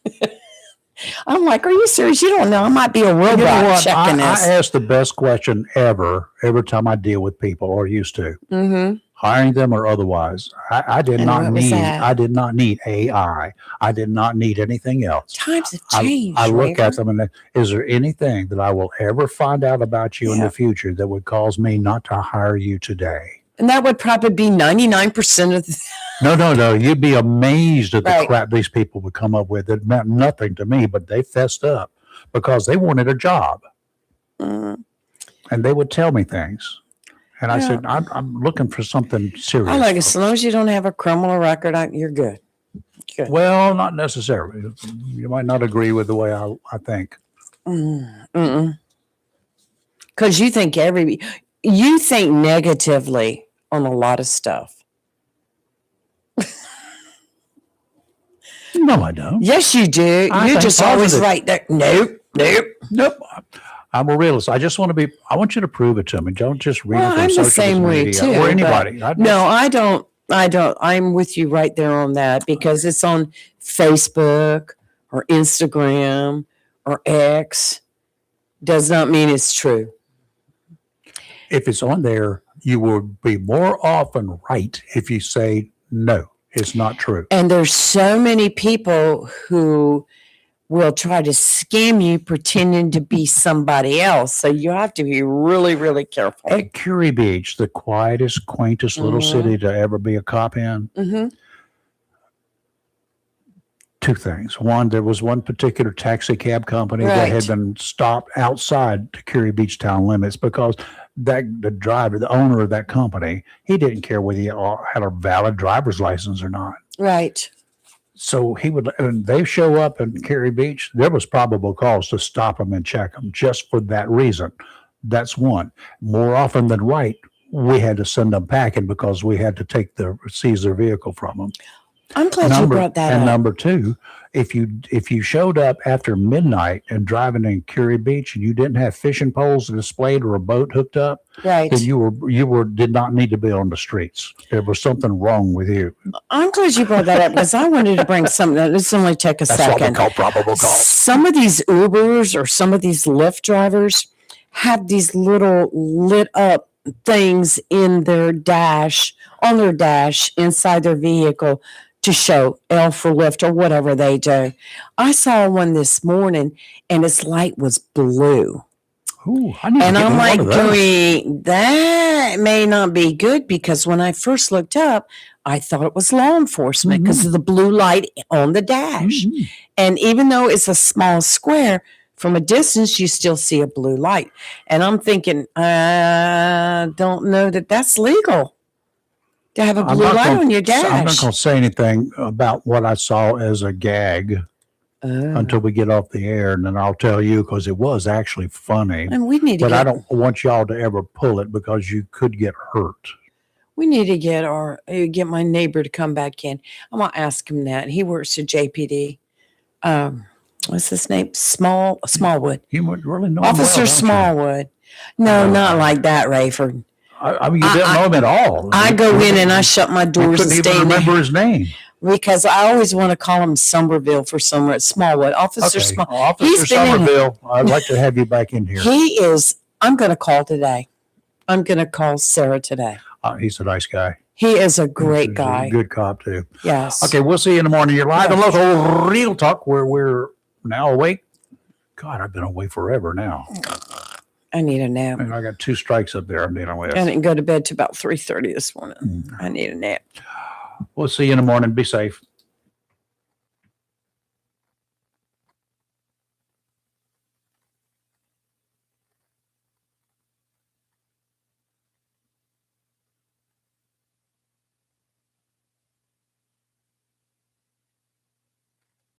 I'm like, are you serious? You don't know. I might be a robot You know what? checking I this. ask the best question ever every time I deal with people, or used to, Mm-hmm. hiring them or otherwise. I did And not what was need. that? I did not need AI. I did not need anything else. Times have I changed. look Raver. at them and is there anything that I will ever find out about you in Yeah. the future that would cause me not to hire you today? And that would probably be 99% of the... No. You'd be amazed at the Right. crap these people would come up with. It meant nothing to me, but they fessed up because they wanted a job Mm. and they would tell me things. And I Yeah. said, I'm looking for something serious. I like, as long as you don't have a criminal record, you're good. Good. Well, not necessarily. You might not agree with the way I think. Because you think you think negatively on a lot of stuff. No, I don't. Yes, you do. I You're think just always positive. right there. Nope. I'm a realist. I want you to prove it to me. Don't just read Well, it on I'm the social same way media too. or but- anybody. No, I don't. I'm with you right there on that because it's on Facebook or Instagram or X. Does not mean it's true. If it's on there, you will be more often right if you say no, it's not true. And there's so many people who will try to scam you pretending to be somebody else. So you have to be really, really careful. At Curie Beach, the quietest, quaintest little Mhm. city to ever be a cop in, Mm-hmm. Two things. One, there was one particular taxi cab company that had Right. been stopped outside the Curie Beach town limits because the driver, the owner of that company, he didn't care whether he had a valid driver's license or not. Right. So he would, and they show up in Curie Beach. There was probable cause to stop them and check them just for that reason. That's one. More often than right, we had to send them packing because we had to seize their vehicle from them. I'm glad you brought that up. Number two, if you showed up after midnight and driving in Curie Beach and you didn't have fishing poles displayed or a boat hooked up, Right. then you did not need to be on the streets. There was something wrong with you. I'm glad you brought that up because I wanted to bring something. This only take a That's what we second. call probable cause. Some of these Ubers or some of these Lyft drivers have these little lit up things in their dash, on their dash inside their vehicle to show L for Lyft or whatever they do. I saw one this morning and its light was blue. Ooh, I need to And get I'm me one like, of those. that may not be good because when I first looked up, I thought it was law enforcement because of the blue light on the dash. Mhm. And even though it's a small square, from a distance, you still see a blue light. And I'm thinking, I don't know that that's legal to have a I'm blue not light gonna- on your I'm not dash. going to say anything about what I saw as a gag until we get off the air, and then I'll tell you because it was actually funny. And we need to But I get, don't want y'all to ever pull it because you could get hurt. we need to get my neighbor to come back in. I'm gonna ask him that. He works at JPD. What's his name? Smallwood. You would really know him Officer well, don't you? Smallwood. No, not like that, Rayford. I mean, you didn't know him at all. I go in and I shut my You doors and couldn't stay even in there remember his name. because I always want to call him Somerville for somewhere. Smallwood. Officer Okay. Small. Officer He's been in- Somerville, I'd like to have you back in here. He is. I'm going to call today. I'm going to call Sarah today. He's a nice guy. He is a great He's guy. a good cop, too. Yes. Okay, we'll see you in the morning. You're live and Yes. local Real Talk, where we're now awake. God, I've been awake forever now. I need a nap. And I got 2 strikes up there I'm dealing with. I didn't go to bed till about 3:30 this morning. Mm. I need a nap. We'll see you in the morning. Be safe.